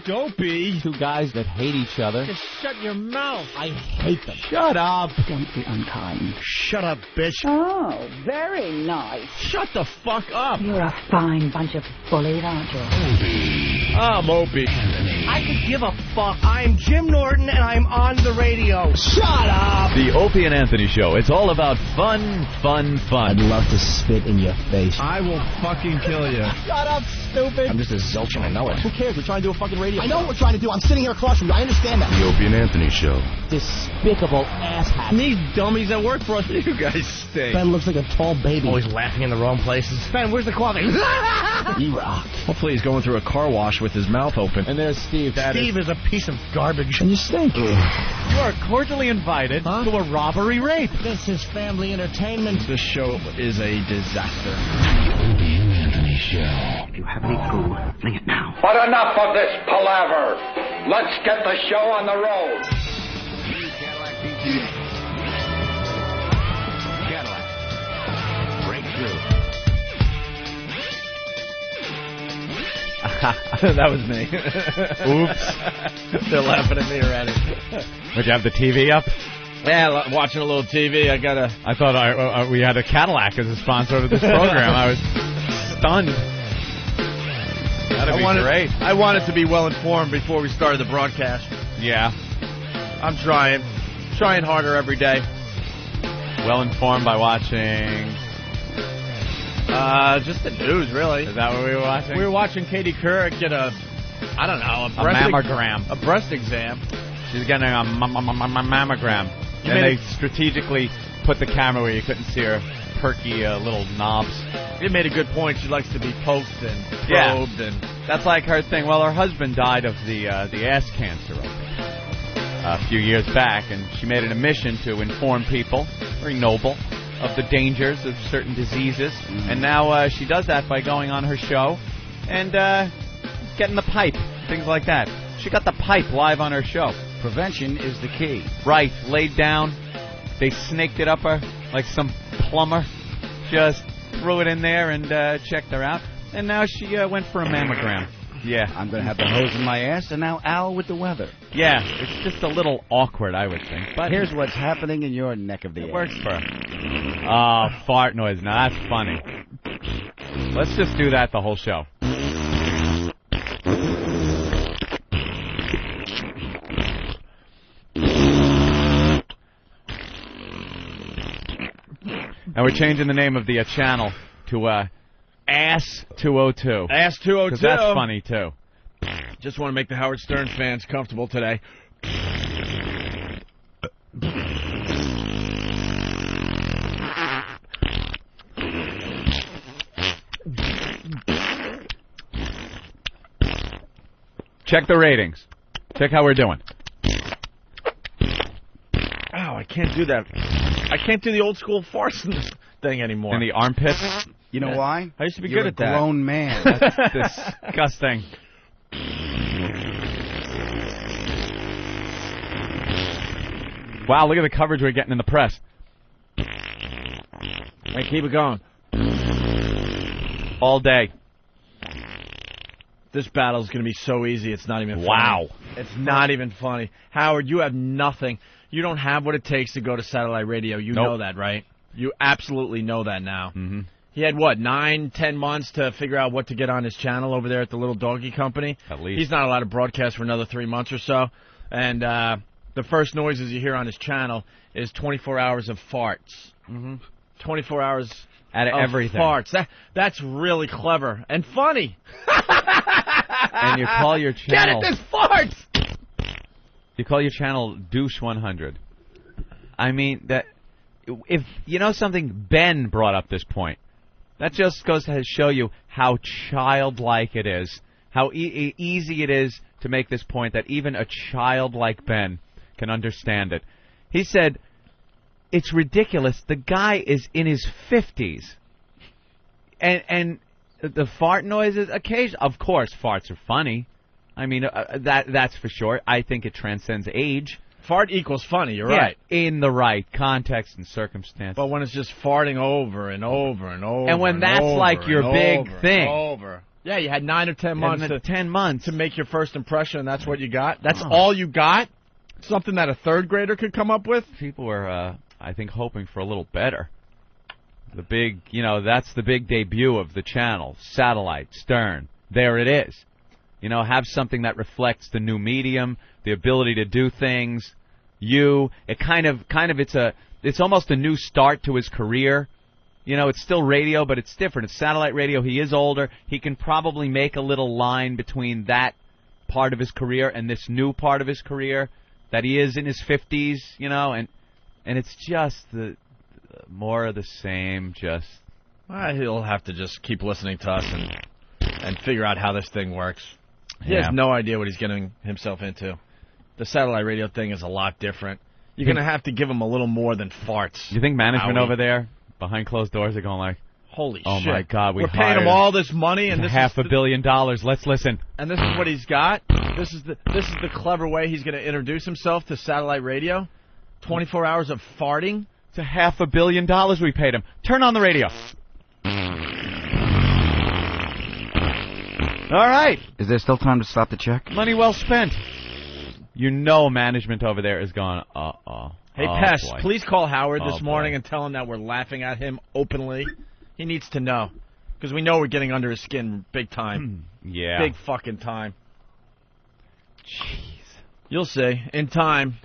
ain't Opie. Two guys that hate each other. Just shut your mouth. I hate them. Shut up. Don't be unkind. Shut up, bitch. Oh, very nice. Shut the fuck up. You're a fine bunch of bullies, aren't you? I'm Opie. I could give a fuck. I'm Jim Norton, and I'm on the radio. Shut up. The Opie and Anthony Show. It's all about fun, fun, fun. I'd love to spit in your face. I will fucking kill you. Shut up, stupid. I'm just a zilch and I know it. Who cares? We're trying to do a fucking radio. I know what we're trying to do. I'm sitting here across from you. I understand that. The Opie and Anthony Show. Despicable asshat. These dummies that work for us. You guys stink. Ben looks like a tall baby. Always laughing in the wrong places. Ben, where's the coffee? You rock. Hopefully he's going through a car wash with his mouth open. And there's Steve. Steve is a piece of garbage. And you stink. You are cordially invited to a robbery rape. This is family entertainment. This show is a disaster. Opie and Anthony Show. If you have any goo, fling it now. But enough of this palaver. Let's get the show on the road. Cadillac. Breakthrough. That was me. Oops. They're laughing at me already. Would you have the TV up? Yeah, watching a little TV. I thought we had a Cadillac as a sponsor of this program. I was stunned. That'd be great. I wanted to be well informed before we started the broadcast. Yeah. I'm trying harder every day. Well informed by watching. Just the news, really. Is that what we were watching? We were watching Katie Couric get a mammogram. A breast exam. She's getting a mammogram. And they strategically put the camera where you couldn't see her perky little knobs. You made a good point. She likes to be poked and probed. And that's like her thing. Well, her husband died of the ass cancer a few years back, and she made it a mission to inform people, very noble, of the dangers of certain diseases. And now she does that by going on her show and getting the pipe, things like that. She got the pipe live on her show. Prevention is the key. Right, laid down. They snaked it up her like some plumber. Just threw it in there and checked her out. And now she went for a mammogram. Yeah. I'm going to have the hose in my ass, and now Al with the weather. Yeah, it's just a little awkward, I would think. But here's what's happening in your neck of the ass. It works for her. Oh, fart noise. Now, that's funny. Let's just do that the whole show. And we're changing the name of the channel to Ass 202. Ass 202. Because that's funny, too. Just want to make the Howard Stern fans comfortable today. Check the ratings. Check how we're doing. Oh, I can't do that. I can't do the old school farce thing anymore. In the armpits? You know why? I used to be You're good at that. You're a grown man. That's disgusting. Wow, look at the coverage we're getting in the press. Hey, keep it going. All day. This battle is going to be so easy, it's not even funny. Wow. It's not even funny. Howard, you have nothing. You don't have what it takes to go to satellite radio. You know that, right? You absolutely know that now. Mm-hmm. He had, 9-10 months to figure out what to get on his channel over there at the Little Doggy Company. At least. He's not allowed to broadcast for another 3 months or so. And the first noises you hear on his channel is 24 hours of farts. Mm-hmm. 24 hours out of everything. Farts. That's really clever and funny. And you call your channel... Get it, this farts! You call your channel Douche 100. I mean, that if you know something, Ben brought up this point. That just goes to show you how childlike it is, how easy it is to make this point that even a child like Ben can understand it. He said, it's ridiculous. The guy is in his 50s. And the fart noises, of course, farts are funny. I mean, that's for sure. I think it transcends age. Fart equals funny, you're right. In the right context and circumstance. But when it's just farting over and over and over and when that's like your big thing. Yeah, you had 9 or 10 months. 10 months to make your first impression, and that's what you got. That's all you got. Something that a third grader could come up with. People were, I think, hoping for a little better. The big, that's the big debut of the channel. Satellite, Stern. There it is. Have something that reflects the new medium, the ability to do things. It's almost a new start to his career. It's still radio, but it's different. It's satellite radio. He is older. He can probably make a little line between that part of his career and this new part of his career that he is in his 50s, and it's just the more of the same. Just he'll have to just keep listening to us and figure out how this thing works. He has no idea what he's getting himself into. The satellite radio thing is a lot different. You're going to have to give him a little more than farts. You think management over there, behind closed doors, are going like, holy shit. Oh, my God, we're paying him all this money. And this $500 million. Let's listen. And this is what he's got? This is the clever way he's going to introduce himself to satellite radio? 24 hours of farting? It's $500 million we paid him. Turn on the radio. All right. Is there still time to stop the check? Money well spent. Management over there is going, Hey, Pest, please call Howard this morning and tell him that we're laughing at him openly. He needs to know. Because we know we're getting under his skin big time. Yeah. Big fucking time. Jeez. You'll see. In time,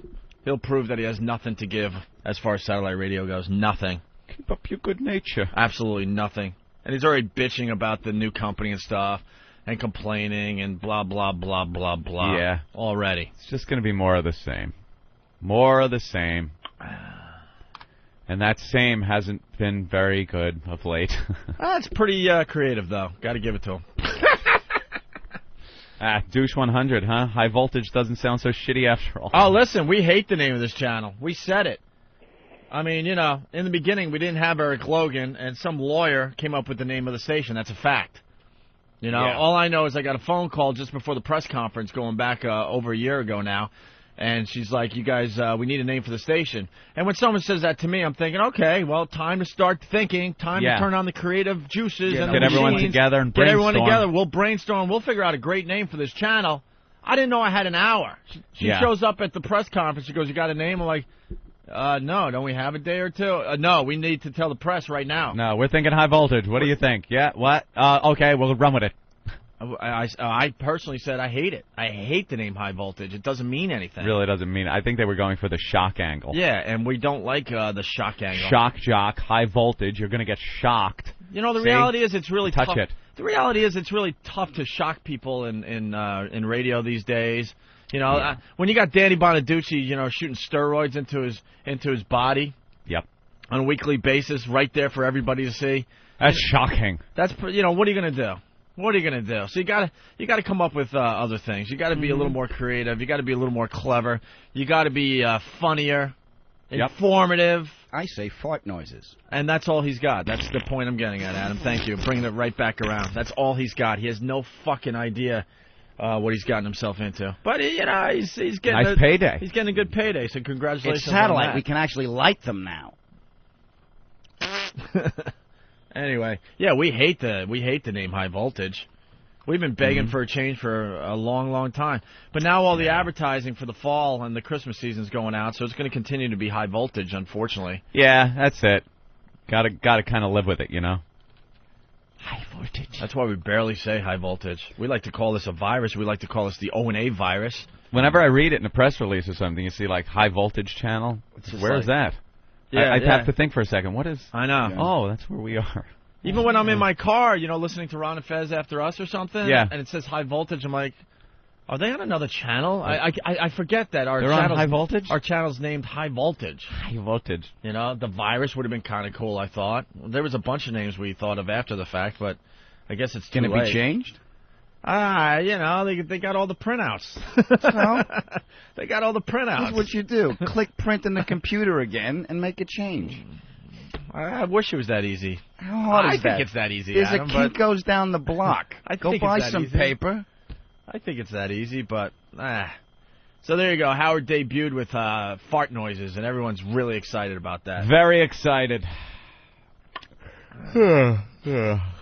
he'll prove that he has nothing to give as far as satellite radio goes. Nothing. Keep up your good nature. Absolutely nothing. And he's already bitching about the new company and stuff. And complaining and blah, blah, blah, blah, blah. Yeah. Already. It's just going to be more of the same. More of the same. And that same hasn't been very good of late. That's pretty creative, though. Got to give it to him. Douche 100, huh? High voltage doesn't sound so shitty after all. Oh, listen, we hate the name of this channel. We said it. I mean, in the beginning, we didn't have Eric Logan, and some lawyer came up with the name of the station. That's a fact. All I know is I got a phone call just before the press conference going back over a year ago now, and she's like, you guys, we need a name for the station. And when someone says that to me, I'm thinking, okay, well, time to start thinking, time to turn on the creative juices and get everyone together and brainstorm. Get everyone together. We'll brainstorm. We'll figure out a great name for this channel. I didn't know I had an hour. She shows up at the press conference. She goes, you got a name? I'm like, no, don't we have a day or two? No, we need to tell the press right now. No, we're thinking high voltage. What do you think? Yeah, what? Okay, we'll run with it. I personally said I hate it. I hate the name high voltage. It doesn't mean anything. Really doesn't mean. I think they were going for the shock angle. Yeah, and we don't like the shock angle. Shock jock, high voltage. You're going to get shocked. The reality is it's really tough. It. The reality is it's really tough to shock people in radio these days. When you got Danny Bonaducci, shooting steroids into his body. Yep. On a weekly basis, right there for everybody to see. That's shocking. That's what are you going to do? What are you going to do? So you got to come up with other things. You got to be a little more creative. You got to be a little more clever. You got to be funnier, informative. I say fart noises. And that's all he's got. That's the point I'm getting at, Adam. Thank you. Bringing it right back around. That's all he's got. He has no fucking idea what he's gotten himself into. But he's getting nice payday. He's getting a good payday. So congratulations. It's satellite. On that. We can actually light them now. Anyway, yeah, we hate the name high voltage. We've been begging for a change for a long, long time. But now all the advertising for the fall and the Christmas season's going out, so it's going to continue to be high voltage, unfortunately. Yeah, that's it. Got to kind of live with it, High voltage. That's why we barely say high voltage. We like to call this a virus. We like to call this the O&A virus. Whenever I read it in a press release or something, you see like high voltage channel. Where is that? Yeah, I'd have to think for a second. What is? I know. Yeah. Oh, that's where we are. Even when I'm in my car, listening to Ron and Fez After Us or something, yeah. And it says high voltage, I'm like, are they on another channel? I forget that They're on high voltage? Our channel's named High Voltage. High voltage. The virus would have been kind of cool, I thought. There was a bunch of names we thought of after the fact, but I guess it's too late. Can it be changed? They got all the printouts. They got all the printouts. That's what you do. Click print in the computer again and make a change. I wish it was that easy. How hard is that? I think it's that easy, There's Adam, a key goes down the block. Go buy some paper. I think it's that easy, but... So there you go. Howard debuted with fart noises, and everyone's really excited about that. Very excited.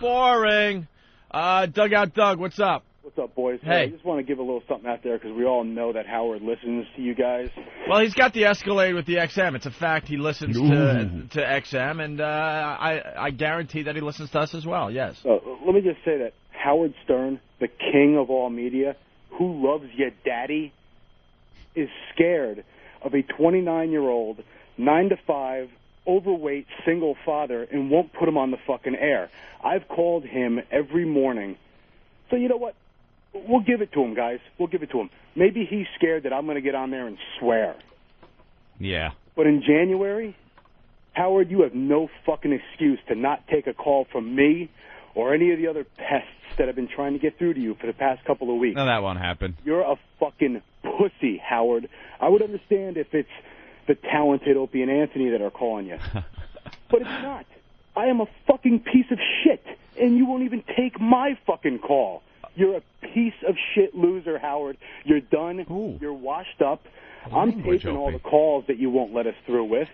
Boring. Dugout Doug, what's up? What's up, boys? Hey. I just want to give a little something out there because we all know that Howard listens to you guys. Well, he's got the Escalade with the XM. It's a fact he listens to XM, and I guarantee that he listens to us as well, yes. Let me just say that Howard Stern, the king of all media, who loves your daddy, is scared of a 29-year-old, 9-to-5, overweight, single father and won't put him on the fucking air. I've called him every morning. So you know what? We'll give it to him, guys. We'll give it to him. Maybe he's scared that I'm going to get on there and swear. Yeah. But in January, Howard, you have no fucking excuse to not take a call from me or any of the other pests that have been trying to get through to you for the past couple of weeks. No, that won't happen. You're a fucking pussy, Howard. I would understand if it's the talented Opie and Anthony that are calling you. But it's not. I am a fucking piece of shit, and you won't even take my fucking call. You're a piece of shit loser, Howard. You're done. Ooh. You're washed up. I'm taking all the calls that you won't let us through with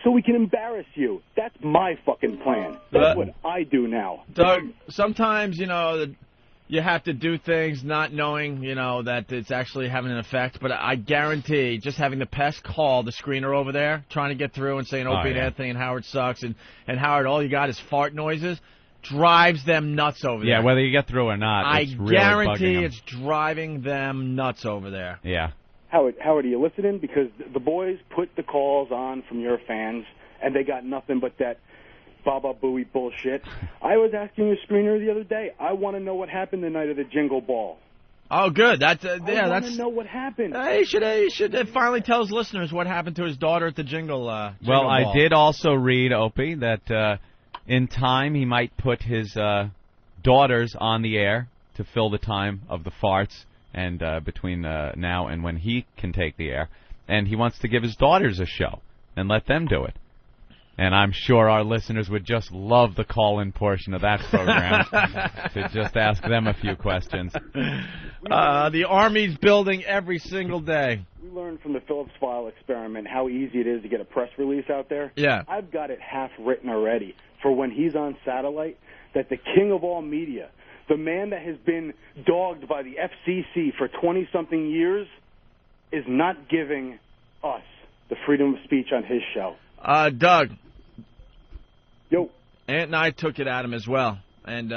so we can embarrass you. That's my fucking plan. That's what I do now. Doug, sometimes, you have to do things not knowing, that it's actually having an effect. But I guarantee just having the pest call the screener over there, trying to get through and saying Opie and Anthony and Howard sucks, and Howard, all you got is fart noises, drives them nuts over there. Yeah, whether you get through or not, it's really guarantee bugging it's driving them nuts over there. Yeah. Howard, are you listening? Because the boys put the calls on from your fans, and they got nothing but that Baba Booey bullshit. I was asking a screener the other day. I want to know what happened the night of the Jingle Ball. Oh, good. I want to know what happened. He should finally tell his listeners what happened to his daughter at the Jingle Well, Ball. I did also read, Opie, that in time he might put his daughters on the air to fill the time of the farts and between now and when he can take the air. And he wants to give his daughters a show and let them do it. And I'm sure our listeners would just love the call-in portion of that program to just ask them a few questions. The Army's building every single day. We learned from the Phillips File experiment how easy it is to get a press release out there. Yeah. I've got it half written already for when he's on satellite that the king of all media, the man that has been dogged by the FCC for 20-something years, is not giving us the freedom of speech on his show. Doug. Yo. Ant and I took it at him as well. And,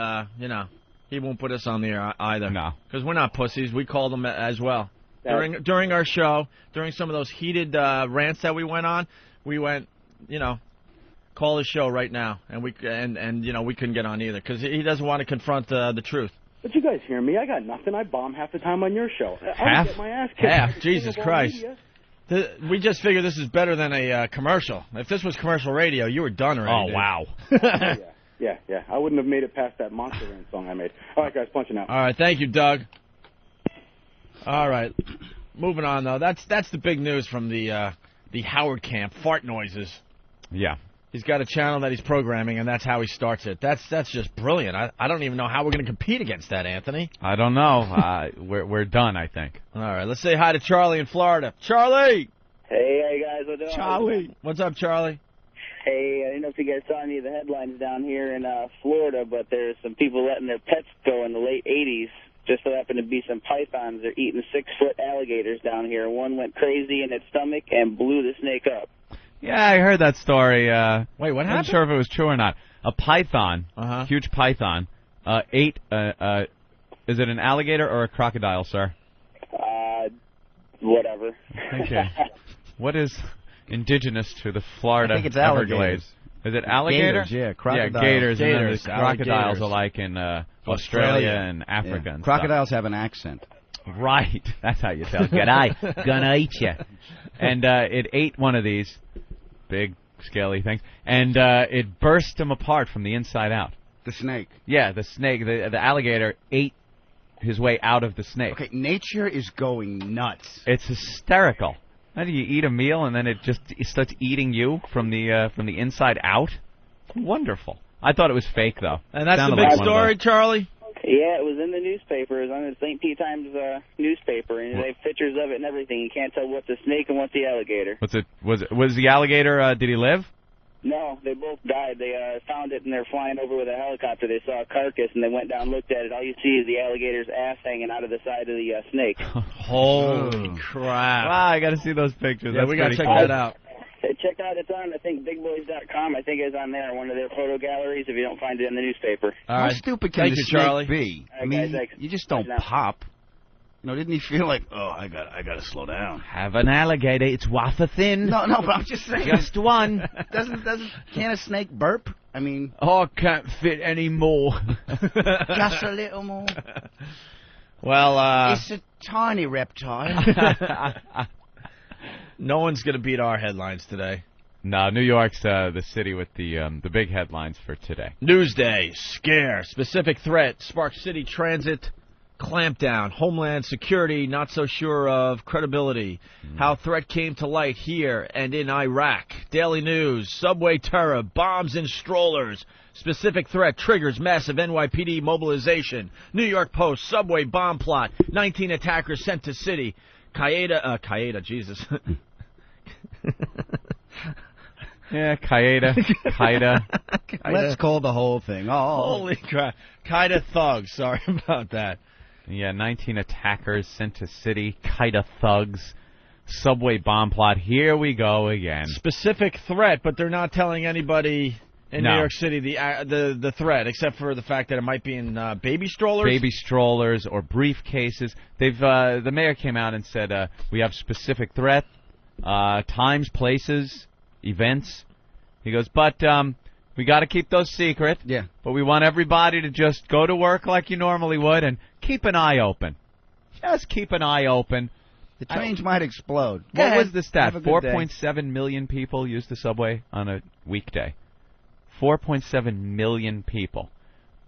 he won't put us on the air either. No. Because we're not pussies. We called him as well. During our show, during some of those heated rants that we went on, we went, call his show right now. And we couldn't get on either. Because he doesn't want to confront the truth. But you guys hear me. I got nothing. I bomb half the time on your show. Half? I get my ass kicked. Half? Jesus Christ. We just figured this is better than a commercial. If this was commercial radio, you were done already. Oh, wow. Yeah. I wouldn't have made it past that Monster Rain song I made. All right, guys, punching out. All right, thank you, Doug. All right, moving on, though. That's the big news from the Howard camp, fart noises. Yeah. He's got a channel that he's programming, and that's how he starts it. That's just brilliant. I don't even know how we're going to compete against that, Anthony. I don't know. We're done, I think. All right, let's say hi to Charlie in Florida. Charlie! Hey, how you guys are doing? Charlie! What's up, Charlie? Hey, I don't know if you guys saw any of the headlines down here in Florida, but there's some people letting their pets go in the late 80s. Just so happened to be some pythons. They're eating 6-foot alligators down here. One went crazy in its stomach and blew the snake up. Yeah, I heard that story. Wait, what happened? I'm not sure if it was true or not. A python, huge python, ate, is it an alligator or a crocodile, sir? Whatever. Okay. What is indigenous to the Florida I think it's Everglades? alligators. Is it alligator? Gators, yeah, crocodiles. Yeah, gators. And then Gators, the crocodiles alligators. are like in Australia and Africa. Yeah. And Crocodiles have an accent. Right. That's how you tell. G'day. Gonna eat you. And it ate one of these big, scaly things, and it burst him apart from the inside out. The snake. Yeah, the snake. The alligator ate his way out of the snake. Okay, nature is going nuts. It's hysterical. How do you eat a meal and then it starts eating you from the inside out? It's wonderful. I thought it was fake, though. And that's the big story, Charlie? Yeah, it was in the newspaper. It was on the St. P. Times newspaper, and they have pictures of it and everything. You can't tell what's a snake and what's the alligator. Was the alligator, did he live? No, they both died. They found it, and they're flying over with a helicopter. They saw a carcass, and they went down and looked at it. All you see is the alligator's ass hanging out of the side of the snake. Holy crap. Wow, I got to see those pictures. Yeah, we got to check that out. Check out, it's on, I think, bigboys.com. I think it's on there, one of their photo galleries, if you don't find it in the newspaper. All right. How stupid can the snake be? Right, I mean, guys, you just don't pop. You know, didn't he feel like, oh, I got to slow down? Have an alligator. It's wafer thin. No, but I'm just saying. Just one. Can't a snake burp? I mean. Oh, I can't fit any more. Just a little more. Well, it's a tiny reptile. No one's going to beat our headlines today. No, New York's the city with the big headlines for today. Newsday, scare, specific threat, sparks city transit, clampdown, Homeland Security, not so sure of credibility, how threat came to light here and in Iraq, Daily News, subway terror, bombs in strollers, specific threat triggers massive NYPD mobilization, New York Post, subway bomb plot, 19 attackers sent to city, Qaeda, Jesus. Yeah, Qaeda. Let's call the whole thing. Oh. Holy crap. Qaeda thugs. Sorry about that. Yeah, 19 attackers sent to city. Qaeda thugs. Subway bomb plot. Here we go again. Specific threat, but they're not telling anybody in New York City the threat, except for the fact that it might be in baby strollers. Baby strollers or briefcases. They've the mayor came out and said we have specific threat, times, places, events. He goes, but we got to keep those secret. Yeah. But we want everybody to just go to work like you normally would and keep an eye open. Just keep an eye open. The trains might explode. What was the stat? 4.7 million people use the subway on a weekday. 4.7 million people.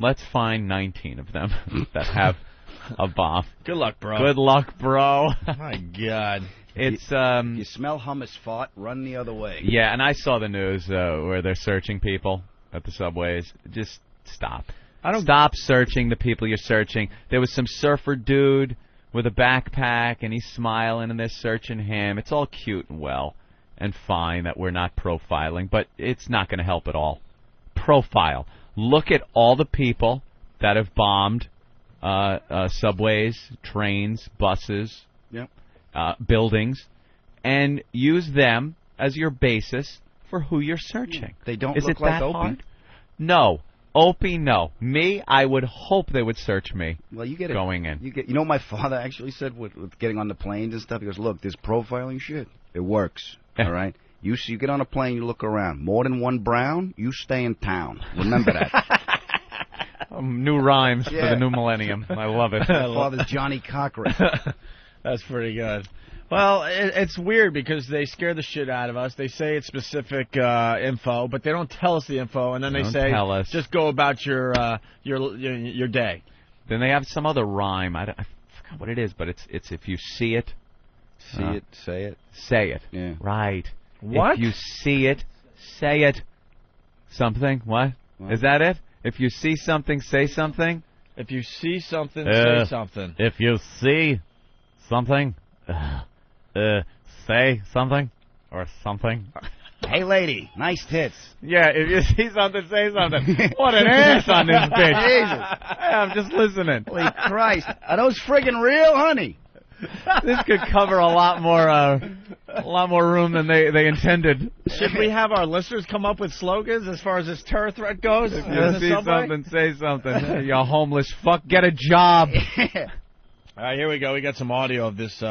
Let's find 19 of them that have a bomb. Good luck, bro. Good luck, bro. My God. It's you smell hummus fart, run the other way. Yeah, and I saw the news where they're searching people at the subways. Just stop. Stop searching the people you're searching. There was some surfer dude with a backpack, and he's smiling, and they're searching him. It's all cute and well and fine that we're not profiling, but it's not going to help at all. Profile. Look at all the people that have bombed subways, trains, buses, buildings, and use them as your basis for who you're searching. They don't Is look it like that Opie? hard? No. Opie, no. Me, I would hope they would search me. Well, you get it. Going in. You know what my father actually said with getting on the planes and stuff? He goes, look, this profiling shit, it works, all right? You get on a plane, you look around. More than one brown, you stay in town. Remember that. New rhymes for the new millennium. I love it. My father's Johnny Cochran. That's pretty good. Well, it's weird because they scare the shit out of us. They say it's specific info, but they don't tell us the info, and then they say, just go about your day. Then they have some other rhyme. I forgot what it is, but it's if you see it. See it, say it. Say it. Yeah. Right. What? If you see it, say it. Something. What? Is that it? If you see something, say something? If you see something, say something. If you see something, say something or something. Hey, lady, nice tits. Yeah, if you see something, say something. What an ass on this bitch. Jesus. Hey, I'm just listening. Holy Christ. Are those friggin' real, honey? This could cover a lot more room than they intended. Should we have our listeners come up with slogans as far as this terror threat goes? If you see something, say something. You homeless fuck, get a job. All right, here we go. We got some audio of this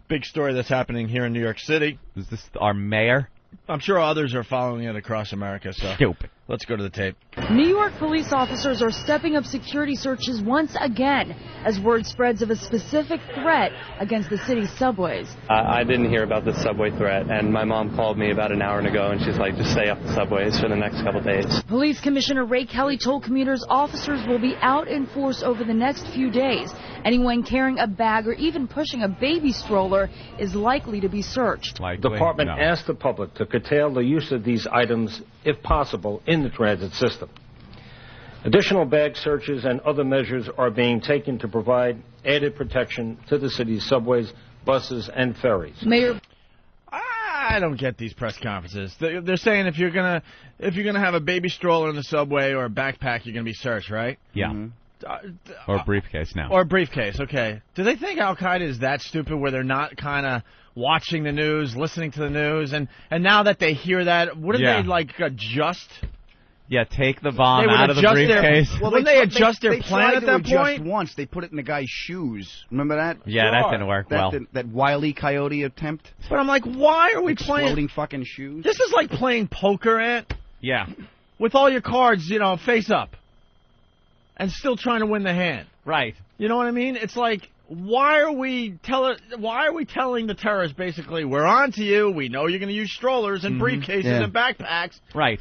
big story that's happening here in New York City. Is this our mayor? I'm sure others are following it across America. So stupid. Let's go to the tape. New York police officers are stepping up security searches once again as word spreads of a specific threat against the city's subways. I didn't hear about this subway threat, and my mom called me about an hour ago, and she's like, just stay off the subways for the next couple days. Police Commissioner Ray Kelly told commuters officers will be out in force over the next few days. Anyone carrying a bag or even pushing a baby stroller is likely to be searched. The department asked the public to curtail the use of these items, if possible, in the transit system. Additional bag searches and other measures are being taken to provide added protection to the city's subways, buses, and ferries. Mayor I don't get these press conferences. They're saying if you're gonna have a baby stroller in the subway or a backpack, you're gonna be searched, right? Yeah. Or a briefcase now. Or a briefcase, okay. Do they think Al-Qaeda is that stupid where they're not kind of watching the news, listening to the news, and now that they hear that, wouldn't they, like, adjust? Yeah, take the bomb out of the briefcase. Wouldn't they adjust their plan at that point? Once. They put it in the guy's shoes. Remember that? Yeah, that didn't work well. That Wile E. Coyote attempt. But I'm like, why are we playing... Exploding fucking shoes? This is like playing poker, Ant. Yeah. With all your cards, face up. And still trying to win the hand. Right. You know what I mean? It's like, why are we telling the terrorists basically, we're on to you, we know you're going to use strollers and briefcases and backpacks. Right.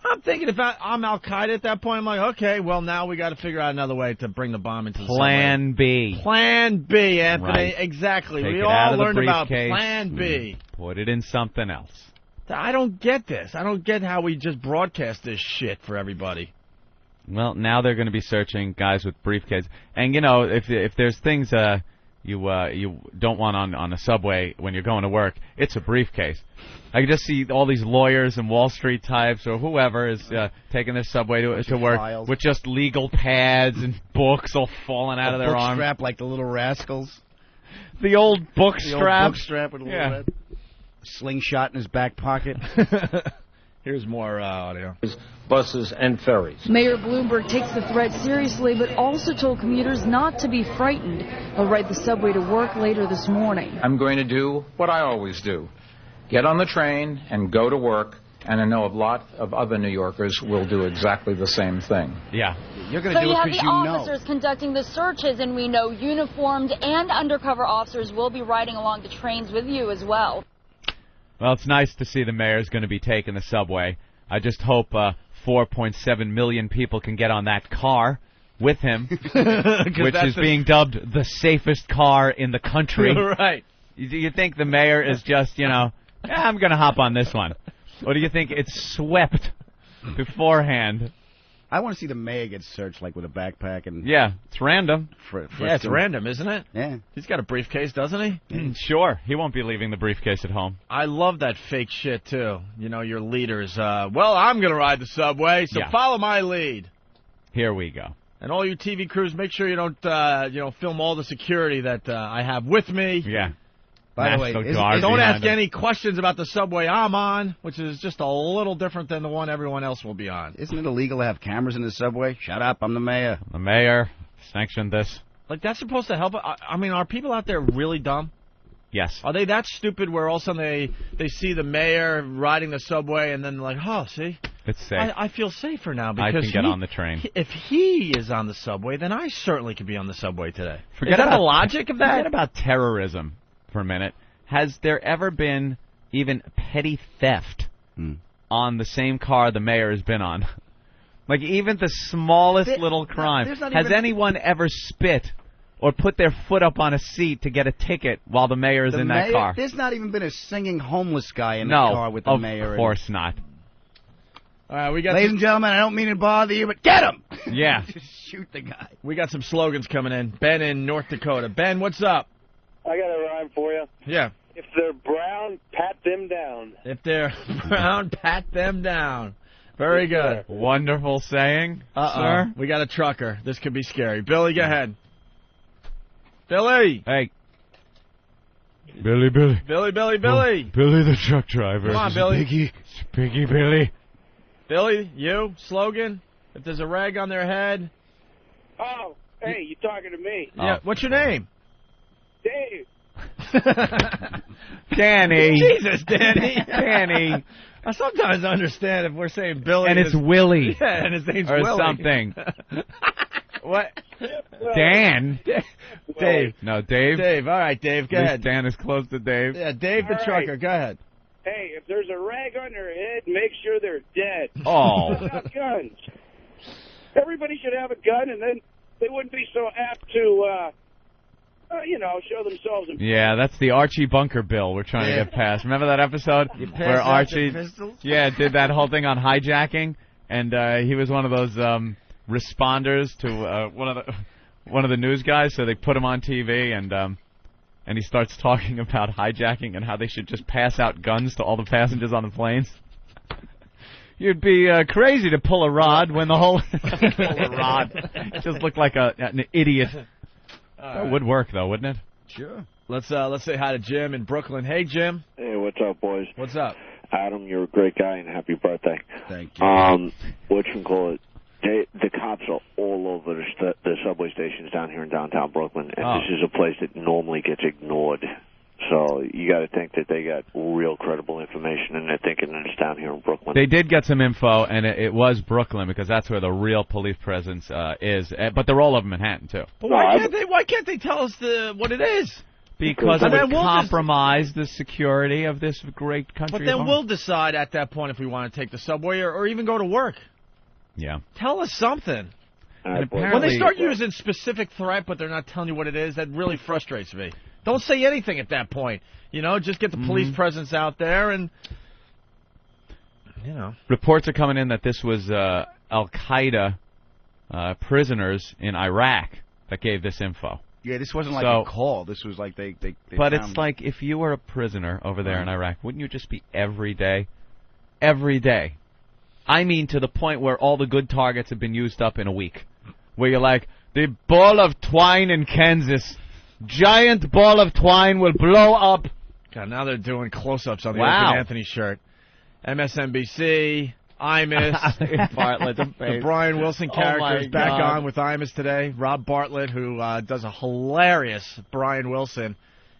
I'm thinking if I'm Al-Qaeda at that point, I'm like, okay, well, now we got to figure out another way to bring the bomb into the Plan B. Plan B, Anthony. Right. Exactly. Take We it all out of the learned about briefcase, Plan B. Put it in something else. I don't get this. I don't get how we just broadcast this shit for everybody. Well, now they're going to be searching guys with briefcases. And, if there's things you don't want on a subway when you're going to work, it's a briefcase. I can just see all these lawyers and Wall Street types or whoever is taking their subway to work files. with just legal pads and books all falling out of their arms. Strap like the Little Rascals. The old book The strap. old book strap with a little red slingshot in his back pocket. Here's more audio. Buses and ferries. Mayor Bloomberg takes the threat seriously, but also told commuters not to be frightened. He'll ride the subway to work later this morning. I'm going to do what I always do. Get on the train and go to work, and I know a lot of other New Yorkers will do exactly the same thing. Yeah. You're going to do it because you know. So you have the officers conducting the searches, and we know uniformed and undercover officers will be riding along the trains with you as well. Well, it's nice to see the mayor's going to be taking the subway. I just hope 4.7 million people can get on that car with him, which is being dubbed the safest car in the country. Right. You think the mayor is just, I'm going to hop on this one? Or do you think it's swept beforehand? I want to see the mayor get searched, like, with a backpack and... Yeah, it's random. It's random, isn't it? Yeah. He's got a briefcase, doesn't he? Sure. He won't be leaving the briefcase at home. I love that fake shit, too. Your leaders. Well, I'm going to ride the subway, so follow my lead. Here we go. And all you TV crews, make sure you don't, film all the security that I have with me. Yeah. By the way, don't ask any questions about the subway I'm on, which is just a little different than the one everyone else will be on. Isn't it illegal to have cameras in the subway? Shut up, I'm the mayor. The mayor sanctioned this. Like, that's supposed to help? I mean, are people out there really dumb? Yes. Are they that stupid where all of a sudden they see the mayor riding the subway and then like, oh, see? It's safe. I feel safer now because I can get on the train. If he is on the subway, then I certainly could be on the subway today. Forget is that about the logic of that? Forget about terrorism for a minute. Has there ever been even petty theft on the same car the mayor has been on? Like, even the smallest little crime. Has anyone ever spit or put their foot up on a seat to get a ticket while the mayor is in that car? There's not even been a singing homeless guy in the car with the mayor. No, of course not. All right, we got Ladies and gentlemen, I don't mean to bother you, but get him! Yeah. Just shoot the guy. We got some slogans coming in. Ben in North Dakota. Ben, what's up? I got a rhyme for you. Yeah. If they're brown, pat them down. If they're brown, pat them down. Very good. Wonderful saying, sir. We got a trucker. This could be scary. Billy, go ahead. Billy. Hey. Billy. Billy. Oh, Billy the truck driver. Come on, Billy. It's Piggy Billy. Billy, you, slogan. If there's a rag on their head. Oh, hey, you talking to me? Yeah. What's your name? Dave. Danny. Jesus, Danny. Danny. I sometimes understand if we're saying Billy. And it's Willie. Yeah, and his name's or Willie. something. What? Dan? Dave. No, Dave. Dave. All right, Dave. Go ahead. Dan is close to Dave. Yeah, Dave the trucker. Go ahead. Hey, if there's a rag on their head, make sure they're dead. Oh. About guns. Everybody should have a gun, and then they wouldn't be so apt to, show themselves. Yeah, that's the Archie Bunker bill we're trying to get passed. Remember that episode where Archie, did that whole thing on hijacking, and he was one of those responders to one of the news guys. So they put him on TV, and and he starts talking about hijacking and how they should just pass out guns to all the passengers on the planes. You'd be crazy to pull a rod when the whole pull a rod. Just looked like an idiot. That would work though, wouldn't it? Sure. Let's say hi to Jim in Brooklyn. Hey, Jim. Hey, what's up, boys? What's up? Adam, you're a great guy, and happy birthday. Thank you. Whatchamacallit, the cops are all over the subway stations down here in downtown Brooklyn, and this is a place that normally gets ignored. So you got to think that they got real credible information, and they're thinking that it's down here in Brooklyn. They did get some info, and it was Brooklyn because that's where the real police presence is. But they're all over Manhattan too. But why can't they tell us what it is? Because it would compromise the security of this great country. But then we'll decide at that point if we want to take the subway or even go to work. Yeah. Tell us something. And when they start using specific threat, but they're not telling you what it is, that really frustrates me. Don't say anything at that point. Just get the police presence out there and, Reports are coming in that this was Al-Qaeda prisoners in Iraq that gave this info. Yeah, this wasn't like a call. This was like they But it's like if you were a prisoner over there in Iraq, wouldn't you just be every day? Every day. I mean to the point where all the good targets have been used up in a week. Where you're like, the ball of twine in Kansas. Giant ball of twine will blow up. God, now they're doing close-ups on the Opie Anthony shirt. MSNBC, Imus, Bartlett, the Brian Wilson character is back on with Imus today. Rob Bartlett, who does a hilarious Brian Wilson,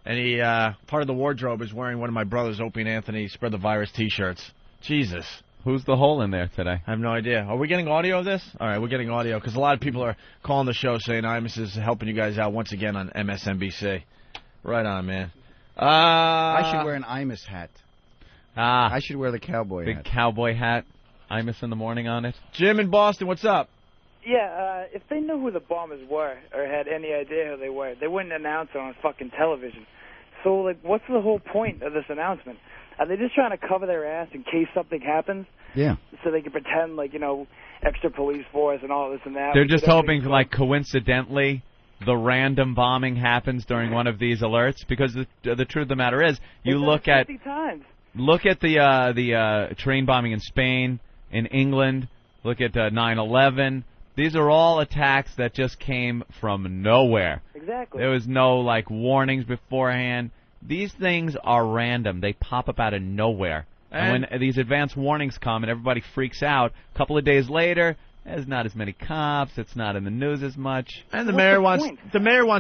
and he part of the wardrobe is wearing one of my brother's Opie and Anthony Spread the Virus T-shirts. Jesus. Who's the hole in there today? I have no idea. Are we getting audio of this? All right, we're getting audio because a lot of people are calling the show saying Imus is helping you guys out once again on MSNBC. Right on, man. I should wear an Imus hat. I should wear the cowboy hat. Big cowboy hat. Imus in the morning on it. Jim in Boston, what's up? Yeah, if they knew who the bombers were or had any idea who they were, they wouldn't announce it on fucking television. So, like, what's the whole point of this announcement? Are they just trying to cover their ass in case something happens? Yeah. So they can pretend, like, extra police force and all this and that. They're just hoping, like, coincidentally, the random bombing happens during one of these alerts. Because the truth of the matter is, you look at the train bombing in Spain, in England, look at 9/11. These are all attacks that just came from nowhere. Exactly. There was no, like, warnings beforehand. These things are random. They pop up out of nowhere. And when these advance warnings come and everybody freaks out, a couple of days later, there's not as many cops. It's not in the news as much. And the mayor wants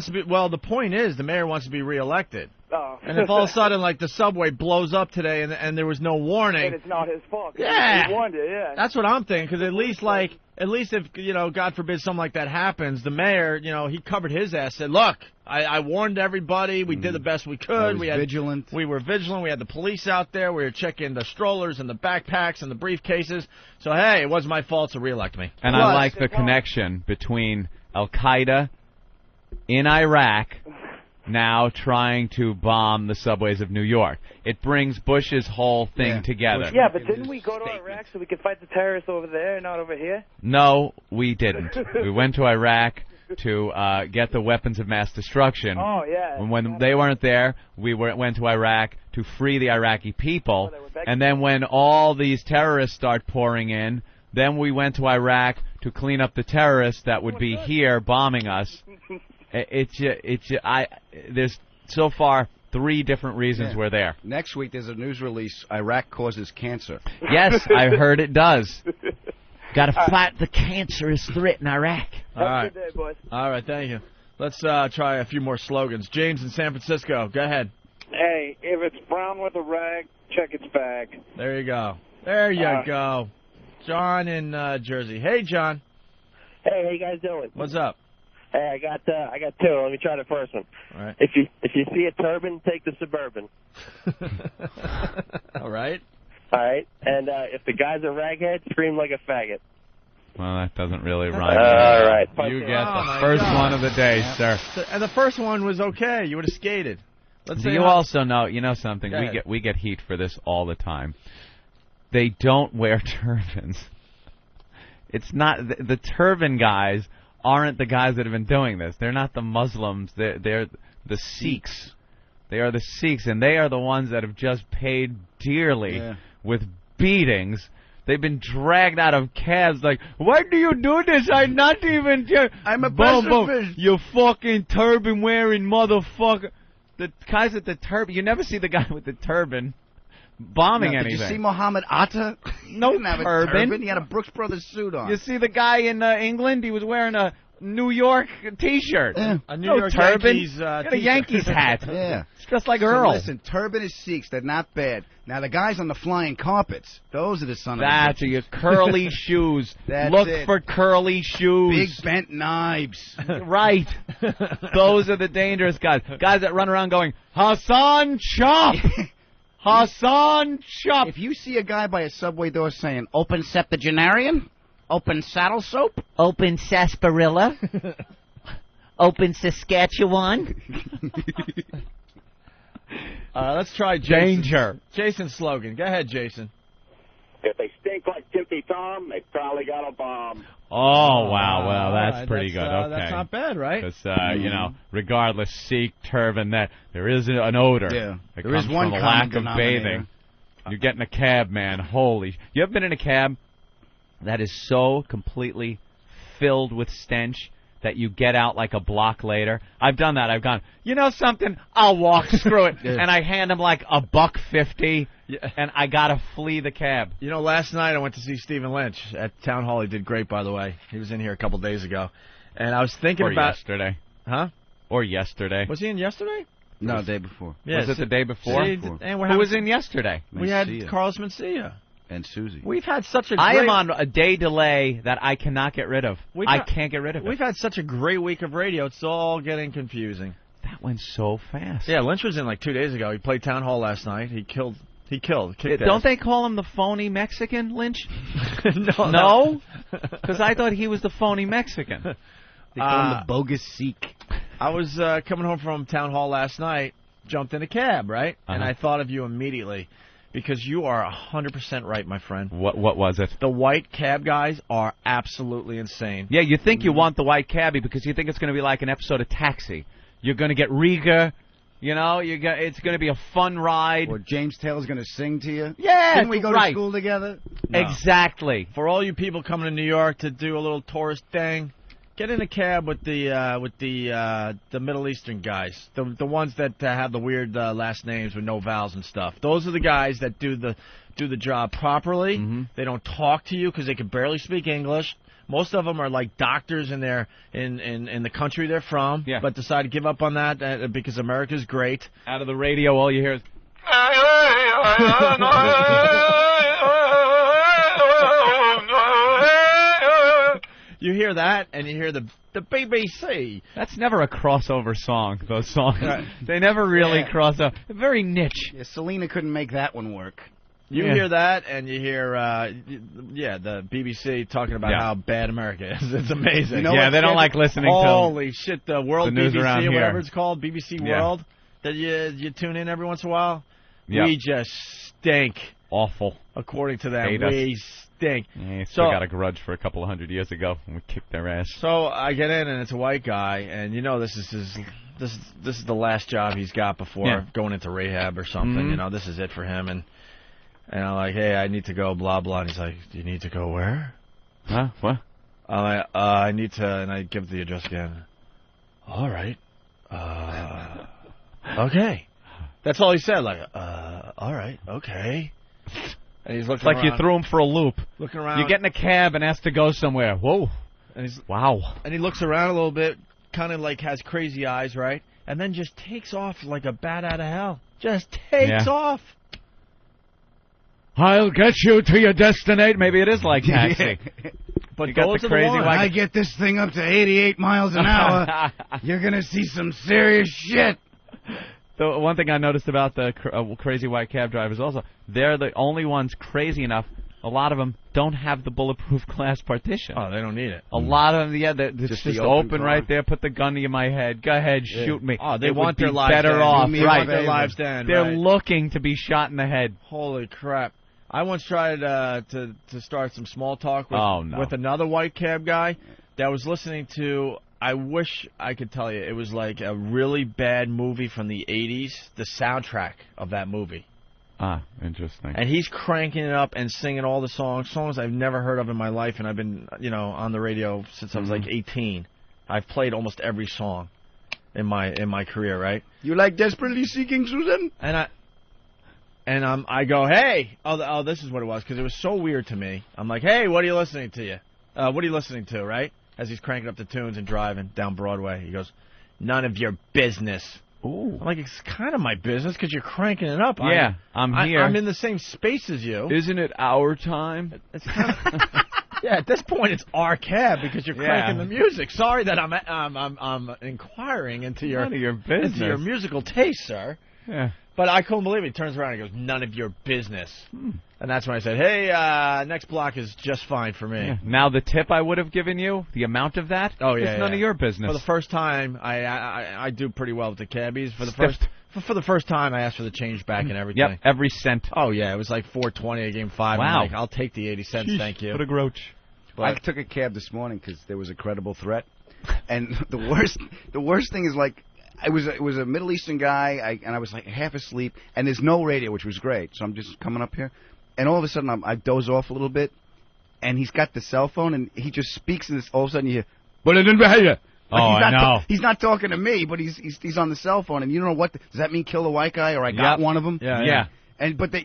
to be. Well, the point is the mayor wants to be reelected. Oh. And if all of a sudden, like, the subway blows up today and there was no warning, and it's not his fault. Yeah, he warned you. Yeah. That's what I'm thinking. Because at least if God forbid something like that happens, the mayor, he covered his ass. Said, look, I warned everybody. We did the best we could. We were vigilant. We had the police out there. We were checking the strollers and the backpacks and the briefcases. So hey, it wasn't my fault to reelect me. And I like the connection between Al Qaeda in Iraq now trying to bomb the subways of New York. It brings Bush's whole thing together. Yeah, but didn't we go to Iraq so we could fight the terrorists over there, not over here? No, we didn't. We went to Iraq to get the weapons of mass destruction. Oh, yeah. And when they weren't there, we went to Iraq to free the Iraqi people. And then when all these terrorists start pouring in, then we went to Iraq to clean up the terrorists that would be here bombing us. There's so far 3 different reasons we're there. Next week there's a news release, Iraq causes cancer. Yes, I heard it does. Got to fight the cancerous threat in Iraq. All right. Good day, boys. All right, thank you. Let's try a few more slogans. James in San Francisco, go ahead. Hey, if it's brown with a rag, check its bag. There you go. There you go. John in Jersey. Hey, John. Hey, how you guys doing? What's up? Hey, I got 2. Let me try the first one. All right. If you see a turban, take the Suburban. All right. All right. And if the guy's a raghead, scream like a faggot. Well, that doesn't really rhyme. All right. You get the first one of the day, sir. And the first one was okay. You would have skated. Do you also know? You know something? We get heat for this all the time. They don't wear turbans. It's not the turban guys aren't the guys that have been doing this. They're not the Muslims. They're the Sikhs. They are the Sikhs, and they are the ones that have just paid dearly with beatings. They've been dragged out of cabs like, why do you do this? I'm not even... I'm a pacifist. You fucking turban-wearing motherfucker. The guys with the turban... You never see the guy with the turban bombing anything. Did you see Muhammad Atta? No he didn't have a turban. He had a Brooks Brothers suit on. You see the guy in England? He was wearing a New York T-shirt. A New York turban. Yankees got a Yankees hat. Yeah. It's just like Earl. Listen, turban is Sikhs. They're not bad. Now, the guys on the flying carpets, those are the son of That's bitches. your curly shoes. That's Look it. for curly shoes. Big bent knives. Right. Those are the dangerous guys. Guys that run around going, Hassan Chop! Hassan Chop! If you see a guy by a subway door saying, open septuagenarian, open saddle soap, Open sarsaparilla. Open Saskatchewan. Let's try Danger. Jason's slogan. Go ahead, Jason. If they stink like Timothy Tom, they probably got a bomb. Oh, wow. Well, that's pretty good. Okay. That's not bad, right? Because, regardless, Sikh, turban, that there is an odor. Yeah. That There comes is one from a common lack of denominator. bathing. You get in a cab, man. Holy. You ever been in a cab that is so completely filled with stench that you get out like a block later? I've done that. I've gone, you know something? I'll walk. Screw it. And I hand him like $1.50, and I got to flee the cab. You know, last night I went to see Stephen Lynch at Town Hall. He did great, by the way. He was in here a couple days ago. And I was thinking about... yesterday. Huh? Or yesterday. Was he in yesterday? No, the day before. Yeah, was it the day before? Who was in yesterday? We had Carlos Mencia. And Susie. We've had such a I am on a day delay that I cannot get rid of. I can't get rid of it. We've had such a great week of radio, it's all getting confusing. That went so fast. Yeah, Lynch was in like 2 days ago. He played Town Hall last night. He killed. Don't they call him the phony Mexican, Lynch? No? Because I thought he was the phony Mexican. They call him the bogus Sikh. I was coming home from Town Hall last night, jumped in a cab, right? And I thought of you immediately. Because you are 100% right, my friend. What was it? The white cab guys are absolutely insane. Yeah, you think you want the white cabbie because you think it's going to be like an episode of Taxi. You're going to get Riga, it's going to be a fun ride. Or James Taylor's going to sing to you. Yeah, Didn't we go to school together? No. Exactly. For all you people coming to New York to do a little tourist thing, get in a cab with the Middle Eastern guys, the ones that have the weird last names with no vowels and stuff. Those are the guys that do the job properly. Mm-hmm. They don't talk to you because they can barely speak English. Most of them are like doctors in the country they're from, but decide to give up on that because America's great. Out of the radio, all you hear is. You hear that, and you hear the BBC. That's never a crossover song, those songs. They never really cross over. Very niche. Yeah, Selena couldn't make that one work. You hear that, and you hear, the BBC talking about how bad America is. It's amazing. You know they don't like listening to Holy shit, the World the news BBC, around or whatever here. it's called, BBC World, that you tune in every once in a while. Yeah. We just stink. Awful. According to them, Hate us. we stink. Yeah, still got a grudge for a couple of 100 years ago when we kicked their ass. So I get in, and it's a white guy, and this is the last job he's got before going into rehab or something. Mm-hmm. This is it for him, and I'm like, hey, I need to go, blah blah. And he's like, you need to go where? Huh? What? I'm like, I need to, and I give the address again. All right. Okay. That's all he said. Like, all right, okay. And he's looking like around, you threw him for a loop. Looking around. You get in a cab and asked to go somewhere. Whoa. And he's, wow. And he looks around a little bit, kind of like has crazy eyes, right? And then just takes off like a bat out of hell. Just takes off. I'll get you to your destination. Maybe it is like Taxi. But you got those the are crazy the ones. When I get this thing up to 88 miles an hour, you're going to see some serious shit. The one thing I noticed about the crazy white cab drivers also, they're the only ones crazy enough. A lot of them don't have the bulletproof glass partition. Oh, they don't need it. A lot of them, it's just open right there. Put the gun to my head. Go ahead, shoot me. Oh, they it want would their be lives better to end. off. They Right. want their lives to end. They're right. looking to be shot in the head. Holy crap. I once tried to start some small talk with another white cab guy that was listening to I wish I could tell you it was like a really bad movie from the 80s, the soundtrack of that movie. Ah, interesting. And he's cranking it up and singing all the songs I've never heard of in my life, and I've been, on the radio since I was like 18. I've played almost every song in my career, right? You like Desperately Seeking Susan? And I go, hey, this is what it was, because it was so weird to me. I'm like, hey, what are you listening to? Right? As he's cranking up the tunes and driving down Broadway, he goes, none of your business. Ooh. I'm like, it's kind of my business because you're cranking it up. Yeah, I'm here. I'm in the same space as you. Isn't it our time? It's kind of, yeah, at this point it's our cab because you're cranking the music. Sorry that I'm inquiring into your business, into your musical taste, sir. Yeah. But I couldn't believe it. He turns around and goes, none of your business. And that's when I said, hey, next block is just fine for me. Yeah. Now the tip I would have given you, the amount of that, it's none of your business. For the first time, I do pretty well with the cabbies. For the first time, I asked for the change back and everything. Yep, every cent. Oh, yeah, it was like $4.20. I gave him $5. Wow. I'm like, I'll take the 80 cents, thank you. What a grouch. But I took a cab this morning because there was a credible threat. And the worst thing is, like, it was a Middle Eastern guy, and I was like half asleep, and there's no radio, which was great. So I'm just coming up here, and all of a sudden I doze off a little bit, and he's got the cell phone, and he just speaks, and all of a sudden you hear, but I didn't hear. I know. He's not talking to me, but he's on the cell phone, and you don't know what. Does that mean kill the white guy, or I got one of them? Yeah. But they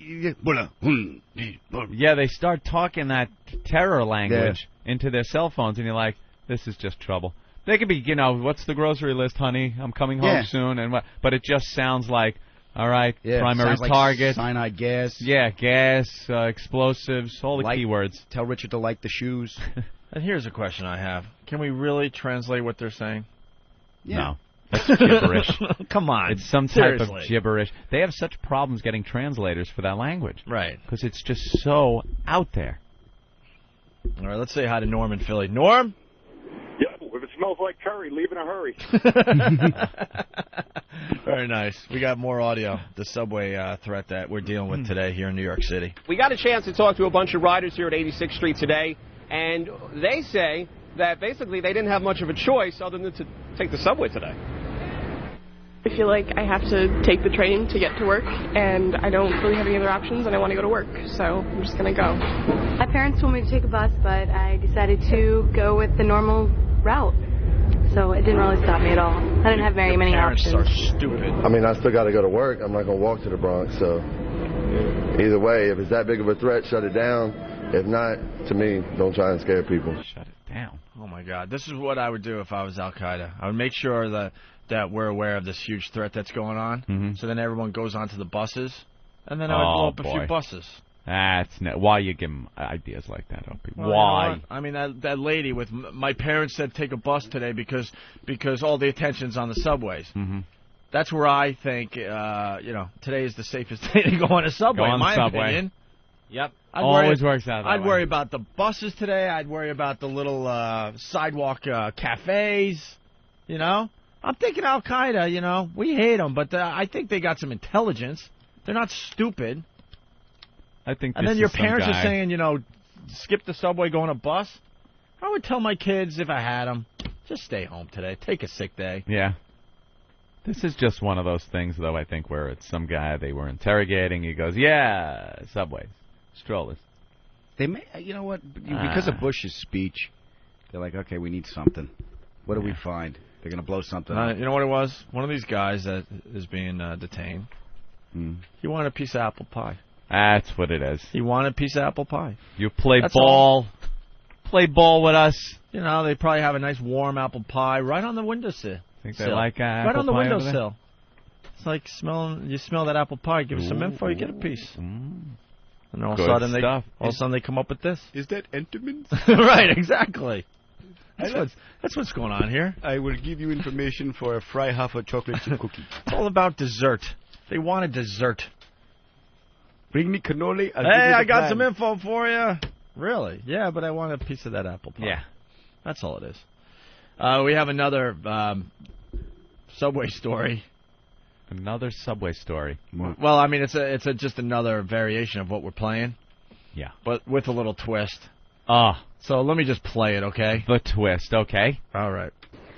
start talking that terror language into their cell phones, and you're like, this is just trouble. They could be, what's the grocery list, honey? I'm coming home soon, but it just sounds like, all right, primary target, like cyanide gas. Yeah, gas, explosives, all the keywords. Tell Richard to like the shoes. And here's a question I have: can we really translate what they're saying? Yeah. No, that's gibberish. Come on, it's some type of gibberish. They have such problems getting translators for that language, right? Because it's just so out there. All right, let's say hi to Norm in Philly. Norm. If it smells like curry, leave in a hurry. Very nice. We got more audio. The subway threat that we're dealing with today here in New York City. We got a chance to talk to a bunch of riders here at 86th Street today, and they say that basically they didn't have much of a choice other than to take the subway today. I feel like I have to take the train to get to work, and I don't really have any other options, and I want to go to work, so I'm just going to go. My parents told me to take a bus, but I decided to go with the normal route, so it didn't really stop me at all. I didn't have very many options. Parents are stupid. I mean, I still got to go to work. I'm not going to walk to the Bronx, so either way, if it's that big of a threat, shut it down. If not, to me, don't try and scare people. Shut it down. Oh, my God. This is what I would do if I was Al-Qaeda. I would make sure that we're aware of this huge threat that's going on, so then everyone goes onto the buses, and then I would blow up a few buses. That's why you give them ideas like that, Opie. Well, why? I mean, that lady with my parents said take a bus today because all the attention's on the subways. That's where I think today is the safest day to go on a subway. Go on in the my subway. opinion. Yep. Always works out that I'd way. worry about the buses today. I'd worry about the little sidewalk cafes. I'm thinking Al-Qaeda. We hate them, but I think they got some intelligence. They're not stupid. I think. And then your parents are saying, skip the subway, go on a bus. I would tell my kids if I had them, just stay home today. Take a sick day. Yeah. This is just one of those things, though, I think, where it's some guy they were interrogating. He goes, yeah, subways, strollers. They may, you know what? Because of Bush's speech, they're like, okay, we need something. What do we find? They're going to blow something up. You know what it was? One of these guys that is being detained, he wanted a piece of apple pie. That's what it is. He wanted a piece of apple pie. You play ball. Play ball with us. They probably have a nice warm apple pie right on the windowsill. Think they like apple right on the pie windowsill. It's like you smell that apple pie. Give us some info, you get a piece. And all of a sudden they come up with this. Is that Entenmann's? Right, exactly. That's what's going on here. I will give you information for a Freihofer chocolate chip cookie. It's all about dessert. They want a dessert. Bring me cannoli. Hey, I got some info for you. Really? Yeah, but I want a piece of that apple pie. Yeah. That's all it is. We have another subway story. Another subway story. Well, I mean, it's just another variation of what we're playing. Yeah. But with a little twist. So let me just play it, okay? The twist, okay. All right.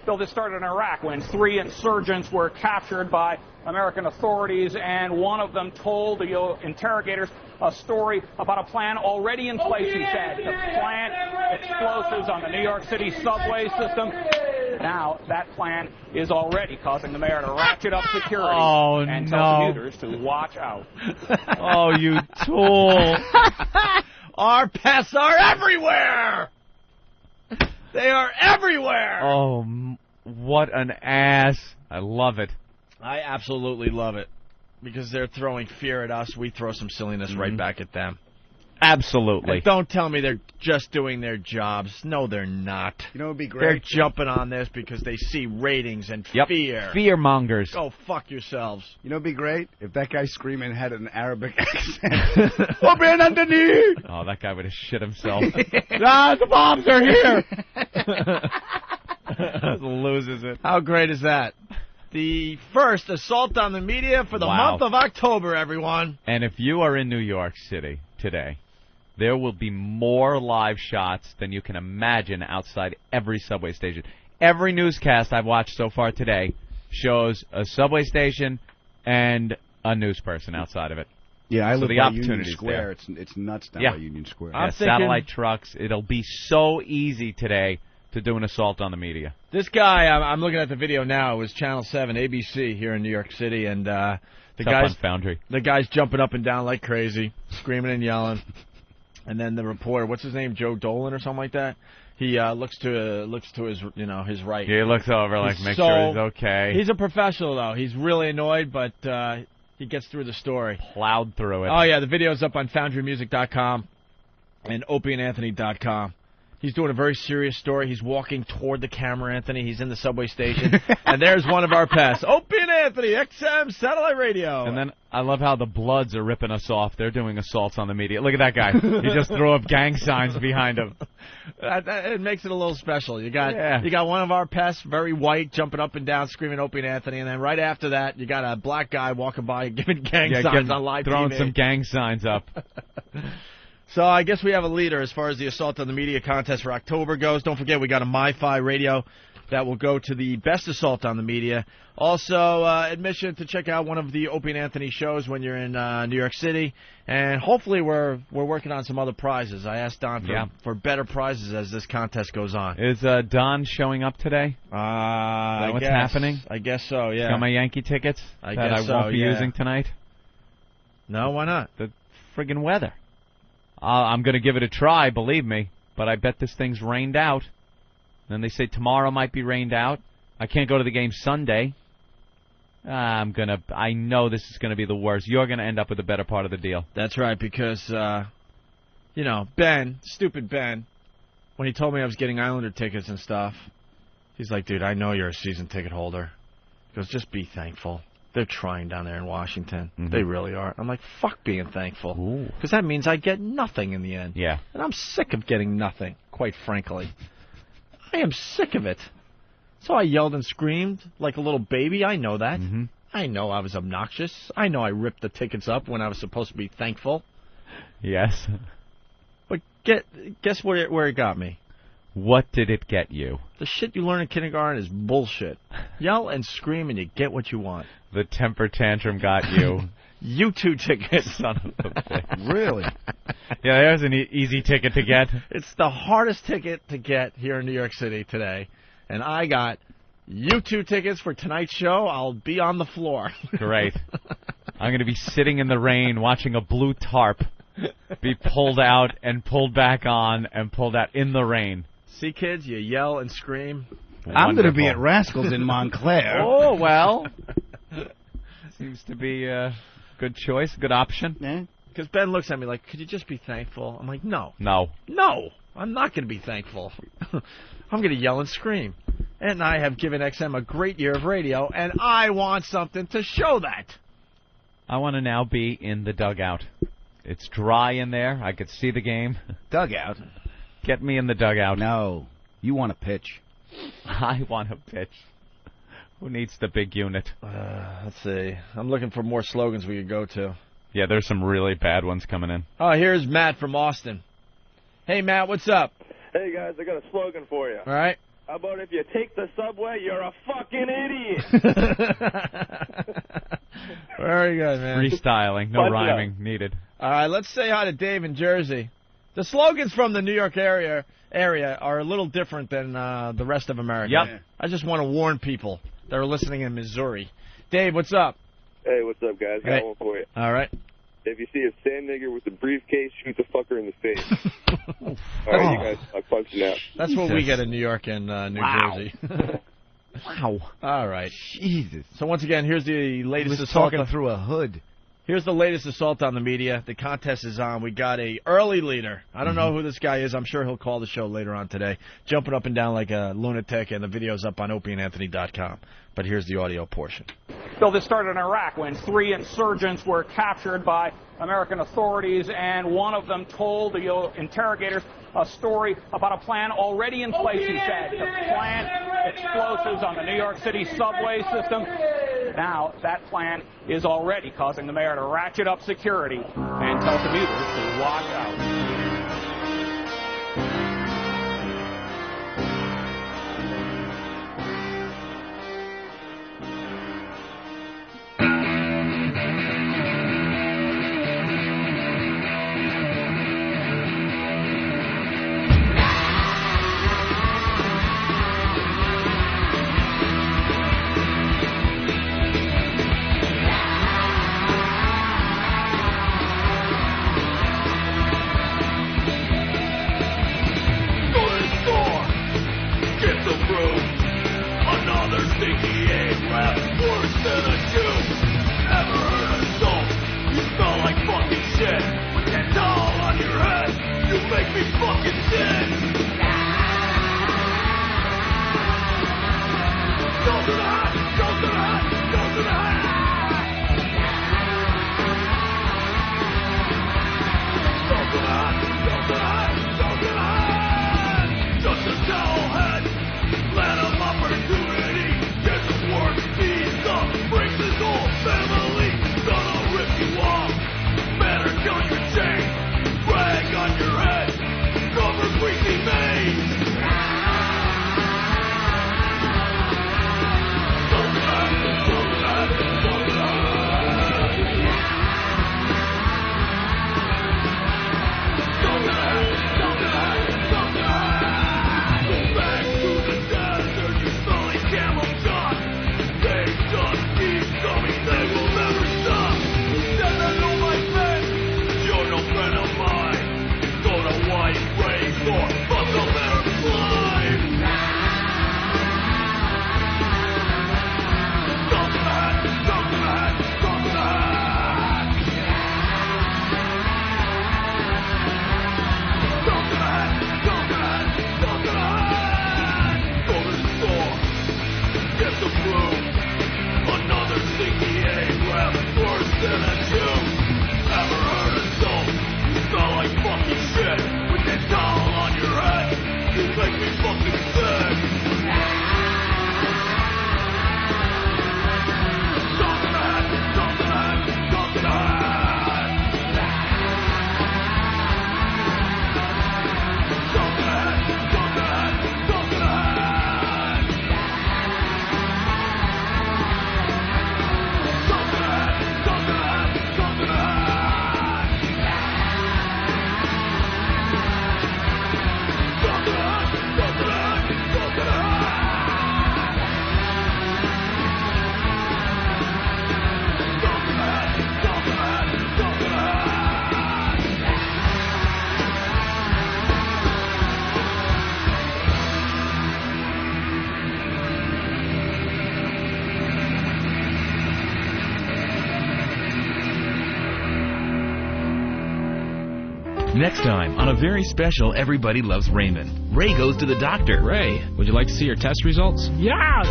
Bill, this started in Iraq when 3 insurgents were captured by American authorities, and one of them told the interrogators a story about a plan already in place, he said, to plant explosives on the New York City subway system. Now, that plan is already causing the mayor to ratchet up security and tell commuters to watch out. Oh, you tool. Our pests are everywhere! They are everywhere! Oh, what an ass. I love it. I absolutely love it. Because they're throwing fear at us, we throw some silliness right back at them. Absolutely. And don't tell me they're just doing their jobs. No, they're not. You know what would be great? They're jumping on this because they see ratings and fear. Fear-mongers. Go fuck yourselves. You know what would be great? If that guy screaming had an Arabic accent. Open underneath! Oh, that guy would have shit himself. The bombs are here! Loses it. How great is that? The first assault on the media for the month of October, everyone. And if you are in New York City today, there will be more live shots than you can imagine outside every subway station. Every newscast I've watched so far today shows a subway station and a news person outside of it. Yeah, I live the by Union opportunity's Square. there. It's nuts down by Union Square. Yeah, satellite trucks. It'll be so easy today to do an assault on the media. This guy, I'm looking at the video now. It was Channel 7, ABC here in New York City, and the guy's jumping up and down like crazy, screaming and yelling. And then the reporter, what's his name, Joe Dolan or something like that? He looks to his his right. He looks over make sure he's okay. He's a professional though. He's really annoyed, but he gets through the story. Plowed through it. Oh yeah, the video's up on FoundryMusic.com and OpieandAnthony.com. He's doing a very serious story. He's walking toward the camera, Anthony. He's in the subway station. And there's one of our pests. Opie and Anthony, XM Satellite Radio. And then I love how the Bloods are ripping us off. They're doing assaults on the media. Look at that guy. He just threw up gang signs behind him. It makes it a little special. You got one of our pests, very white, jumping up and down, screaming Opie and Anthony. And then right after that, you got a black guy walking by giving gang signs on live throwing TV. Some gang signs up. So I guess we have a leader as far as the Assault on the Media contest for October goes. Don't forget, we got a MiFi radio that will go to the best assault on the media. Also, admission to check out one of the Opie and Anthony shows when you're in New York City. And hopefully we're working on some other prizes. I asked Don for better prizes as this contest goes on. Is Don showing up today? Is that what's happening? I guess so, yeah. Got my Yankee tickets I won't be using tonight? No, why not? The friggin' weather. I'm going to give it a try, believe me, but I bet this thing's rained out. Then they say tomorrow might be rained out. I can't go to the game Sunday. I know this is going to be the worst. You're going to end up with the better part of the deal. That's right, because, Ben, stupid Ben, when he told me I was getting Islander tickets and stuff, he's like, dude, I know you're a season ticket holder. He goes, just be thankful. They're trying down there in Washington. Mm-hmm. They really are. I'm like, fuck being thankful. Because that means I get nothing in the end. Yeah. And I'm sick of getting nothing, quite frankly. I am sick of it. So I yelled and screamed like a little baby. I know that. Mm-hmm. I know I was obnoxious. I know I ripped the tickets up when I was supposed to be thankful. Yes. But guess where it got me? What did it get you? The shit you learn in kindergarten is bullshit. Yell and scream and you get what you want. The temper tantrum got you. U2 tickets. Son of a bitch. Really? Yeah, there's an easy ticket to get. It's the hardest ticket to get here in New York City today. And I got U2 tickets for tonight's show. I'll be on the floor. Great. I'm going to be sitting in the rain watching a blue tarp be pulled out and pulled back on and pulled out in the rain. See, kids, you yell and scream. I'm going to be at Rascals in Montclair. Oh, well. Seems to be a good choice, good option. Yeah. Because Ben looks at me like, could you just be thankful? I'm like, no. No, I'm not going to be thankful. I'm going to yell and scream. And I have given XM a great year of radio, and I want something to show that. I want to now be in the dugout. It's dry in there. I could see the game. Dugout? Get me in the dugout. No. You want to pitch. I want to pitch. Who needs the big unit? Let's see. I'm looking for more slogans we could go to. Yeah, there's some really bad ones coming in. Oh, here's Matt from Austin. Hey, Matt, what's up? Hey, guys, I got a slogan for you. All right. How about if you take the subway, you're a fucking idiot. Very good, man. Freestyling, no rhyming needed. All right, let's say hi to Dave in Jersey. The slogans from the New York area are a little different than the rest of America. Yep. I just want to warn people that are listening in Missouri. Dave, what's up? Hey, what's up, guys? Got one for you. All right. If you see a sand nigger with a briefcase, shoot the fucker in the face. All right, you guys, I'll punch you out. That's what we get in New York and New Jersey. Wow. All right. Jesus. So once again, here's the latest He was assault. talking through a hood. Here's the latest assault on the media. The contest is on. We got a early leader. I don't know who this guy is. I'm sure he'll call the show later on today, jumping up and down like a lunatic, and the video's up on opieandanthony.com. But here's the audio portion. Bill, this started in Iraq when 3 insurgents were captured by American authorities, and one of them told the interrogators a story about a plan already in place, he said, to plant explosives on the New York City subway system. Now, that plan is already causing the mayor to ratchet up security and tell commuters to watch out. Next time on a very special Everybody Loves Raymond, Ray goes to the doctor. Ray, would you like to see your test results? Yeah.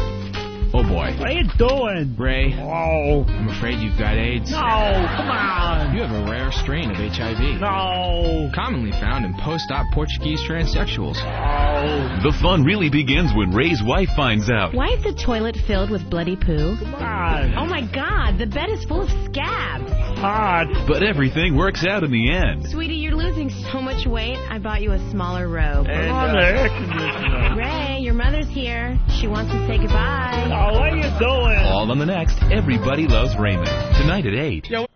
Oh, boy. What are you doing? Ray. Oh. I'm afraid you've got AIDS. No, come on. You have a rare strain of HIV. No. Commonly found in post-op Portuguese transsexuals. Oh. The fun really begins when Ray's wife finds out. Why is the toilet filled with bloody poo? Come on. Oh, my God. The bed is full of scabs. Hot. But everything works out in the end. Sweetie, you're losing so much weight. I bought you a smaller robe. Come on, the air conditioner. Ray, your mother's here. She wants to say goodbye. Oh, what are you doing? All on the next Everybody Loves Raymond. Tonight at 8. Yo.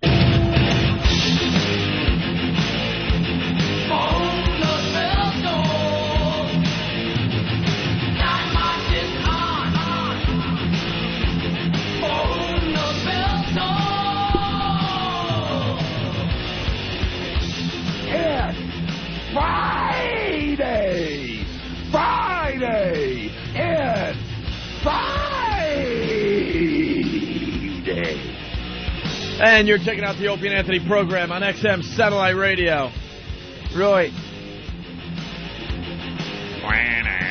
Friday! It's Friday! And you're checking out the Opie and Anthony program on XM Satellite Radio. Roy.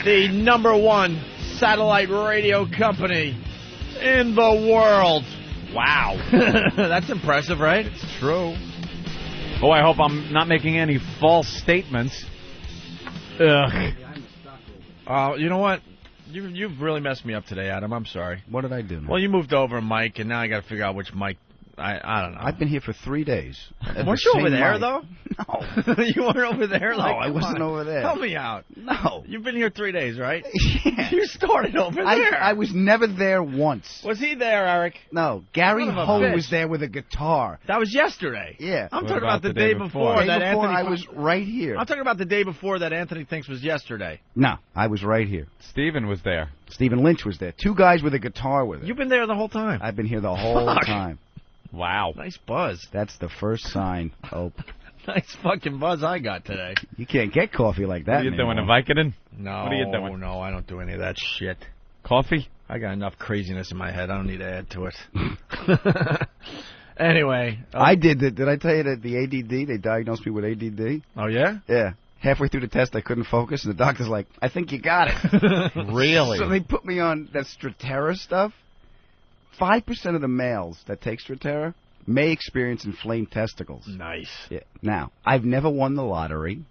The #1 satellite radio company in the world. Wow. That's impressive, right? It's true. Oh, I hope I'm not making any false statements. Ugh. You know what? You've really messed me up today, Adam. I'm sorry. What did I do? Well, you moved over a mic, and now I got to figure out which mic. I don't know. I've been here for 3 days. Weren't you over there, mic. though? No. You weren't over there? No, I wasn't over there. Help me out. No. You've been here 3 days, right? Yeah. You started over there. I was never there once. Was he there, Eric? No. Gary Son of a Ho bitch. was there with a guitar. That was yesterday. Yeah. I'm What talking about the day before. The day that before, Anthony I was right here. I'm talking about the day before that Anthony thinks was yesterday. No, I was right here. Stephen was there. Stephen Lynch was there. 2 guys with a guitar with it. You've been there the whole time. I've been here the whole time. Wow. Nice buzz. That's the first sign, Hope. Nice fucking buzz I got today. You can't get coffee like that What are you doing, a Vicodin? No. What are you doing? No, I don't do any of that shit. Coffee? I got enough craziness in my head. I don't need to add to it. Anyway. I did I tell you that the ADD, they diagnosed me with ADD? Oh, yeah? Yeah. Halfway through the test, I couldn't focus, and the doctor's like, I think you got it. Really? So they put me on that Strattera stuff. 5% of the males that take Strattera may experience inflamed testicles. Nice. Yeah. Now, I've never won the lottery.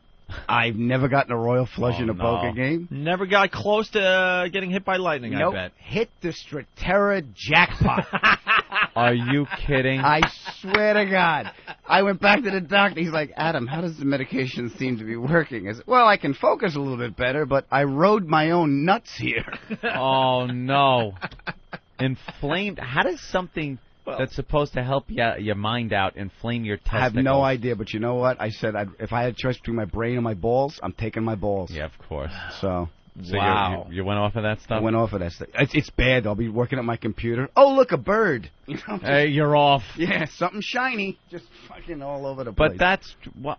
I've never gotten a royal flush in a poker game. Never got close to getting hit by lightning, Nope. I bet. Hit the Strattera jackpot. Are you kidding? I swear to God. I went back to the doctor. He's like, Adam, how does the medication seem to be working? I said, well, I can focus a little bit better, but I rode my own nuts here. Oh, no. Inflamed. How does something that's supposed to help your mind out inflame your testicles? I have no idea, but you know what? I said if I had a choice between my brain and my balls, I'm taking my balls. Yeah, of course. So wow. You went off of that stuff? I went off of that stuff. It's bad. I'll be working at my computer. Oh, look, a bird. You know, hey, you're off. Yeah, something shiny. Just fucking all over the place. But that's...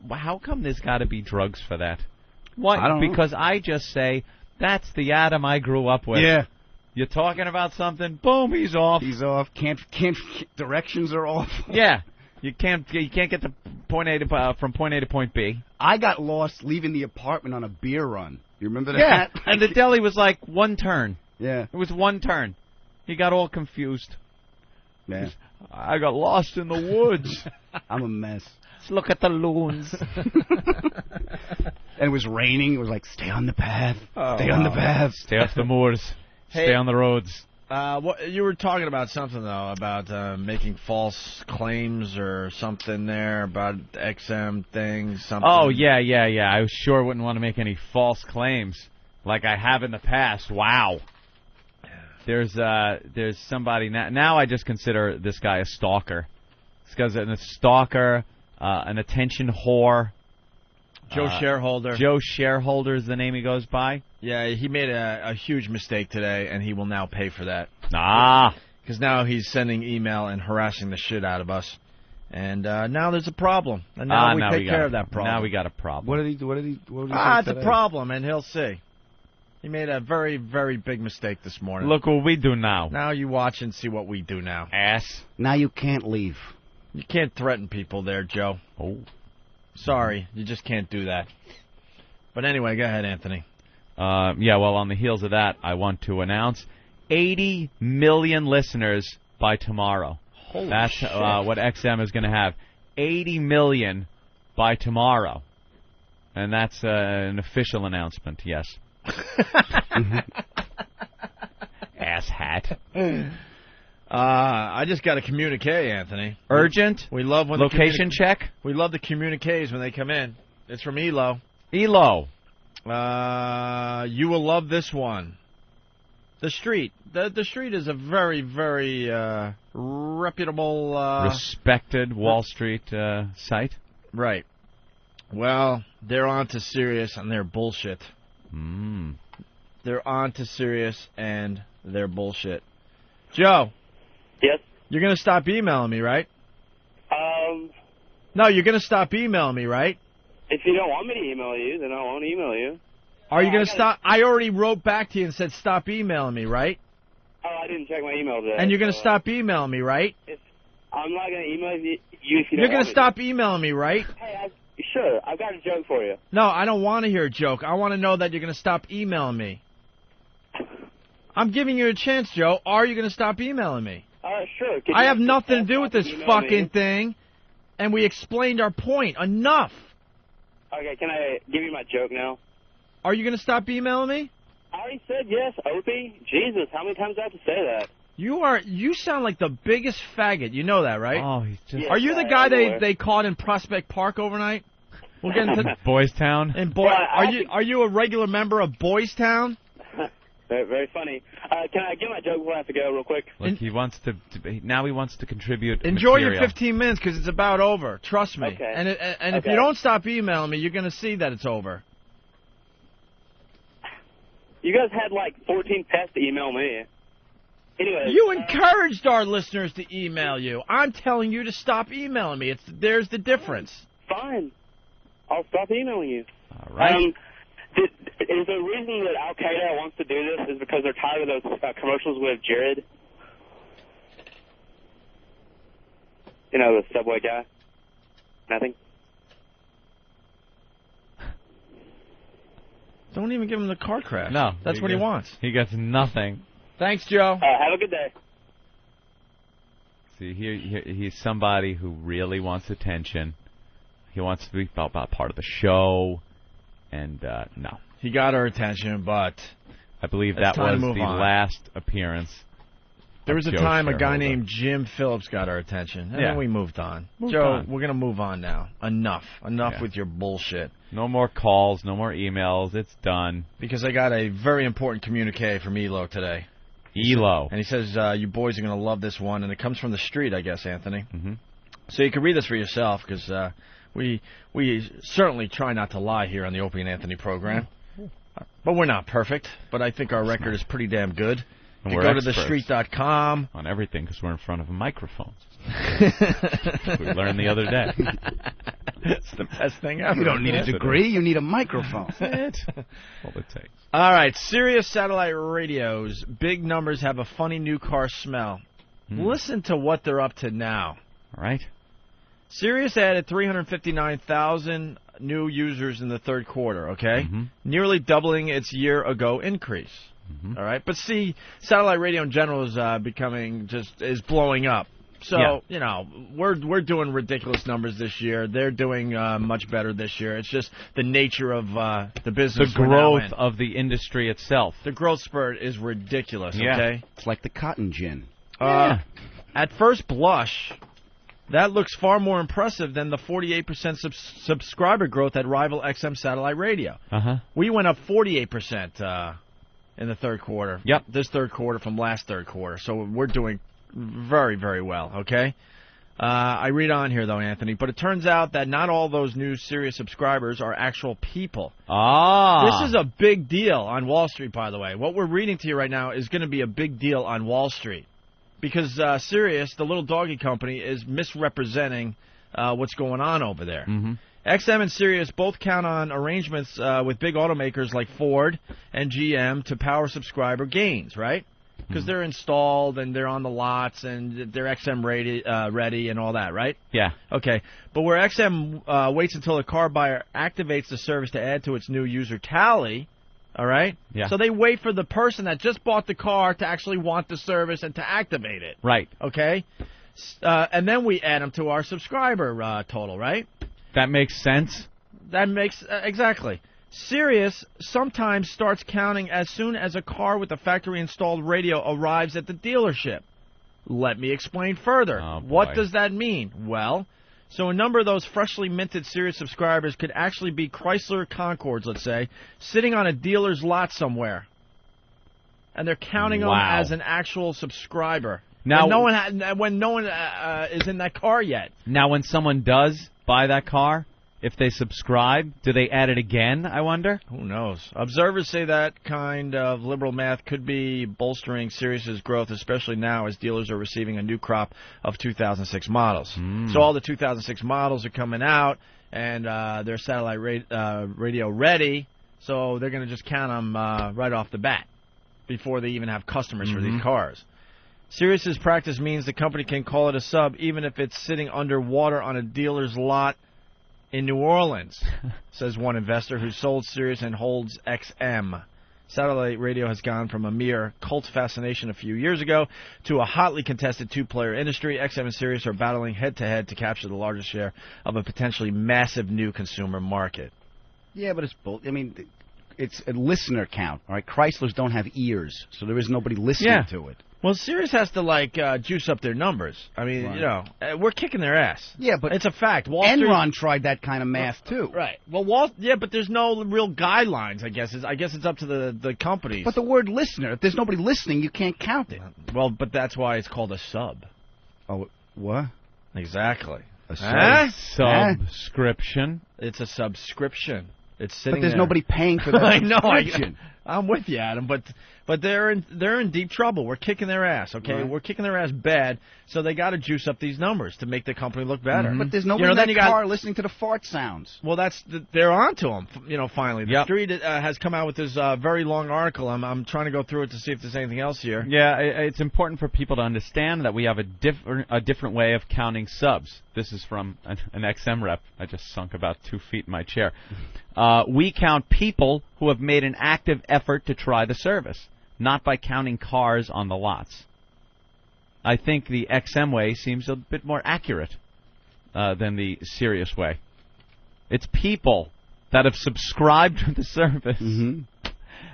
how come there's got to be drugs for that? What? I don't know. Because I just say, that's the Adam I grew up with. Yeah. You're talking about something, boom, he's off. He's off. Can't directions are off. Yeah. You can't get to point A to from point A to point B. I got lost leaving the apartment on a beer run. You remember that? Yeah. And the deli was like one turn. Yeah. It was one turn. He got all confused. Yeah. I got lost in the woods. I'm a mess. Let's look at the loons. And it was raining. It was like, stay on the path. Stay on the path. Stay off the moors. Stay on the roads. What you were talking about something, though, about making false claims or something there about XM things. Something. Oh, yeah. I sure wouldn't want to make any false claims like I have in the past. Wow. There's somebody now I just consider this guy a stalker. This guy's a stalker, an attention whore. Joe Shareholder. Joe Shareholder is the name he goes by. Yeah, he made a huge mistake today, and he will now pay for that. Because now he's sending email and harassing the shit out of us. And now there's a problem. And now we take care of that problem. Now we got a problem. What did he do? It's a problem, and he'll see. He made a very, very big mistake this morning. Look what we do now. Now you watch and see what we do now. Ass. Now you can't leave. You can't threaten people there, Joe. Oh. Sorry, you just can't do that. But anyway, go ahead, Anthony. Well, on the heels of that, I want to announce 80 million listeners by tomorrow. That's shit. What XM is going to have. 80 million by tomorrow. And that's an official announcement, yes. Ass hat. I just got a communique, Anthony. Urgent? We love when location check? We love the communiques when they come in. It's from Elo. Elo. You will love this one. The Street. The Street is a very, very reputable... respected Wall Street site? Right. Well, they're on to Sirius and their bullshit. They're on to Sirius and their bullshit. Joe. Yes? You're going to stop emailing me, right? No, you're going to stop emailing me, right? If you don't want me to email you, then I won't email you. Are you going to stop? I already wrote back to you and said stop emailing me, right? Oh, I didn't check my email today. And you're going to stop emailing me, right? I'm not going to email you if you don't You're going want to me stop emailing me, right? Hey, sure. I've got a joke for you. No, I don't want to hear a joke. I want to know that you're going to stop emailing me. I'm giving you a chance, Joe. Are you going to stop emailing me? Sure. I have nothing to do with this fucking thing, and we explained our point. Enough. Okay, can I give you my joke now? Are you going to stop emailing me? I already said yes, Opie. Jesus, how many times do I have to say that? You sound like the biggest faggot. You know that, right? Oh, he's just... Are you the guy they caught in Prospect Park overnight? We'll get into Boys Town. Are you a regular member of Boys Town? Very, very funny. Can I get my joke before I have to go real quick? Look, he wants to now he wants to contribute. Enjoy material. your 15 minutes because it's about over. Trust me. Okay. And if you don't stop emailing me, you're going to see that it's over. You guys had like 14 pests to email me. Anyway, you encouraged our listeners to email you. I'm telling you to stop emailing me. There's the difference. Fine. I'll stop emailing you. All right. Is the reason that Al Qaeda wants to do this is because they're tired of those commercials with Jared? You know, the subway guy? Nothing? Don't even give him the car crash. No. That's what he wants. He gets nothing. Thanks, Joe. Have a good day. See, he's somebody who really wants attention. He wants to be part of the show. And, no. He got our attention, but... I believe that was the last appearance. There was a time a guy named Jim Phillips got our attention, and then we moved on. Joe, we're going to move on now. Enough with your bullshit. No more calls, no more emails. It's done. Because I got a very important communique from Elo today. Elo. And he says, you boys are going to love this one, and it comes from the street, I guess, Anthony. Mm-hmm. So you can read this for yourself, because we certainly try not to lie here on the Opie and Anthony program. But we're not perfect, but I think our record is pretty damn good. And you we're go to thestreet.com. On everything, because we're in front of a microphone. We learned the other day. It's the best thing ever. You don't need a degree, you need a microphone. That's all it takes. All right, Sirius satellite radios. Big numbers have a funny new car smell. Listen to what they're up to now. All right. Sirius added 359,000 new users in the third quarter, okay? Nearly doubling its year-ago increase. All right? But see, satellite radio in general is blowing up. So, you know, we're doing ridiculous numbers this year. They're doing much better this year. It's just the nature of the business. The growth of the industry itself. The growth spurt is ridiculous, okay? It's like the cotton gin. At first blush, that looks far more impressive than the 48% subscriber growth at rival XM satellite radio. We went up 48% in the third quarter. Yep. This third quarter from last third quarter. So we're doing very, very well, okay? I read on here, though, Anthony, but it turns out that not all those new Sirius subscribers are actual people. This is a big deal on Wall Street, by the way. What we're reading to you right now is going to be a big deal on Wall Street. Because Sirius, the little doggy company, is misrepresenting what's going on over there. XM and Sirius both count on arrangements with big automakers like Ford and GM to power subscriber gains, right? Because they're installed and they're on the lots and they're XM ready and all that, right? Yeah. Okay. But where XM waits until a car buyer activates the service to add to its new user tally, all right? Yeah. So they wait for the person that just bought the car to actually want the service and to activate it. Right. Okay? And then we add them to our subscriber total, right? That makes sense. That makes exactly. Sirius sometimes starts counting as soon as a car with a factory-installed radio arrives at the dealership. Let me explain further. What does that mean? Well, so a number of those freshly minted Sirius subscribers could actually be Chrysler Concords, let's say, sitting on a dealer's lot somewhere. and they're counting them as an actual subscriber. Now, when no one is in that car yet. Now, when someone does buy that car, if they subscribe, do they add it again, I wonder? Who knows? Observers say that kind of liberal math could be bolstering Sirius's growth, especially now as dealers are receiving a new crop of 2006 models. So all the 2006 models are coming out, and they're satellite radio ready, so they're going to just count them right off the bat before they even have customers for these cars. Sirius's practice means the company can call it a sub even if it's sitting underwater on a dealer's lot in New Orleans, says one investor who sold Sirius and holds XM. Satellite radio has gone from a mere cult fascination a few years ago to a hotly contested two-player industry. XM and Sirius are battling head-to-head to capture the largest share of a potentially massive new consumer market. Yeah, but it's a listener count. All right, Chryslers don't have ears, so there is nobody listening to it. Well, Sirius has to, juice up their numbers. I mean, we're kicking their ass. Yeah, but it's a fact. Enron tried that kind of math, too. Right. Well, but there's no real guidelines, I guess. I guess it's up to the companies. But the word listener, if there's nobody listening, you can't count it. Well, but that's why it's called a sub. Oh, what? Exactly. A sub? Subscription. It's a subscription. It's sitting But there's there. nobody paying for that subscription. I'm with you, Adam, but they're in deep trouble. We're kicking their ass, okay? Right. We're kicking their ass bad, so they got to juice up these numbers to make the company look better. But there's nobody in that car listening to the fart sounds. Well, they're onto them, finally. The Street has come out with this very long article. I'm trying to go through it to see if there's anything else here. Yeah, it's important for people to understand that we have a different way of counting subs. This is from an XM rep. I just sunk about 2 feet in my chair. We count people who have made an active effort to try the service, not by counting cars on the lots. I think the XM way seems a bit more accurate than the Sirius way. It's people that have subscribed to the service.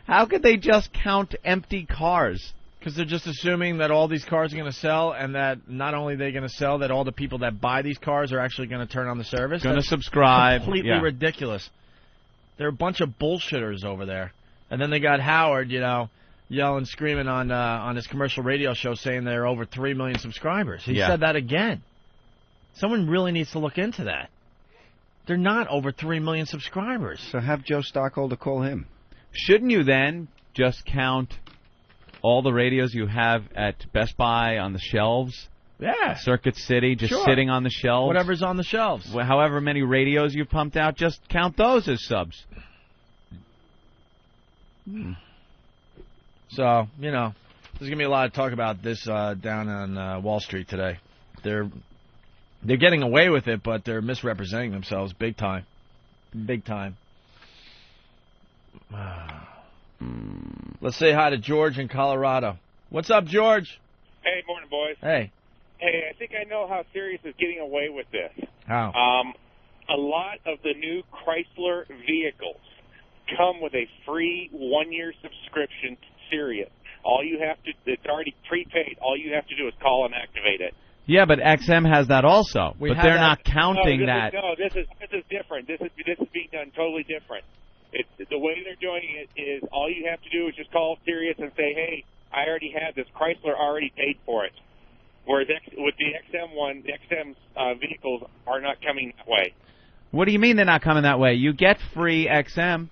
How could they just count empty cars? Because they're just assuming that all these cars are going to sell, and that not only are they going to sell, that all the people that buy these cars are actually going to turn on the service. Going to subscribe. Completely ridiculous. They're a bunch of bullshitters over there. And then they got Howard, yelling, screaming on his commercial radio show saying there are over 3 million subscribers. He said that again. Someone really needs to look into that. They're not over 3 million subscribers. So have Joe Stockholder call him. Shouldn't you then just count all the radios you have at Best Buy on the shelves? Yeah. Circuit City, just sitting on the shelves. Whatever's on the shelves. However many radios you've pumped out, just count those as subs. So, there's going to be a lot of talk about this down on Wall Street today. They're getting away with it, but they're misrepresenting themselves big time. Big time. Let's say hi to George in Colorado. What's up, George? Hey, morning, boys. Hey. Hey, I think I know how Sirius is getting away with this. How? A lot of the new Chrysler vehicles come with a free 1-year subscription to Sirius. It's already prepaid. All you have to do is call and activate it. Yeah, but XM has that also. But they're not counting that. This is different. This is being done totally different. The way they're doing it is all you have to do is just call Sirius and say, hey, I already have this. Chrysler already paid for it. Whereas with the XM one, the XM vehicles are not coming that way. What do you mean they're not coming that way? You get free XM.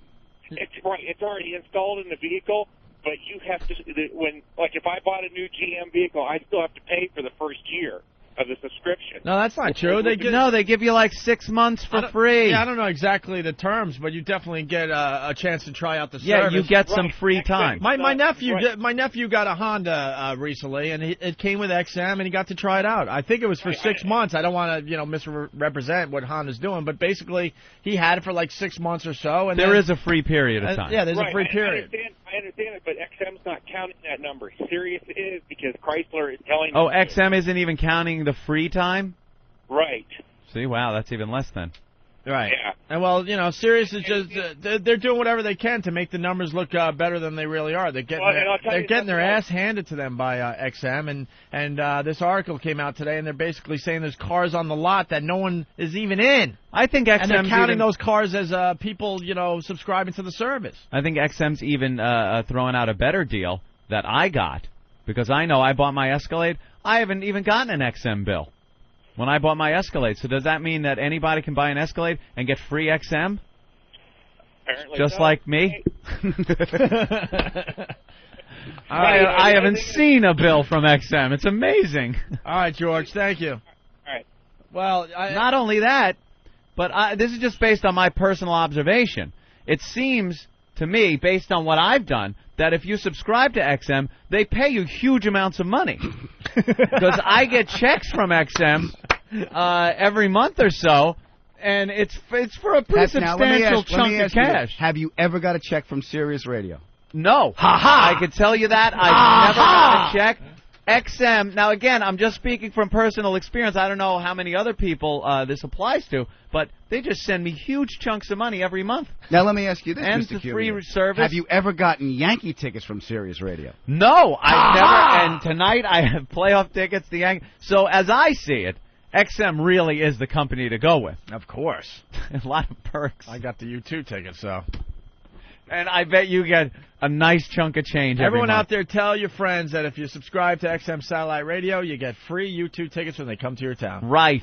It's right. It's already installed in the vehicle, but you have to if I bought a new GM vehicle, I still have to pay for the first year of the subscription. No, that's not true. They give you like 6 months for free. Yeah, I don't know exactly the terms, but you definitely get a chance to try out the service. Yeah, you get some free time. My nephew got a Honda recently, and it came with XM, and he got to try it out. I think it was for 6 months. I don't want to misrepresent what Honda's doing, but basically he had it for like 6 months or so. And there is a free period of time. Yeah, there's a free period. I understand it, but XM's not counting that number. Sirius is because Chrysler is telling them. Oh, XM isn't even counting the free time? Right. See, wow, that's even less then. Right. Yeah. And Sirius is just they're doing whatever they can to make the numbers look better than they really are. They're getting their ass handed to them by XM, and this article came out today, and they're basically saying there's cars on the lot that no one is even in. I think XM's and they're counting those cars as people subscribing to the service. I think XM's even throwing out a better deal. that I got, because I know I bought my Escalade, I haven't even gotten an XM bill when I bought my Escalade. So does that mean that anybody can buy an Escalade and get free XM? Apparently Just so. like me? I haven't seen a bill from XM. It's amazing. All right, George, thank you. All right. Well, not only that, but this is just based on my personal observation. It seems to me, based on what I've done, that if you subscribe to XM, they pay you huge amounts of money. Because I get checks from XM every month or so, and it's for a pretty substantial chunk of cash. Have you ever got a check from Sirius Radio? No. I can tell you that. I've never got a check. XM, now again, I'm just speaking from personal experience. I don't know how many other people this applies to, but they just send me huge chunks of money every month. Now let me ask you this, and Mr. the Curio. free service. Have you ever gotten Yankee tickets from Sirius Radio? No, I've never. And tonight I have playoff tickets to Yankee. So as I see it, XM really is the company to go with. Of course. A lot of perks. I got the U2 tickets, so. And I bet you get a nice chunk of change Everyone every month. out there, tell your friends that if you subscribe to XM Satellite Radio, you get free U2 tickets when they come to your town. Right.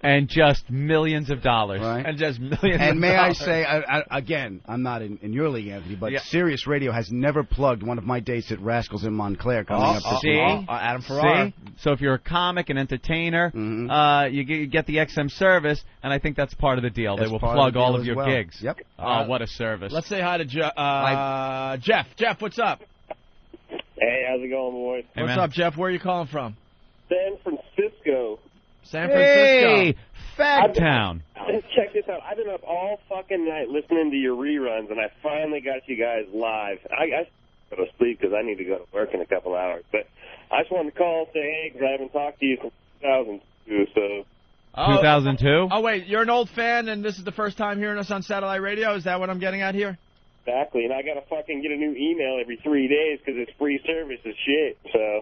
And just millions of dollars. Right. And just millions of dollars. And may I say, again, I'm not in your league, Anthony, but Sirius Radio has never plugged one of my dates at Rascals in Montclair coming up this week. Adam Ferrara. See? So if you're a comic, an entertainer, you get the XM service, and I think that's part of the deal. That's they will part plug of the all deal of as your well. gigs. Yep. Oh, what a service. Let's say hi to Jeff. Jeff, what's up? Hey, how's it going, boys? Hey, what's man. up, Jeff? Where are you calling from? San Francisco. San Francisco. Hey, Fagtown. Check this out. I've been up all fucking night listening to your reruns, and I finally got you guys live. I go to sleep because I need to go to work in a couple hours. But I just wanted to call and say hey, because I haven't talked to you since 2002, so... 2002? Oh, wait, you're an old fan, and this is the first time hearing us on satellite radio? Is that what I'm getting at here? Exactly, and I got to fucking get a new email every 3 days because it's free service as shit, so...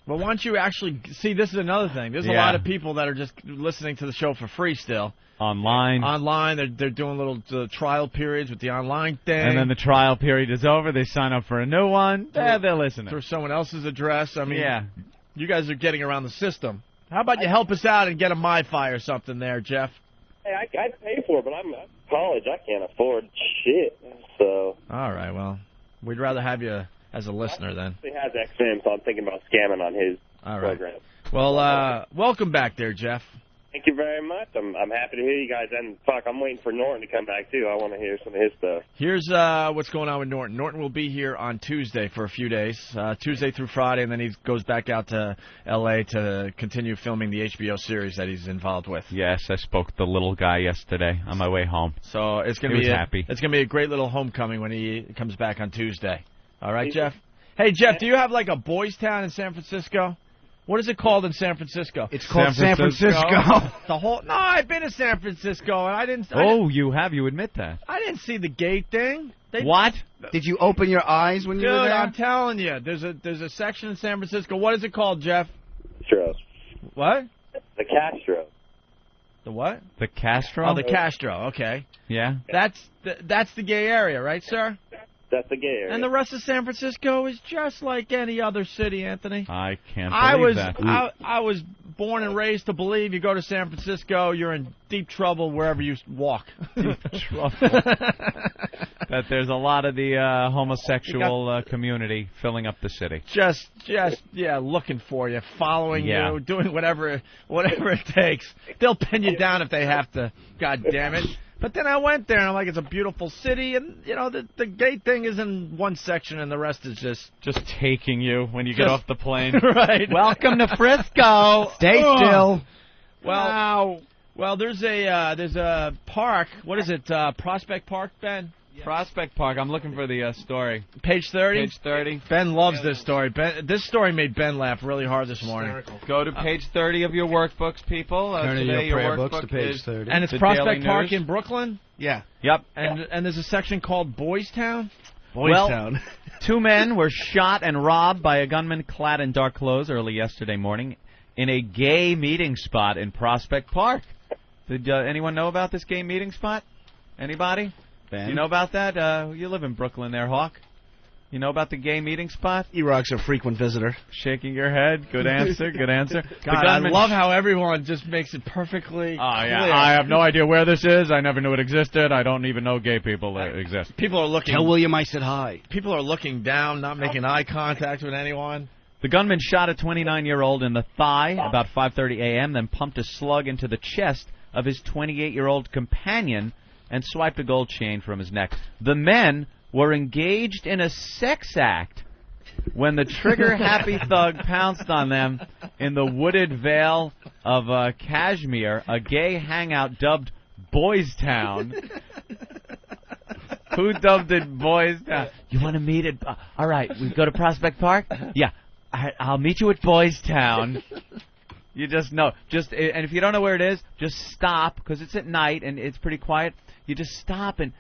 Well, why don't you actually... See, this is another thing. There's a lot of people that are just listening to the show for free still. Online. They're doing little trial periods with the online thing. And then the trial period is over. They sign up for a new one. They're listening. Through someone else's address. I mean, you guys are getting around the system. How about you help us out and get a MiFi or something there, Jeff? Hey, I'd pay for it, but I'm in college. I can't afford shit, so... All right, well, we'd rather have you as a listener then. He has XM, so I'm thinking about scamming on his program. Well, welcome back there, Jeff. Thank you very much. I'm happy to hear you guys. And, fuck, I'm waiting for Norton to come back, too. I want to hear some of his stuff. Here's what's going on with Norton. Norton will be here on Tuesday for a few days, Tuesday through Friday, and then he goes back out to L.A. to continue filming the HBO series that he's involved with. Yes, I spoke to the little guy yesterday on my way home. So it's going to be it's going to be a great little homecoming when he comes back on Tuesday. All right, Jeff? Hey, Jeff, do you have like a boys' town in San Francisco? What is it called in San Francisco? It's called San Francisco. No, I've been to San Francisco, and I didn't... You have? You admit that? I didn't see the gate thing. What? Did you open your eyes when you were there? Dude, I'm telling you. There's a section in San Francisco. What is it called, Jeff? Castro. What? The Castro. The what? The Castro? Oh, the Castro. Okay. Yeah. That's the gay area, right, sir? That's the gay area. And the rest of San Francisco is just like any other city, Anthony. I can't believe that. I was born and raised to believe you go to San Francisco, you're in deep trouble wherever you walk. Deep trouble. That there's a lot of the homosexual community filling up the city. Just looking for you, following you, doing whatever it takes. They'll pin you down if they have to. God damn it. But then I went there, and I'm like, it's a beautiful city, and, you know, the gate thing is in one section, and the rest is just taking you when you get off the plane. Right. Welcome to Frisco. Stay still. Well, there's a park. What is it, Prospect Park, Ben? Yes. Prospect Park. I'm looking for the story. Page 30? Page 30. Ben loves this story. This story made Ben laugh really hard this morning. Go to page 30 of your workbooks, people. Turn in Today your prayer workbook books to page 30. And it's the Prospect Daily Park News. in Brooklyn? Yeah. Yep. And there's a section called Boys Town? Boys Town. 2 men were shot and robbed by a gunman clad in dark clothes early yesterday morning in a gay meeting spot in Prospect Park. Did anyone know about this gay meeting spot? Anybody? Ben? You know about that? You live in Brooklyn there, Hawk. You know about the gay meeting spot? E-Rock's a frequent visitor. Shaking your head. Good answer. Good answer. God, I love how everyone just makes it perfectly clear. I have no idea where this is. I never knew it existed. I don't even know gay people exist. People are looking. Tell William I said hi. People are looking down, not making eye contact with anyone. The gunman shot a 29-year-old in the thigh about 5:30 a.m., then pumped a slug into the chest of his 28-year-old companion and swiped a gold chain from his neck. The men were engaged in a sex act when the trigger-happy thug pounced on them in the wooded vale of Kashmir, a gay hangout dubbed Boys Town. Who dubbed it Boys Town? You want to meet at... all right, we go to Prospect Park? Yeah, I'll meet you at Boys Town. You just know. And if you don't know where it is, just stop, because it's at night and it's pretty quiet. You just stop and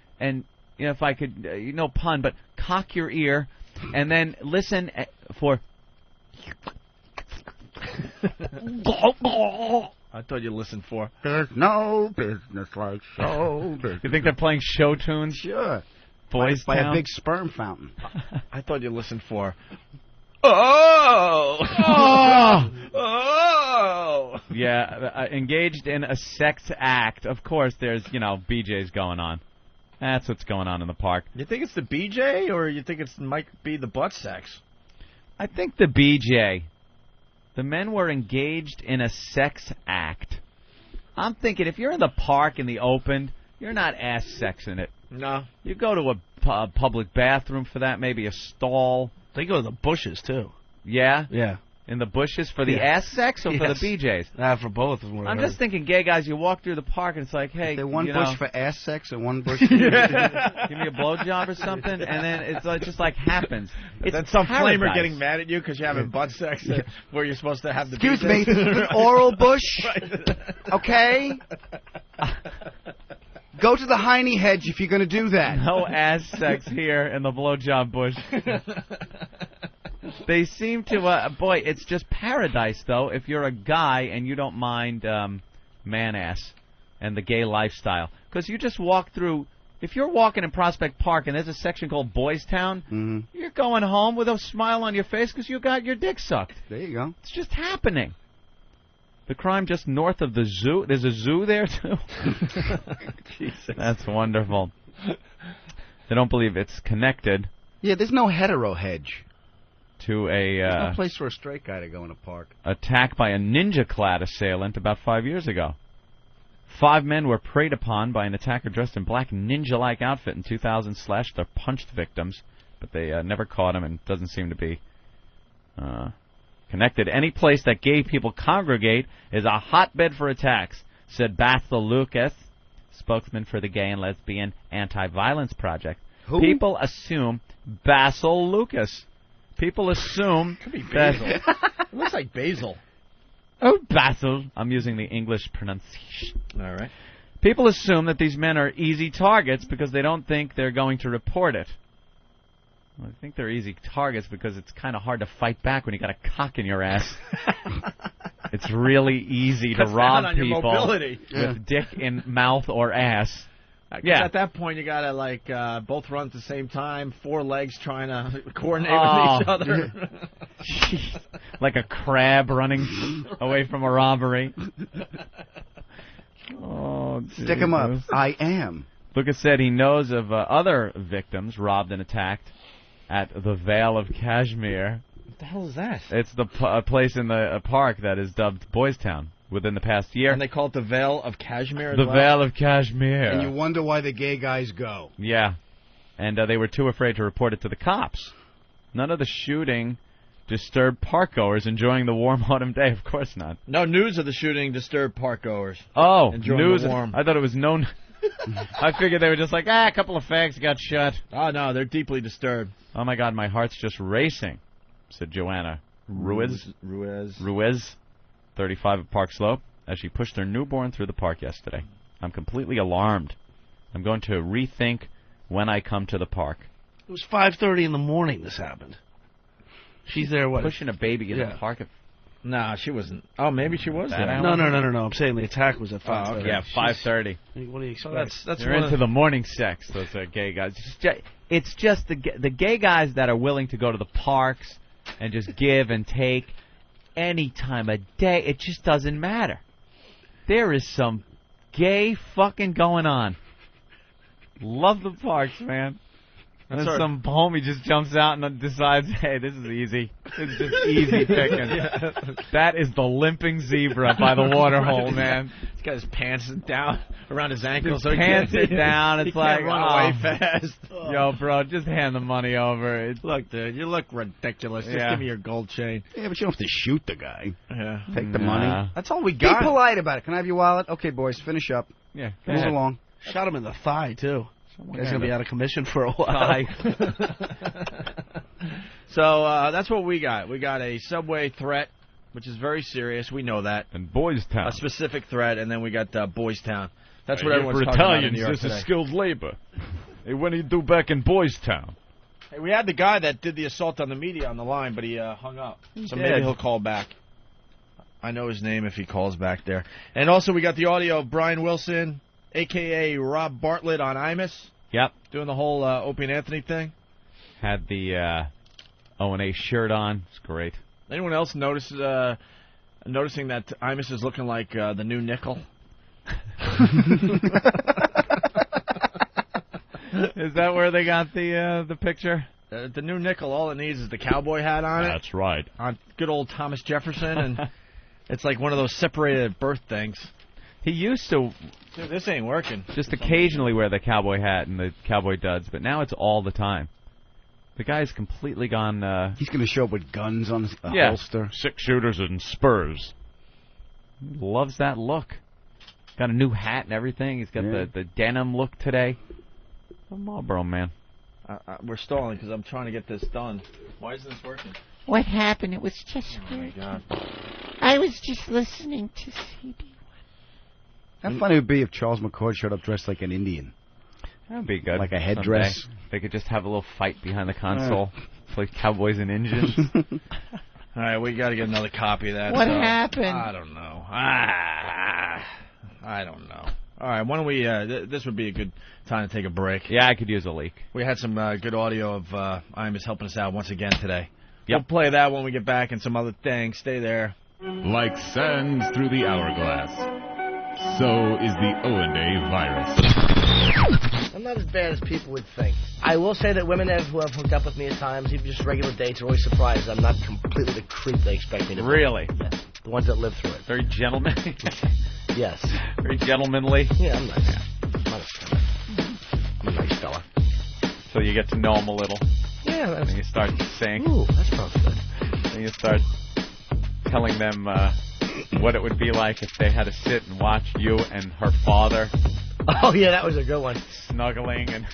you know, if I could, no pun, but cock your ear, and then listen for... I thought you listened for... There's no business like show business. You think they're playing show tunes? Sure. Boys by Town? a big sperm fountain. I thought you listened for... Yeah, engaged in a sex act. Of course, there's, BJ's going on. That's what's going on in the park. You think it's the BJ, or you think it might be the butt sex? I think the BJ. The men were engaged in a sex act. I'm thinking if you're in the park in the open, you're not ass sexing it. No. You go to a public bathroom for that, maybe a stall. They go to the bushes, too. Yeah? Yeah. In the bushes for the ass sex or for the BJs? For both. I'm just thinking, gay guys, you walk through the park and it's like, hey, Is there one bush for ass sex and one bush give me a blowjob or something, and then it's just like happens. It's then some paradise. flamer getting mad at you because you're having butt sex where you're supposed to have the Excuse BJ. me, this is an oral bush, okay? Go to the hiney hedge if you're going to do that. No ass sex here in the blowjob bush. They seem to, boy, it's just paradise, though, if you're a guy and you don't mind man-ass and the gay lifestyle. Because you just walk through, if you're walking in Prospect Park and there's a section called Boys Town, you're going home with a smile on your face because you got your dick sucked. There you go. It's just happening. The crime just north of the zoo. There's a zoo there, too? Jesus. That's wonderful. They don't believe it's connected. Yeah, there's no hetero hedge. To no place for a straight guy to go in a park. Attack by a ninja-clad assailant about 5 years ago. 5 men were preyed upon by an attacker dressed in black ninja-like outfit in 2000, slashed or punched victims, but they never caught him and doesn't seem to be connected. Any place that gay people congregate is a hotbed for attacks, said Basil Lucas, spokesman for the Gay and Lesbian Anti-Violence Project. Who? People assume Basil Lucas. People assume Could be that... basil. It looks like basil. Oh, Basil. I'm using the English pronunciation. All right. People assume that these men are easy targets because they don't think they're going to report it. Well, I think they're easy targets because it's kind of hard to fight back when you got a cock in your ass. It's really easy to rob people with dick in mouth or ass. At that point, you gotta both run at the same time, 4 legs trying to coordinate with each other. Jeez. Like a crab running away from a robbery. Oh, stick him up. I am. Lucas said he knows of other victims robbed and attacked at the Vale of Kashmir. What the hell is that? It's the place in the park that is dubbed Boys Town within the past year. And they call it the Vale of Kashmir as The well? Vale of Kashmir. And you wonder why the gay guys go. Yeah. And they were too afraid to report it to the cops. None of the shooting disturbed parkgoers enjoying the warm autumn day. Of course not. No news of the shooting disturbed parkgoers. Oh, enjoying news. The warm. I thought it was known. I figured they were just like, a couple of fags got shot. Oh, no, they're deeply disturbed. Oh, my God, my heart's just racing, said Joanna Ruiz, 35 of Park Slope, as she pushed her newborn through the park yesterday. I'm completely alarmed. I'm going to rethink when I come to the park. It was 5:30 in the morning this happened. She's there, what? Pushing a baby in the park at No, she wasn't. Oh, maybe she was there. No. I'm saying the attack was at 5:30. okay. Yeah, 5:30. What do you expect? That's They're into the morning sex. Those gay guys. It's just the gay guys that are willing to go to the parks and just give and take any time of day. It just doesn't matter. There is some gay fucking going on. Love the parks, man. And then some homie just jumps out and decides, hey, this is easy. It's just easy picking. That is the limping zebra by the water hole, man. He's got his pants down around his ankles. His pants are down. It's he like, can't run away fast. Yo, bro, just hand the money over. Look, dude, you look ridiculous. Just give me your gold chain. Yeah, but you don't have to shoot the guy. Yeah. Take the money. That's all we got. Be polite about it. Can I have your wallet? Okay, boys, finish up. Yeah. Move along. Shot him in the thigh, too. He's going to be out of commission for a while. So that's what we got. We got a subway threat, which is very serious. We know that. And Boys Town. A specific threat, and then we got Boys Town. That's what everyone's talking about in New York this today. is skilled labor. Hey, what do you do back in Boys Town? Hey, we had the guy that did the assault on the media on the line, but he hung up. So maybe he'll call back. I know his name if he calls back there. And also we got the audio of Brian Wilson, a.k.a. Rob Bartlett on Imus. Yep. Doing the whole Opie and Anthony thing. Had the O&A shirt on. It's great. Anyone else noticing that Imus is looking like the new nickel? Is that where they got the picture? The new nickel, all it needs is the cowboy hat on it. That's right. On good old Thomas Jefferson, and it's like one of those separated at birth things. He used to... Dude, this ain't working. Just occasionally wear the cowboy hat and the cowboy duds, but now it's all the time. The guy's completely gone... He's going to show up with guns on a holster. 6 shooters and spurs. He loves that look. Got a new hat and everything. He's got the denim look today. A Marlboro man. We're stalling because I'm trying to get this done. Why isn't this working? What happened? It was just weird. God. I was just listening to CD. How funny it would be if Charles McCord showed up dressed like an Indian. That would be good. Like a headdress. Someday. They could just have a little fight behind the console. Play Cowboys and Indians. All right, we got to get another copy of that. What happened? I don't know. I don't know. All right, why don't we... this would be a good time to take a break. Yeah, I could use a leak. We had some good audio of Imus helping us out once again today. Yep. We'll play that when we get back and some other things. Stay there. Like sands through the hourglass, so is the O&A virus. I'm not as bad as people would think. I will say that women who have hooked up with me at times, even just regular dates, are always surprised I'm not completely the creep they expect me to be. Really? Yeah. The ones that live through it. Very gentlemanly. Yes. Very gentlemanly. Yeah, I'm nice. I'm a nice fella. So you get to know him a little. Yeah, that's... And you start saying... Ooh, that sounds good. Then you start telling them what it would be like if they had to sit and watch you and her father. Oh, yeah, that was a good one. Snuggling and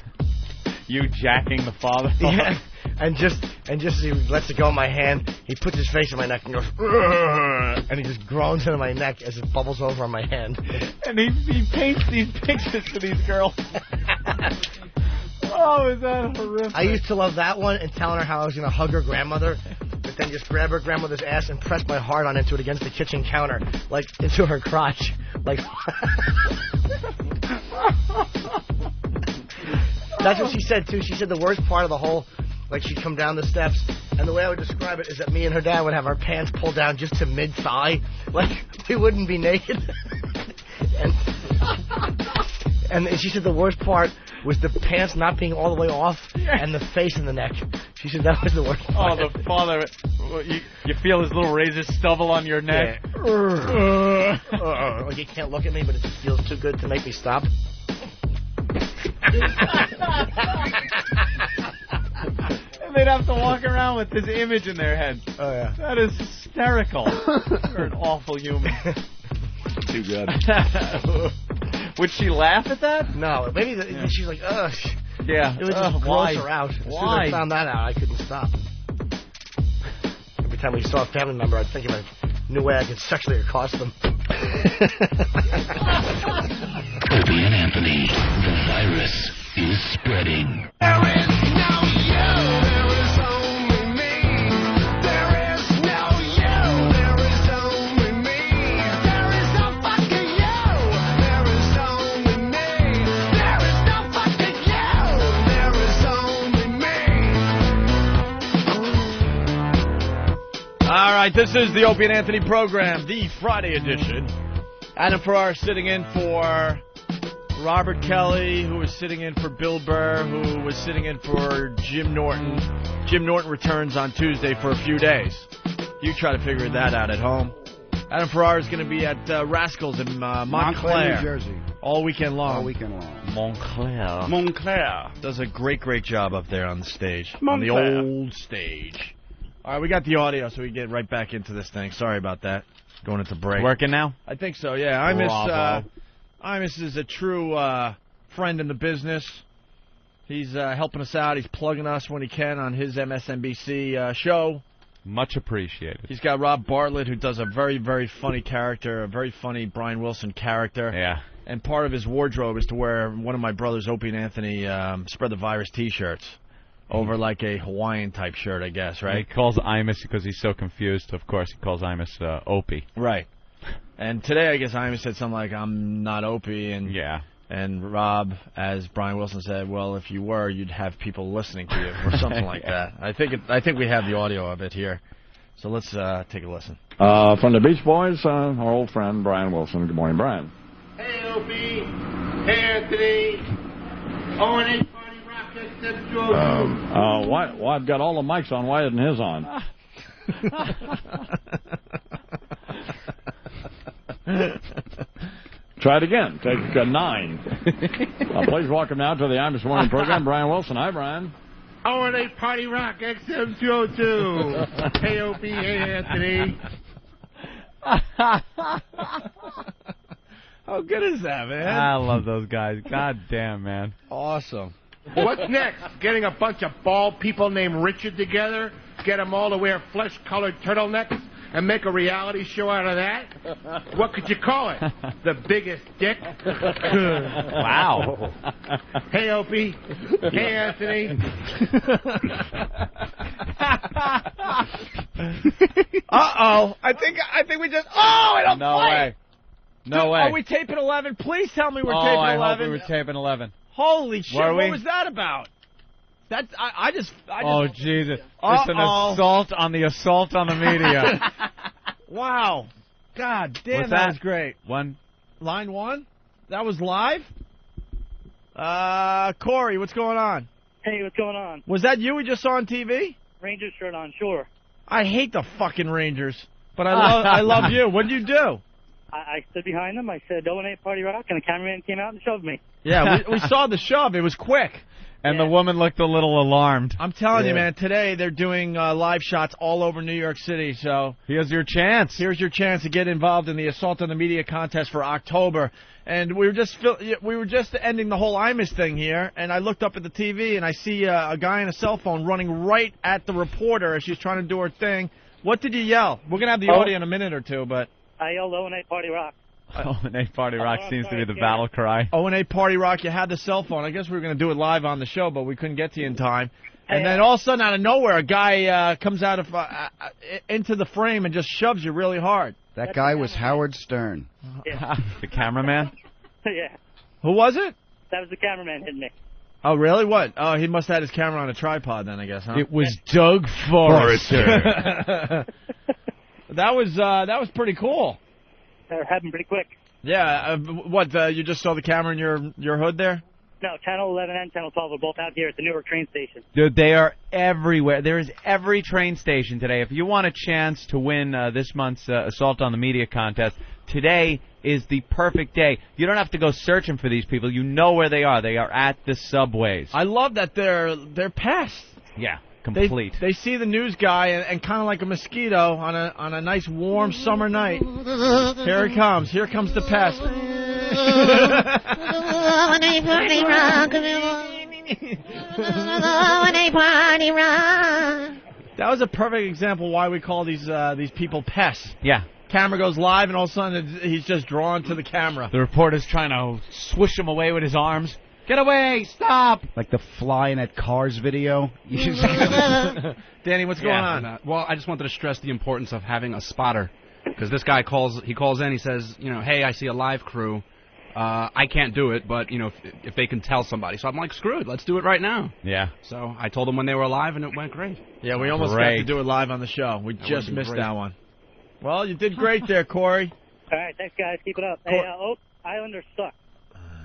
you jacking the father. Yeah, and just as he lets it go in my hand, he puts his face in my neck and goes, "Urgh," and he just groans into my neck as it bubbles over on my hand. And he paints these pictures for these girls. Oh, is that horrific? I used to love that one and telling her how I was going to hug her grandmother, but then just grab her grandmother's ass and press my heart on into it against the kitchen counter, like into her crotch. Like that's what she said, too. She said the worst part of the whole, like she'd come down the steps, and the way I would describe it is that me and her dad would have our pants pulled down just to mid-thigh. Like, we wouldn't be naked. And she said the worst part was the pants not being all the way off and the face and the neck. She said that was the worst part. Oh, the father. You feel his little razor stubble on your neck. Yeah. Like you can't look at me, but it just feels too good to make me stop. And they'd have to walk around with this image in their head. Oh, yeah. That is hysterical. You're an awful human. Too good. Would she laugh at that? No. Maybe she's like, ugh. Yeah. It would just gross her out. As soon as I found that out, I couldn't stop. Every time we saw a family member, I'd think of a new way I could sexually accost them. Opie and Anthony, the virus is spreading. There is no you, there is only me. There is no you, there is right, this is the Opie and Anthony program, the Friday edition. Adam Farrar sitting in for Robert Kelly, who was sitting in for Bill Burr, who was sitting in for Jim Norton. Jim Norton returns on Tuesday for a few days. You try to figure that out at home. Adam Farrar is going to be at Rascals in Montclair, New Jersey. all weekend long. All weekend long. Montclair. Does a great job up there on the stage. Montclair. On the old stage. All right, we got the audio, so we can get right back into this thing. Sorry about that. Going into break. Working now? I think so, yeah. Imus is a true friend in the business. He's helping us out. He's plugging us when he can on his MSNBC show. Much appreciated. He's got Rob Bartlett, who does a very, very funny character, a very funny Brian Wilson character. Yeah. And part of his wardrobe is to wear one of my brothers, Opie and Anthony, Spread the Virus T-shirts over like a Hawaiian-type shirt, I guess, right? He calls Imus because he's so confused. Of course, he calls Imus Opie. Right. And today, I guess Imus said something like, I'm not Opie, and yeah. And Rob, as Brian Wilson said, well, if you were, you'd have people listening to you, or something like that. I think we have the audio of it here. So let's take a listen. From the Beach Boys, our old friend, Brian Wilson. Good morning, Brian. Hey, Opie. Hey, Anthony. O&A Party Rock except Jorgensen. Why I've got all the mics on. Why isn't his on? Try it again. Take 9. Please welcome now to the Imus Morning program, Brian Wilson. Hi, Brian. O&A Party Rock XM202. Hey, Opie. Hey, Anthony. How good is that, man? I love those guys. God damn, man. Awesome. What's next? Getting a bunch of bald people named Richard together, get them all to wear flesh-colored turtlenecks, and make a reality show out of that? What could you call it? The Biggest Dick? Wow. Hey, Opie. Hey, Anthony. Uh-oh. I think we just... Oh, I don't No play. way. No way. Are we taping 11? Please tell me we're taping 11. I hope we were taping 11. Holy shit, Were we? what was that about? That's I just Oh, Jesus. It's an assault on the media. Wow. God damn, What's that that? was great. Line 1? That was live? Corey, what's going on? Hey, what's going on? Was that you we just saw on TV? Rangers shirt on, sure. I hate the fucking Rangers, but I love you. What did you do? I stood behind them. I said, "Donate Party Rock," and the cameraman came out and shoved me. Yeah, we saw the shove. It was quick. And the woman looked a little alarmed. I'm telling you, man, today they're doing live shots all over New York City. So here's your chance. Here's your chance to get involved in the Assault on the Media contest for October. And we were just ending the whole Imus thing here, and I looked up at the TV and I see a guy on a cell phone running right at the reporter as she's trying to do her thing. What did you yell? We're gonna have the audio in a minute or two, but I yelled O&A Party Rock. O&A Party Rock seems to be the battle cry. O&A Party Rock, you had the cell phone. I guess we were going to do it live on the show, but we couldn't get to you in time. And then all of a sudden, out of nowhere, a guy comes out of into the frame and just shoves you really hard. That guy was Howard Stern. Yeah. The cameraman? Yeah. Who was it? That was the cameraman hitting me. Oh, really? What? Oh, he must have had his camera on a tripod then, I guess, huh? It was Doug Forrester. That was pretty cool. That happened pretty quick. Yeah. You just saw the camera in your hood there? No, Channel 11 and Channel 12 are both out here at the Newark train station. Dude, they are everywhere. There is every train station today. If you want a chance to win this month's Assault on the Media contest, today is the perfect day. You don't have to go searching for these people. You know where they are. They are at the subways. I love that they're pests. Yeah. Complete. They see the news guy and kind of like a mosquito on a nice warm summer night. Here he comes. Here comes the pest. O&A Party Rock. O&A Party Rock. That was a perfect example why we call these people pests. Yeah. Camera goes live and all of a sudden he's just drawn to the camera. The reporter's trying to swish him away with his arms. Get away! Stop! Like the fly in that Cars video. Danny, what's going on? Well, I just wanted to stress the importance of having a spotter. Because this guy calls in, he says, hey, I see a live crew. I can't do it, but, if they can tell somebody. So I'm like, screw it, let's do it right now. Yeah. So I told them when they were alive, and it went great. Yeah, we almost got to do it live on the show. We just missed that one. Well, you did great there, Corey. All right, thanks, guys. Keep it up. Hey, Islanders suck.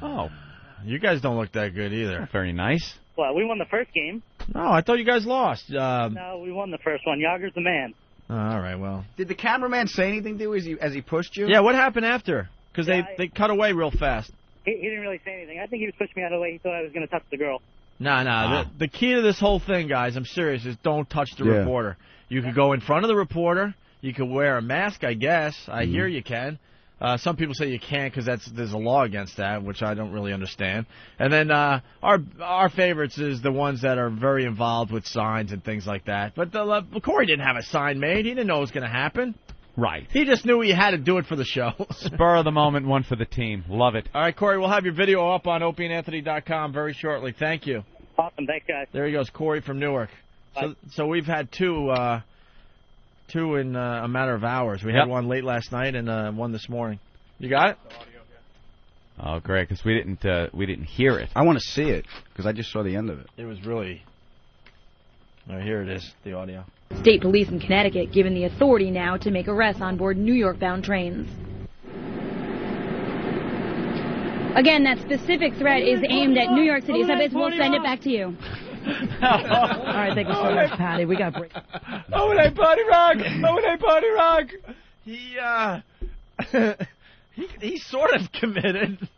Oh. You guys don't look that good either. Very nice. Well, we won the first game. No, I thought you guys lost. No, we won the first one. Yager's the man. All right, well. Did the cameraman say anything to you as he pushed you? Yeah, what happened after? Because they cut away real fast. He didn't really say anything. I think he was pushing me out of the way. He thought I was going to touch the girl. No. The key to this whole thing, guys, I'm serious, is don't touch the reporter. You could go in front of the reporter. You could wear a mask, I guess. I hear you can. Some people say you can't because there's a law against that, which I don't really understand. And then our favorites is the ones that are very involved with signs and things like that. But Corey didn't have a sign made. He didn't know it was going to happen. Right. He just knew he had to do it for the show. Spur of the moment, one for the team. Love it. All right, Corey, we'll have your video up on opieandanthony.com very shortly. Thank you. Awesome. Thanks, guys. There he goes, Corey from Newark. So we've had two in a matter of hours. We had one late last night and one this morning. You got it? Oh, great, because we didn't hear it. I want to see it because I just saw the end of it. It was really... Oh, here it is, the audio. State police in Connecticut given the authority now to make arrests on board New York-bound trains. Again, that specific threat is aimed at New York City. We'll send it back to you. All right, thank you so much, Patty. We got break. Oh, and Party Rock! Oh, and Party Rock! He sort of committed.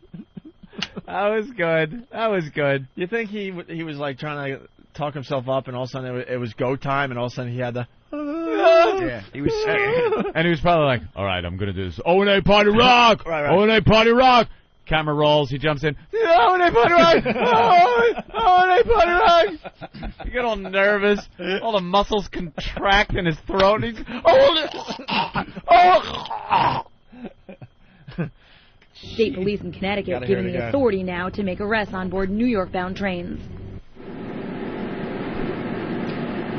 That was good. That was good. You think he was like trying to talk himself up, and all of a sudden it was go time, and all of a sudden he had the... Yeah, he was scared. And he was probably like, all right, I'm going to do this. O&A Party Rock! Right. O&A Party Rock! Camera rolls, he jumps in. O&A Party Rock! O&A Party Rock! You get all nervous. All the muscles contract in his throat. And he's... State police in Connecticut given the authority now to make arrests on board New York-bound trains.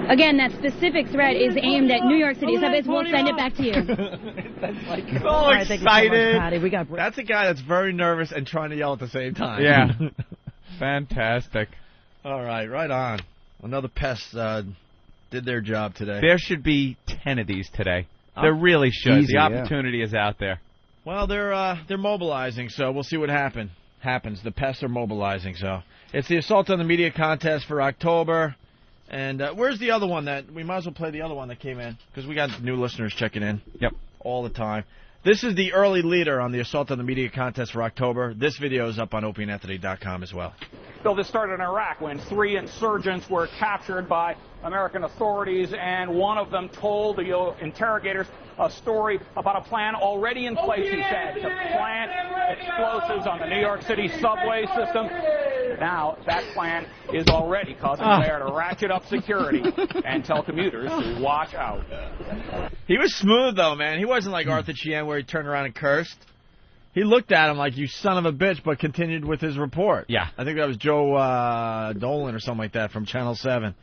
Again, that specific threat is aimed at New York City. We'll send it back to you. So excited. Patty. We got break. That's a guy that's very nervous and trying to yell at the same time. Yeah. Fantastic. All right, right on. Another pest did their job today. There should be 10 of these today. There really should. Easy, the opportunity is out there. Well, they're mobilizing, so we'll see what happens. The pests are mobilizing, so it's the Assault on the Media contest for October. And where's the other one that we might as well play the other one that came in because we got new listeners checking in. Yep, all the time. This is the early leader on the Assault on the Media contest for October. This video is up on opieandanthony.com as well. Bill, this started in Iraq when 3 insurgents were captured by American authorities, and one of them told the interrogators a story about a plan already in place, he said, to plant explosives on the New York City subway system. Now, that plan is already causing the mayor to ratchet up security and tell commuters to watch out. He was smooth, though, man. He wasn't like Arthur Chien where he turned around and cursed. He looked at him like, you son of a bitch, but continued with his report. Yeah. I think that was Joe Dolan or something like that from Channel 7.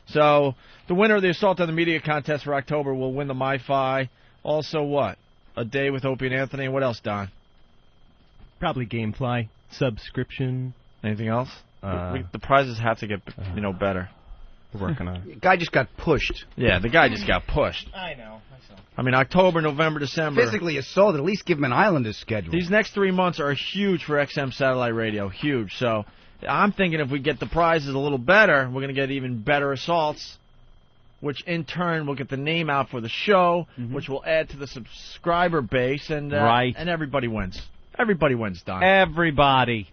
So the winner of the Assault on the Media contest for October will win the MiFi. Also what? A day with Opie and Anthony. And what else, Don? Probably Gamefly. Subscription. Anything else? The prizes have to get better. We're working on it. The guy just got pushed. Yeah, the guy just got pushed. I know. I mean, October, November, December. Physically assaulted. At least give him an Islanders schedule. These next 3 months are huge for XM satellite radio. Huge. So I'm thinking if we get the prizes a little better, we're going to get even better assaults, which in turn will get the name out for the show, which will add to the subscriber base, and and everybody wins. Everybody wins, Don. Everybody.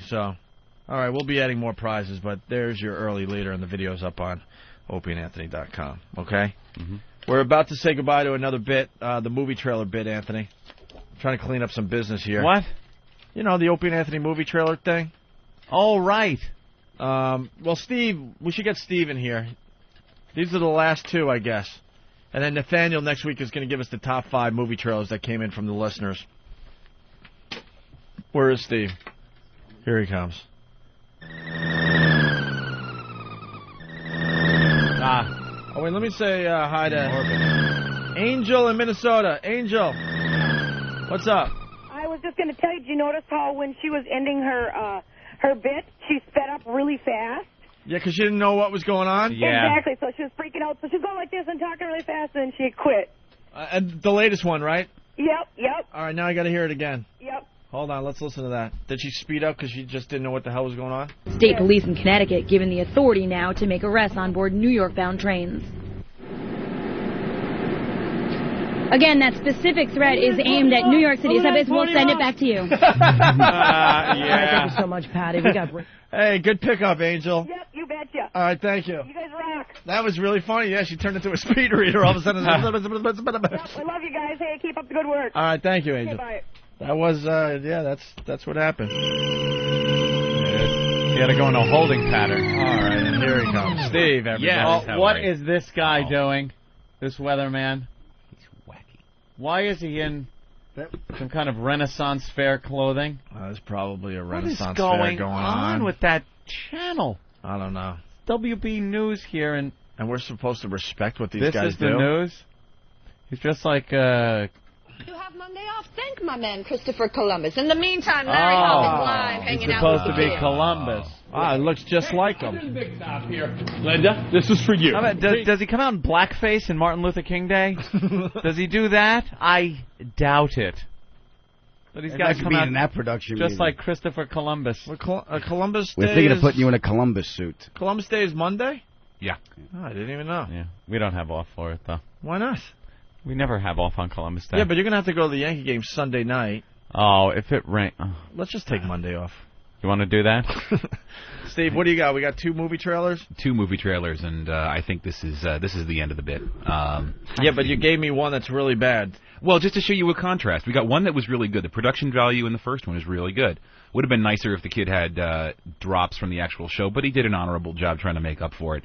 So, all right, we'll be adding more prizes, but there's your early leader, and the video's up on opieandanthony.com, okay? We're about to say goodbye to another bit, the movie trailer bit, Anthony. I'm trying to clean up some business here. What? You know, the Opie and Anthony movie trailer thing? Oh, right. Well, Steve, we should get Steve in here. These are the last 2, I guess. And then Nathaniel next week is going to give us the top 5 movie trailers that came in from the listeners. Where is Steve? Here he comes. Oh, wait, let me say hi to Angel in Minnesota. Angel, what's up? I was was just going to tell you, did you notice how when she was ending her bit, she sped up really fast? Yeah, because she didn't know what was going on? Yeah. Exactly, so she was freaking out. So she was going like this and talking really fast, and then she quit. And the latest one, right? Yep. All right, now I got to hear it again. Yep. Hold on, let's listen to that. Did she speed up because she just didn't know what the hell was going on? State police in Connecticut given the authority now to make arrests on board New York-bound trains. Again, that specific threat is aimed at New York City. We'll send it back to you. Yeah. All right, thank you so much, Patty. We got. Hey, good pickup, Angel. Yep, you betcha. All right, thank you. You guys rock. That was really funny. Yeah, she turned into a speed reader all of a sudden. Yep, I love you guys. Hey, keep up the good work. All right, thank you, Angel. Okay, bye. That was, that's what happened. You got to go in a holding pattern. All right, and here he comes. Steve, everybody. Yeah. What is this guy doing? This weatherman? He's wacky. Why is he in some kind of Renaissance fair clothing? There's probably a Renaissance fair going on with that channel? I don't know. WB News here, and we're supposed to respect what these guys do. This is the news? He's just like, You have Monday off. Thank my man, Christopher Columbus. In the meantime, Larry Hall is live hanging out with supposed to be Columbus. It looks just like him. Linda, this is for you. How about, does he come out in blackface in Martin Luther King Day? Does he do that? I doubt it. But he's got to come out in that production just meeting. like Christopher Columbus. Columbus Day. We're thinking of putting you in a Columbus suit. Columbus Day is Monday? Yeah. Oh, I didn't even know. Yeah, we don't have off for it though. Why not? We never have off on Columbus Day. Yeah, but you're gonna have to go to the Yankee game Sunday night. Oh, if it rains. Let's just take Monday off. You want to do that? Steve, what do you got? We got 2 movie trailers? 2 movie trailers, and I think this is the end of the bit. Yeah, but you gave me one that's really bad. Well, just to show you a contrast, we got one that was really good. The production value in the first one is really good. Would have been nicer if the kid had drops from the actual show, but he did an honorable job trying to make up for it.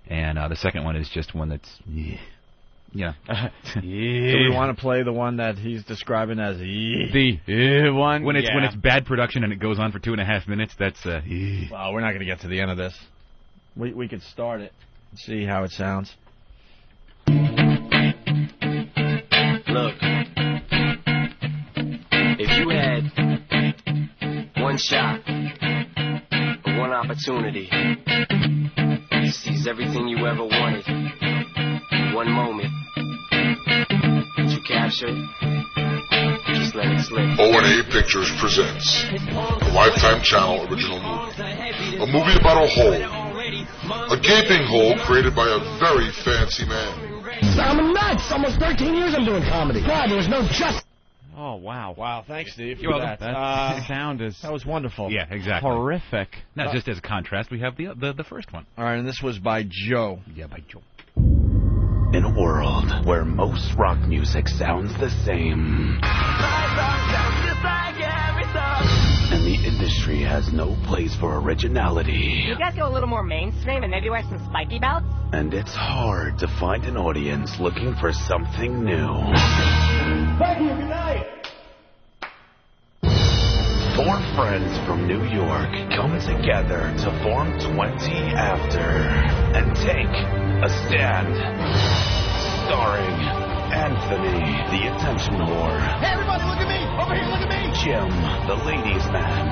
And the second one is just one that's... Yeah. Do we want to play the one that he's describing as the one? When it's bad production and it goes on for 2.5 minutes, that's Well, we're not going to get to the end of this. We could start it and see how it sounds. Look, if you had one shot, one opportunity to seize everything you ever wanted, one moment that you captured, just let it slip. O&A Pictures presents a Lifetime Channel original movie. A movie about a hole. A gaping hole created by a very fancy man. I'm nuts. Almost 13 years I'm doing comedy. God, there's no justice. Oh, wow. Wow, thanks, Steve, You're for welcome. that. Sound is... That was wonderful. Yeah, exactly. Horrific. Now, just as a contrast, we have the first one. All right, and this was by Joe. Yeah, by Joe. In a world where most rock music sounds the same, and the industry has no place for originality, You guys go a little more mainstream and maybe wear some spiky belts? and it's hard to find an audience looking for something new. Thank you, good night. 4 friends from New York come together to form 20 After and take a stand. Starring Anthony, the attention whore. Hey, everybody, look at me. Over here, look at me. Jim, the ladies' man.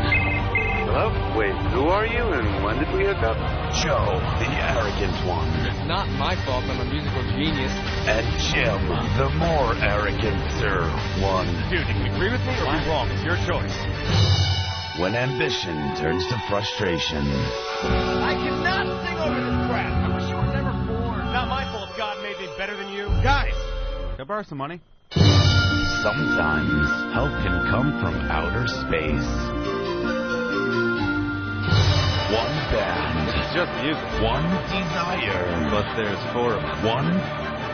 Hello? Wait, who are you and when did we hook up? Joe, the arrogant one. It's not my fault I'm a musical genius. And Jim, the more arroganter one. Dude, you can agree with me or be wrong. It's your choice. When ambition turns to frustration. I cannot sing over this crap. I wish you were never born. Not my fault God made me better than you. Guys! Can I borrow some money? Sometimes help can come from outer space. One band. It's just music. One desire. But there's 4 of them. One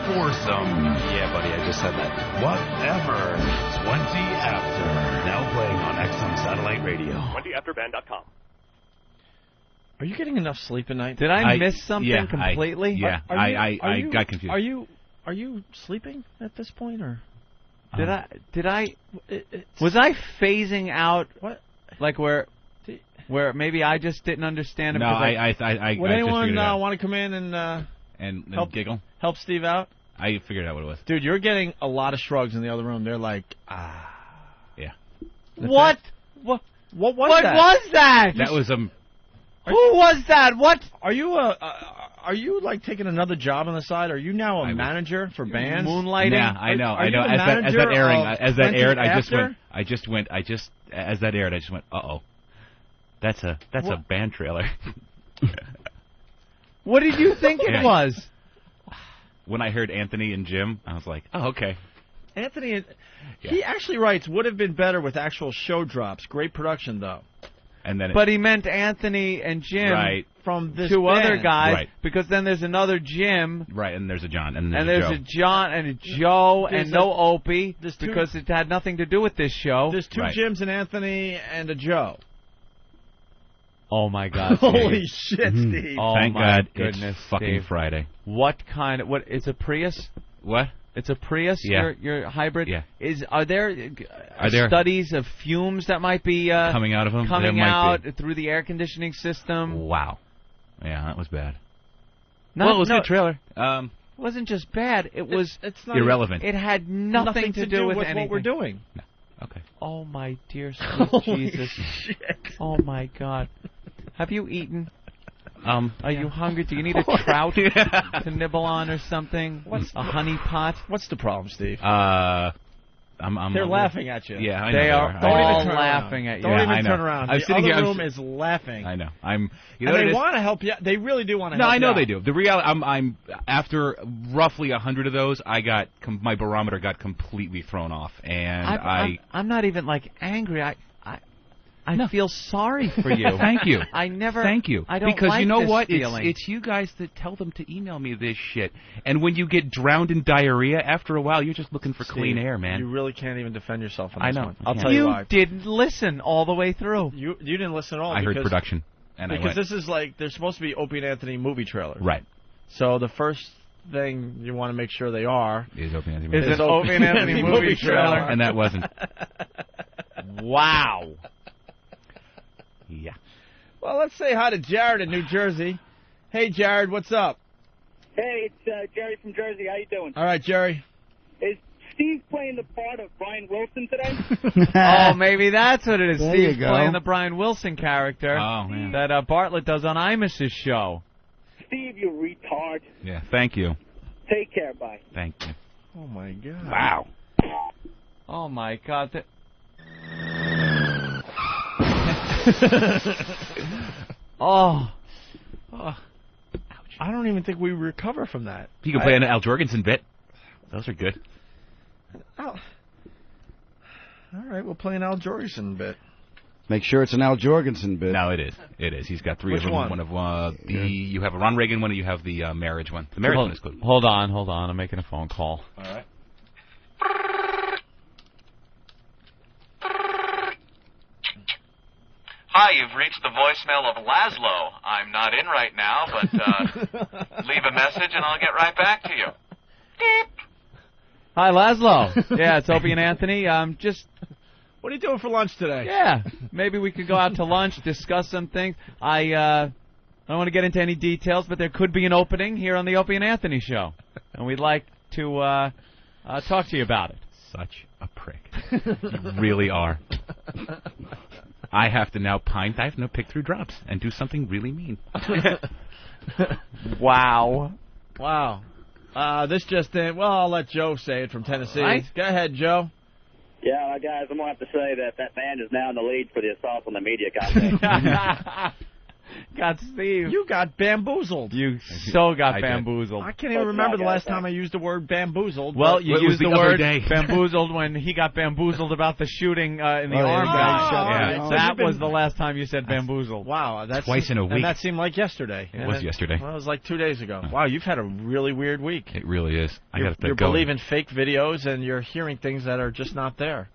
foursome. Yeah, buddy, I just said that. Whatever. 20 After. Now playing on XM Satellite Radio. 20afterband.com. Are you getting enough sleep at night? Did I miss something completely? I got confused. Are you sleeping at this point, or was I phasing out? What? Like where maybe I just didn't understand it? No, I would anyone want to come in and help giggle? Help Steve out? I figured out what it was. Dude, you're getting a lot of shrugs in the other room. They're like, Yeah. What? What was What that? was that? That was Who was that? What? Are you like taking another job on the side? Are you now a manager for bands? Moonlighting? Yeah, I know. Are you the As that manager airing, of as that aired, Plenty as that aired, I just went, uh-oh. That's a band trailer. What did you think it was? When I heard Anthony and Jim, I was like, oh, okay. Anthony, he actually writes, would have been better with actual show drops. Great production, though. And then But he meant Anthony and Jim from this two band. other guys, Right. because then there's another Jim. Right, and there's a John. And there's Joe. a John and a Joe There's and no Opie there's two- because it had nothing to do with this show. There's two Jims, and Anthony, and a Joe. Oh, my God. Holy Steve. shit, Steve. Oh, Thank my God goodness, it's fucking Steve. Friday. What kind of... It's a Prius? What? It's a Prius, Yeah. your hybrid? Yeah. Are there studies of fumes that might be coming out of them? coming There might out be. through the air conditioning system? Wow. Yeah, that was bad. Well, it was a good trailer. It wasn't just bad. It was it's not irrelevant. It had nothing to do with anything. what we're doing. No. Okay. Oh, my dear sweet Jesus. Shit. Oh, my God. Have you eaten? Are you hungry? Do you need a trout to nibble on or something? A honey pot? What's the problem, Steve? They're laughing at you. Yeah, I know they are Don't all even turn laughing around. at you. Don't Yeah, even I know. turn around. I'm The sitting other here, room is laughing. I know. You know and what it they is? want to help you. They really do want to No, help I know you they out. do. The reality, I'm after roughly 100 of those, my barometer got completely thrown off, and I'm not even like angry. I feel sorry for you. Thank you. Thank you. I don't because like you know this what? feeling. It's you guys that tell them to email me this shit, and when you get drowned in diarrhea, after a while, you're just looking for clean air, man. You really can't even defend yourself on I this know. one. I'll tell you why. You didn't listen all the way through. You didn't listen at all. I heard production, and because I went. this is like they're supposed to be Opie and Anthony movie trailers. Right. So the first thing you want to make sure they are is Opie and Anthony. Is an Opie and Anthony movie trailer, and that wasn't. Wow. Yeah. Well, let's say hi to Jared in New Jersey. Hey, Jared, what's up? Hey, it's Jerry from Jersey. How you doing? All right, Jerry. Is Steve playing the part of Brian Wilson today? Oh, maybe that's what it is. There Steve's you go. playing the Brian Wilson character that Bartlett does on Imus's show. Steve, you retard. Yeah. Thank you. Take care. Bye. Thank you. Oh, my God. Wow. Oh, my God. Oh. I don't even think we recover from that. You can play an Al Jorgensen bit. Those are good. All right, we'll play an Al Jorgensen bit. Make sure it's an Al Jorgensen bit. No, it is. It is. He's got three Which of them. one? You have a Ron Reagan one, and you have the marriage one. The marriage one is good. Hold on. I'm making a phone call. All right. Hi, you've reached the voicemail of Laszlo. I'm not in right now, but leave a message and I'll get right back to you. Beep. Hi, Laszlo. Yeah, it's Opie and Anthony. What are you doing for lunch today? Yeah, maybe we could go out to lunch, discuss some things. I don't want to get into any details, but there could be an opening here on the Opie and Anthony show, and we'd like to talk to you about it. Such a prick. You really are. I have to now pick through drops and do something really mean. Wow. This just in. Well, I'll let Joe say it from Tennessee. Right. Go ahead, Joe. Yeah, guys, I'm going to have to say that band is now in the lead for the assault on the media contest. God, Steve. You got bamboozled. You so got I did. bamboozled. I can't even remember the last time I used the word bamboozled. Well, but you it was used the the other word day. bamboozled when he got bamboozled about the shooting in the arm. yeah. That was the last time you said bamboozled. Wow, that's Twice in a week. And that seemed like yesterday. It was yesterday. Well, it was like 2 days ago. Wow, you've had a really weird week. It really is. You're believing fake videos and you're hearing things that are just not there.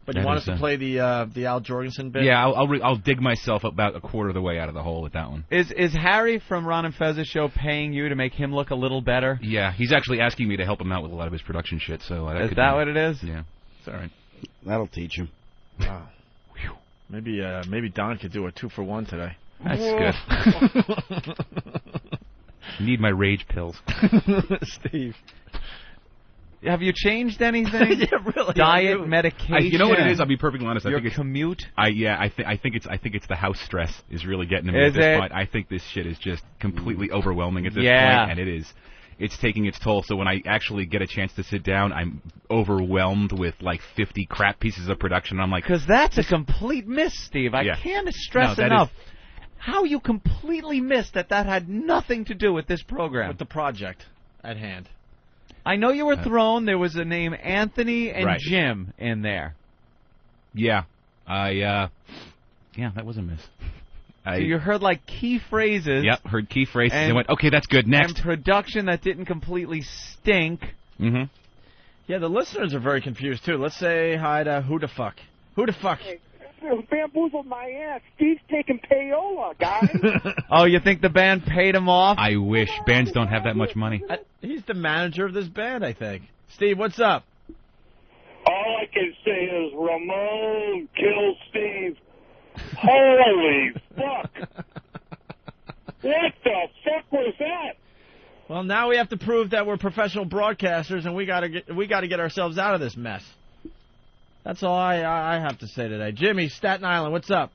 But you want us to play the Al Jorgensen bit? Yeah, I'll dig myself about a quarter of the way out of the hole with that one. Is Harry from Ron and Fez's show paying you to make him look a little better? Yeah, he's actually asking me to help him out with a lot of his production shit. So Is that what it is? Yeah, it's all right. That'll teach him. Wow. Maybe Don could do a 2-for-1 today. That's good. Need my rage pills. Steve. Have you changed anything? Yeah, really. Diet, medication. You know what it is? I'll be perfectly honest. Your I think it's commute. I think it's the house stress is really getting to me Is at this it? point. I think this shit is just completely overwhelming at this Yeah. point, and it is. It's taking its toll. So when I actually get a chance to sit down, I'm overwhelmed with like 50 crap pieces of production. I'm like, because that's a complete miss, Steve. I can't stress enough how you completely missed that had nothing to do with this program. With the project at hand. I know you were thrown. There was a name Anthony and Right. Jim in there. Yeah, that was a miss. So you heard like key phrases. Yep, heard key phrases and went, okay, that's good. Next. And production that didn't completely stink. Mm-hmm. Yeah, the listeners are very confused too. Let's say hi to Who the Fuck. Who the Fuck? Hey, bamboozled my ass. Steve's taking payola, guys. Oh, you think the band paid him off? I wish. Bands don't have that much money. He's the manager of this band, I think. Steve, what's up? All I can say is Ramon kills Steve. Holy fuck. What the fuck was that? Well, now we have to prove that we're professional broadcasters, and we gotta get ourselves out of this mess. That's all I have to say today. Jimmy, Staten Island, what's up?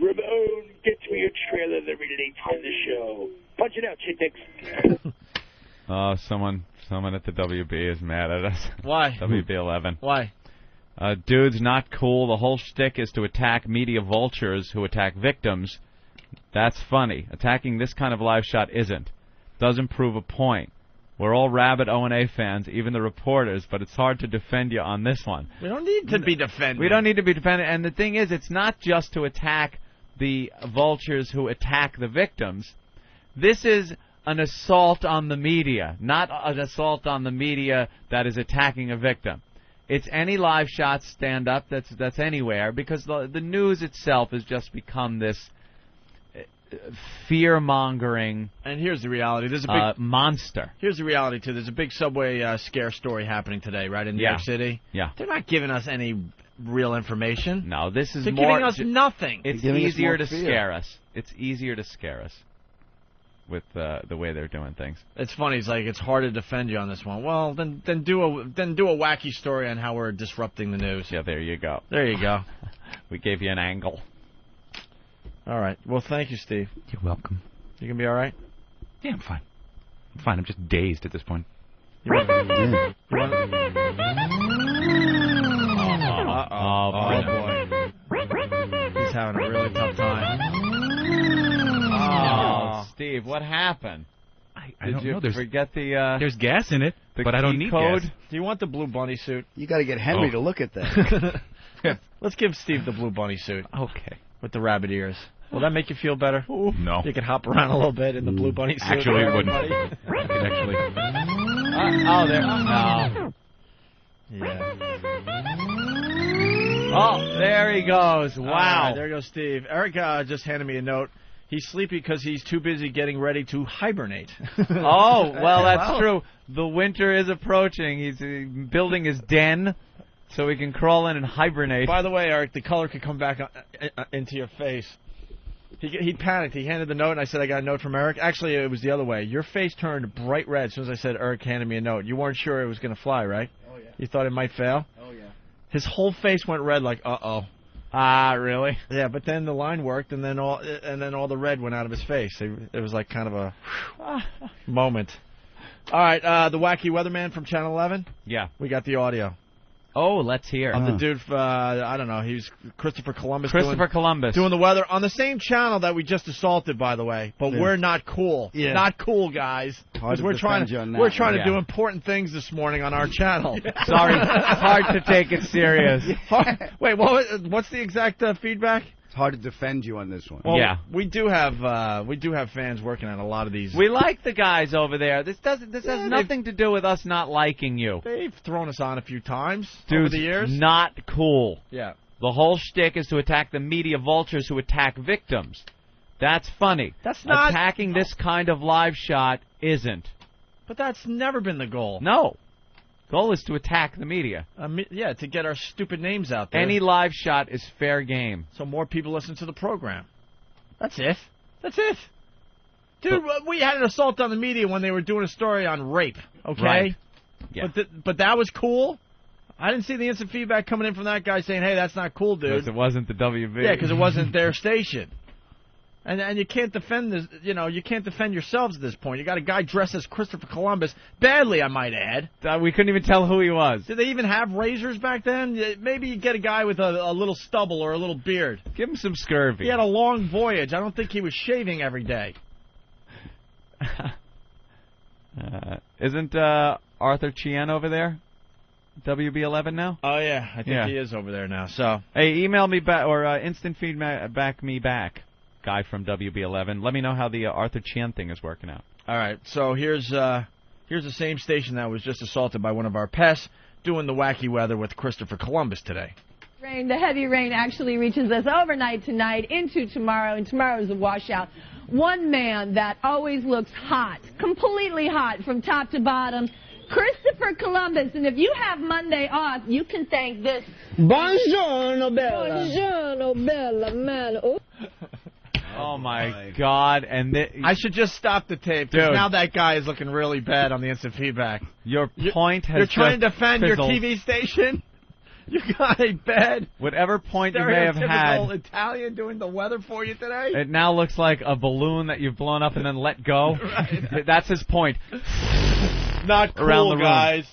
Ramon, get me a trailer that relates to the show. Punch it out, chicks. Oh, someone at the WB is mad at us. Why? WB11. Why? Dude's not cool. The whole shtick is to attack media vultures who attack victims. That's funny. Attacking this kind of live shot isn't. Doesn't prove a point. We're all rabid O&A fans, even the reporters, but it's hard to defend you on this one. We don't need to be defended. We don't need to be defended. And the thing is, it's not just to attack the vultures who attack the victims. This is an assault on the media, not an assault on the media that is attacking a victim. It's any live shot stand-up that's anywhere, because the news itself has just become this fear-mongering. And here's the reality: there's a big monster. Here's the reality too: there's a big subway scare story happening today, right in New York City. Yeah, they're not giving us any real information. No, this is they're more. Giving us nothing. It's easier to scare us. It's easier to scare us with the way they're doing things. It's funny. It's like it's hard to defend you on this one. Well, then do a wacky story on how we're disrupting the news. Yeah, there you go. There you go. We gave you an angle. All right. Well, thank you, Steve. You're welcome. You gonna be all right? Yeah, I'm fine. I'm fine. I'm just dazed at this point. Oh, boy. He's having a really tough time. Oh, Steve, what happened? I don't know. Forget there's gas in it, but I don't need code. gas. Do you want the blue bunny suit? You got to get Henry to look at that. Let's give Steve the blue bunny suit. Okay. With the rabbit ears. Will that make you feel better? No. You can hop around a little bit in the blue bunny suit. Actually, it wouldn't. I could actually. There. No. Yeah. Oh, there he goes. Wow. Right, there goes Steve. Eric just handed me a note. He's sleepy because he's too busy getting ready to hibernate. Oh, well, that's true. The winter is approaching. He's building his den so he can crawl in and hibernate. By the way, Eric, the color could come back into your face. He panicked. He handed the note, and I said, I got a note from Eric. Actually, it was the other way. Your face turned bright red as soon as I said Eric handed me a note. You weren't sure it was going to fly, right? Oh, yeah. You thought it might fail? Oh, yeah. His whole face went red like, uh-oh. Ah, really? Yeah, but then the line worked, and then all the red went out of his face. It was like kind of a moment. All right, the wacky weatherman from Channel 11? Yeah. We got the audio. Oh, let's hear. Of the dude, I don't know, he's Christopher Columbus. Columbus. Doing the weather on the same channel that we just assaulted, by the way. But Yeah. we're not cool. Yeah. Not cool, guys. Hard to We're trying defend you on that we're trying one. to do important things this morning on our channel. Sorry, hard to take it serious. Wait, what's the exact feedback? It's hard to defend you on this one. Well, yeah, we do have fans working on a lot of these. We like the guys over there. This has nothing to do with us not liking you. They've thrown us on a few times Dude, over the years. Not cool. Yeah. The whole shtick is to attack the media vultures who attack victims. That's funny. That's not attacking this kind of live shot isn't. But that's never been the goal. No. Goal is to attack the media. Yeah, to get our stupid names out there. Any live shot is fair game. So more people listen to the program. That's it. That's it. Dude, we had an assault on the media when they were doing a story on rape, okay? Right. Yeah. But that was cool? I didn't see the instant feedback coming in from that guy saying, hey, that's not cool, dude. Because it wasn't the WB. Yeah, because it wasn't their station. And you can't defend this. You can't defend yourselves at this point. You got a guy dressed as Christopher Columbus, badly, I might add. We couldn't even tell who he was. Did they even have razors back then? Maybe you get a guy with a little stubble or a little beard. Give him some scurvy. He had a long voyage. I don't think he was shaving every day. Isn't Arthur Chien over there? WB11 now? Oh yeah, I think he is over there now. So hey, email me back or instant feedback me back. Guy from WB11. Let me know how the Arthur Chien thing is working out. All right, so here's the same station that was just assaulted by one of our pests doing the wacky weather with Christopher Columbus today. Rain, the heavy rain actually reaches us overnight tonight into tomorrow, and tomorrow is a washout. One man that always looks hot, completely hot from top to bottom, Christopher Columbus. And if you have Monday off, you can thank this. Buongiorno, Bella. Buongiorno, Bella, man. Oh. Oh, my God. And I should just stop the tape, because now that guy is looking really bad on the instant feedback. Your point has You're trying to just defend fizzled. your TV station? You got a bad, whatever point you may have had. stereotypical Italian doing the weather for you today? It now looks like a balloon that you've blown up and then let go. Right. That's his point. Not cool, Around the room. guys.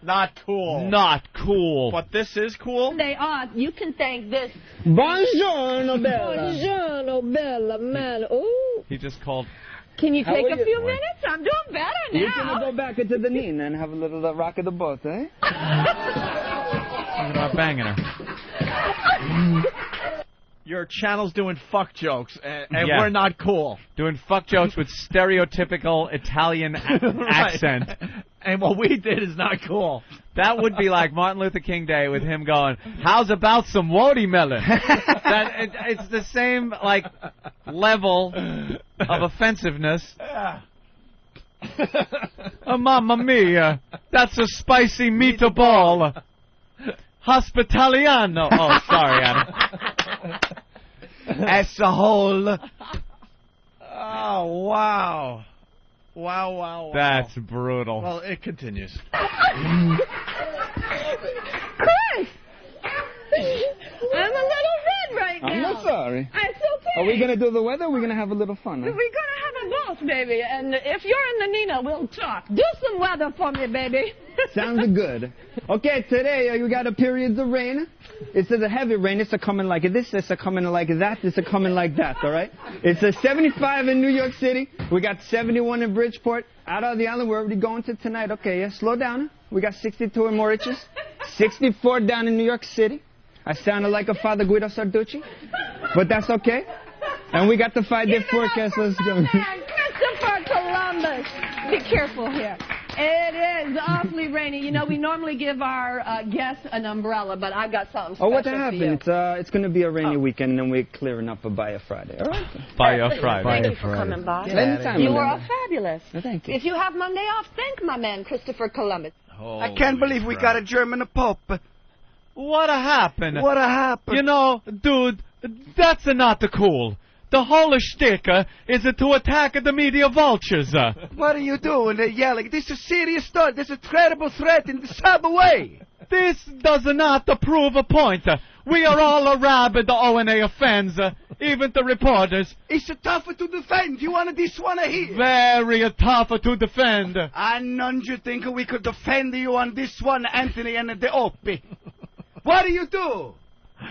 Not cool. Not cool. But this is cool? Monday off, you can thank this. Buongiorno, Bella. Buongiorno, Bella, man. Oh. He just called. Can you How take are a you? few minutes? I'm doing better now. You're going to go back into the Nina and have a little rock of the boat, eh? Talking about banging her. Your channel's doing fuck jokes, and we're not cool. Doing fuck jokes with stereotypical Italian accent. And what we did is not cool. That would be like Martin Luther King Day with him going, how's about some watermelon? It's the same, like, level of offensiveness. Yeah. Oh, mamma mia, that's a spicy meatball. Hospitaliano. Oh, sorry, Adam. As a whole. Oh, wow. Wow. That's brutal. Well, it continues. Chris! I'm a little red right now. I'm not sorry. It's okay. Are we going to do the weather or are we going to have a little fun? Huh? We're going to have a both, baby. And if you're in the Nina, we'll talk. Do some weather for me, baby. Sounds good. Okay, today we got a periods of rain. It's a heavy rain. It's a coming like this. It's a coming like that. It's a coming like that, all right? It's a 75 in New York City. We got 71 in Bridgeport. Out of the island, we're already going to tonight. Okay, yeah, slow down. We got 62 in Mauritius. 64 down in New York City. I sounded like a Father Guido Sarducci, but that's okay. And we got the 5-day forecast. Let's go. Christopher Columbus. Be careful here. It is awfully rainy. You know, we normally give our guests an umbrella, but I've got something special Oh, what for you. happened? It's going to be a rainy weekend, and then we're clearing up by a Friday. All right? By a Friday. Thank you for coming by. Anytime, You Melinda. are fabulous. Thank you. If you have Monday off, thank my man, Christopher Columbus. I can't believe we got a German Pope. What happened? What happened? You know, dude, that's not cool. The whole shtick is to attack the media vultures. What are you doing? They're yelling. This is serious stuff. There's a terrible threat in the subway. This does not prove a point. We are all rabid ONA fans, even the reporters. It's tough to defend. You want this one here? Very tough to defend. And none you think we could defend you on this one, Anthony and the Opie. What do you do?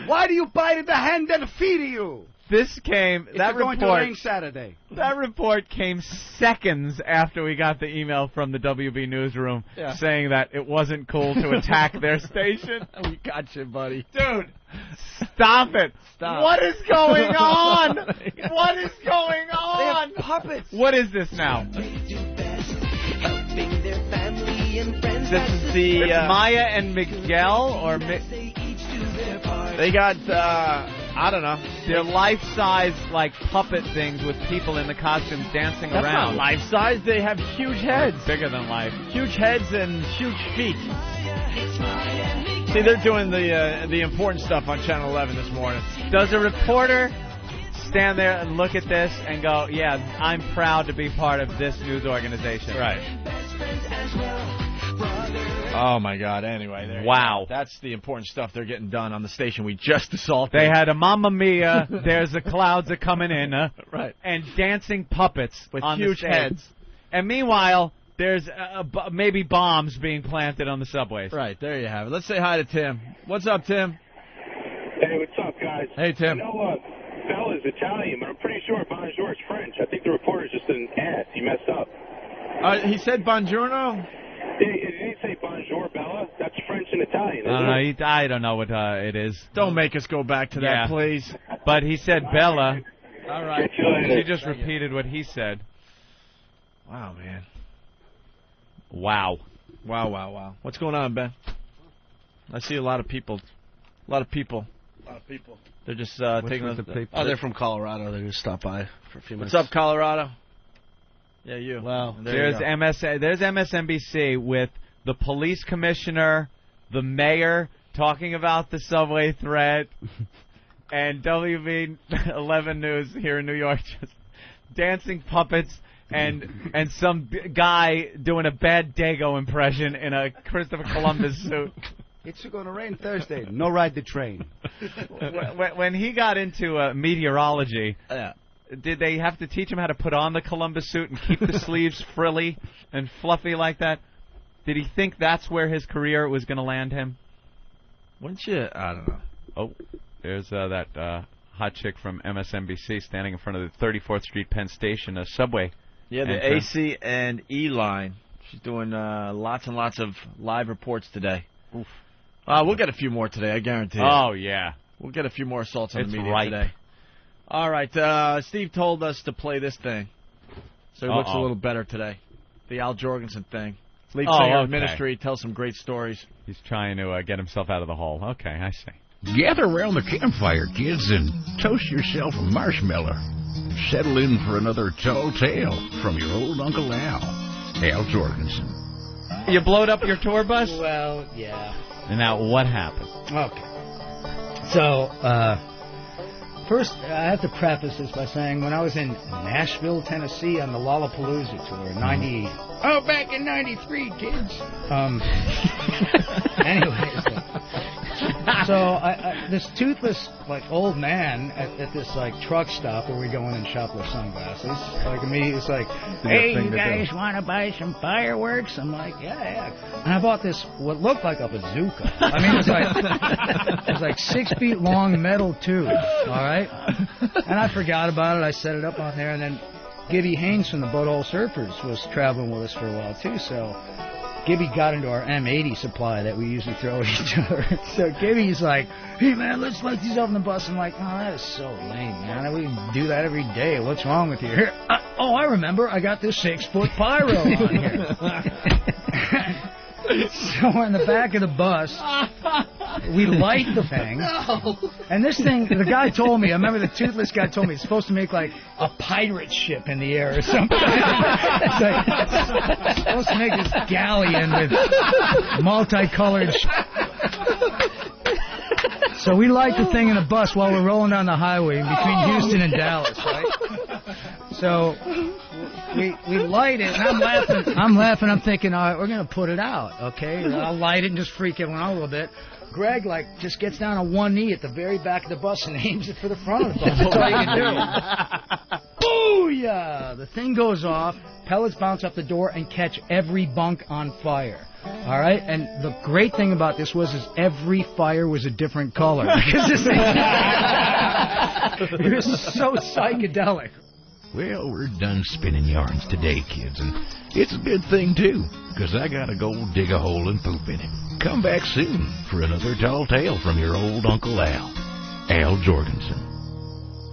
Why do you bite the hand that feed you? This came, It's going to rain Saturday. That report came seconds after we got the email from the WB newsroom saying that it wasn't cool to attack their station. We got you, buddy. Dude, stop it. Stop. What is going on? What is going on? They have puppets. What is this now? This is the It's Maya and Miguel, or they got I don't know. They're life-size like puppet things with people in the costumes dancing That's around. not life-size. They have huge heads. Bigger than life. Huge heads and huge feet. See, they're doing the important stuff on Channel 11 this morning. Does a reporter stand there and look at this and go, yeah, I'm proud to be part of this news organization? Right. Oh, my God. Anyway, there you go. That's the important stuff they're getting done on the station we just assaulted. They had a Mamma Mia, There's the Clouds Are Coming In, right, and dancing puppets with on huge the stage. heads. And meanwhile, there's maybe bombs being planted on the subways. Right, there you have it. Let's say hi to Tim. What's up, Tim? Hey, what's up, guys? Hey, Tim. I know Bella's Italian, but I'm pretty sure Bonjour is French. I think the reporter's just an ass. He messed up. He said buongiorno? He didn't say Bonjour, Bella. That's French and Italian, isn't it? I don't know what it is. Don't make us go back to that, please. But he said Bella. All right. She just repeated what he said. Wow, man. Wow. Wow. What's going on, Ben? I see a lot of people. A lot of people. They're just taking the Oh, they're from Colorado. They just stopped by for a few minutes. What's up, Colorado? Yeah, you. Wow. There's MSNBC with the police commissioner, the mayor talking about the subway threat, and WB11 News here in New York just dancing puppets and some guy doing a bad Dago impression in a Christopher Columbus suit. It's going to rain Thursday. No ride the train. When he got into meteorology, did they have to teach him how to put on the Columbus suit and keep the sleeves frilly and fluffy like that? Did he think that's where his career was going to land him? Wouldn't you? I don't know. Oh, there's that hot chick from MSNBC standing in front of the 34th Street Penn Station subway. Yeah, the AC and E line. She's doing lots and lots of live reports today. Oof. We'll get a few more today, I guarantee you. Oh, yeah. We'll get a few more assaults on the media right. today. All right, Steve told us to play this thing, so he looks a little better today. The Al Jorgensen thing. Lead singer of Ministry tells some great stories. He's trying to get himself out of the hole. Okay, I see. Gather around the campfire, kids, and toast yourself a marshmallow. Settle in for another tall tale from your old Uncle Al Jorgensen. You blowed up your tour bus? Well, yeah. And now what happened? Okay. So, first, I have to preface this by saying when I was in Nashville, Tennessee on the Lollapalooza tour, back in 93, kids. Anyways, so this toothless, old man at this, truck stop where we go in and shop their sunglasses, it's like, hey, you guys want to buy some fireworks? I'm like, yeah. And I bought this, what looked like a bazooka. I mean, it was like 6 feet long metal tube, all right? And I forgot about it. I set it up on there, and then Gibby Haynes from the Butthole Surfers was traveling with us for a while, too, so Gibby got into our M80 supply that we usually throw at each other. So Gibby's like, hey, man, let's light these up in the bus. I'm like, oh, that is so lame, man. We do that every day. What's wrong with you? Here, I remember. I got this 6-foot pyro on here. So we're in the back of the bus. We light the thing. And this thing, the guy told me, I remember the toothless guy told me it's supposed to make like a pirate ship in the air or something. It's supposed to make this galleon with multicolored. So we light the thing in the bus while we're rolling down the highway between Houston and Dallas, right? So we light it, and I'm laughing. I'm thinking, all right, we're going to put it out, okay? I'll light it and just freak everyone out a little bit. Greg, just gets down on one knee at the very back of the bus and aims it for the front of the bus. That's all you can do. Booyah! The thing goes off, pellets bounce off the door and catch every bunk on fire. All right? And the great thing about this is every fire was a different color. Because this thing it was so psychedelic. Well, we're done spinning yarns today, kids, and it's a good thing, too, because I gotta go dig a hole and poop in it. Come back soon for another tall tale from your old Uncle Al Jorgensen.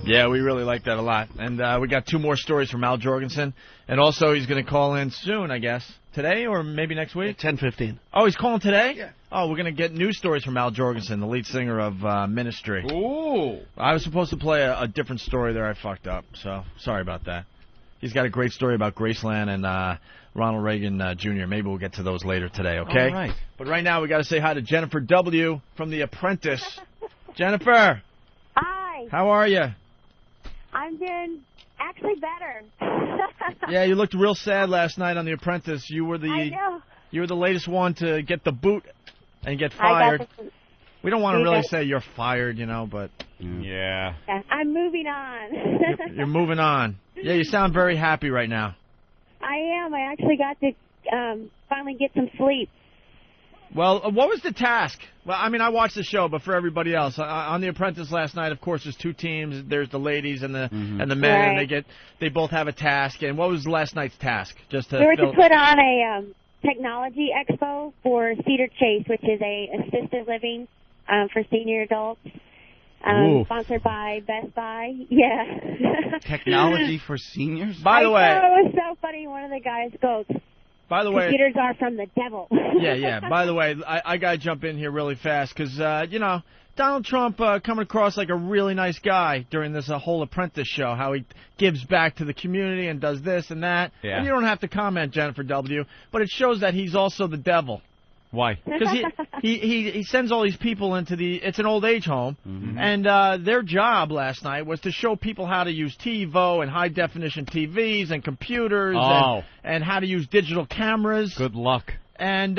Yeah, we really like that a lot. And we got 2 more stories from Al Jorgensen. And also, he's going to call in soon, I guess. Today or maybe next week? 10:15. Oh, he's calling today? Yeah. Oh, we're going to get news stories from Al Jorgensen, the lead singer of Ministry. Ooh. I was supposed to play a different story there. I fucked up, so sorry about that. He's got a great story about Graceland and Ronald Reagan Jr. Maybe we'll get to those later today, okay? All right. But right now, we got to say hi to Jennifer W. from The Apprentice. Jennifer. Hi. How are you? I'm doing actually better. Yeah, you looked real sad last night on The Apprentice. You were I know. You were the latest one to get the boot and get fired. We don't want to really say you're fired, but... Yeah. I'm moving on. You're moving on. Yeah, you sound very happy right now. I am. I actually got to finally get some sleep. Well, what was the task? Well, I mean, I watched the show, but for everybody else, on The Apprentice last night, of course, there's two teams. There's the ladies and the men, right. and they both have a task. And what was last night's task? Just to we were to put on a technology expo for Cedar Chase, which is a assisted living for senior adults. Sponsored by Best Buy. Yeah. Technology for seniors? By the way. It was so funny. One of the guys goes, by the way, computers are from the devil. Yeah. By the way, I got to jump in here really fast because, Donald Trump coming across like a really nice guy during this whole Apprentice show, how he gives back to the community and does this and that. Yeah. And you don't have to comment, Jennifer W., but it shows that he's also the devil. Why? Because he sends all these people into it's an old age home, and their job last night was to show people how to use TiVo and high-definition TVs and computers and how to use digital cameras. Good luck. And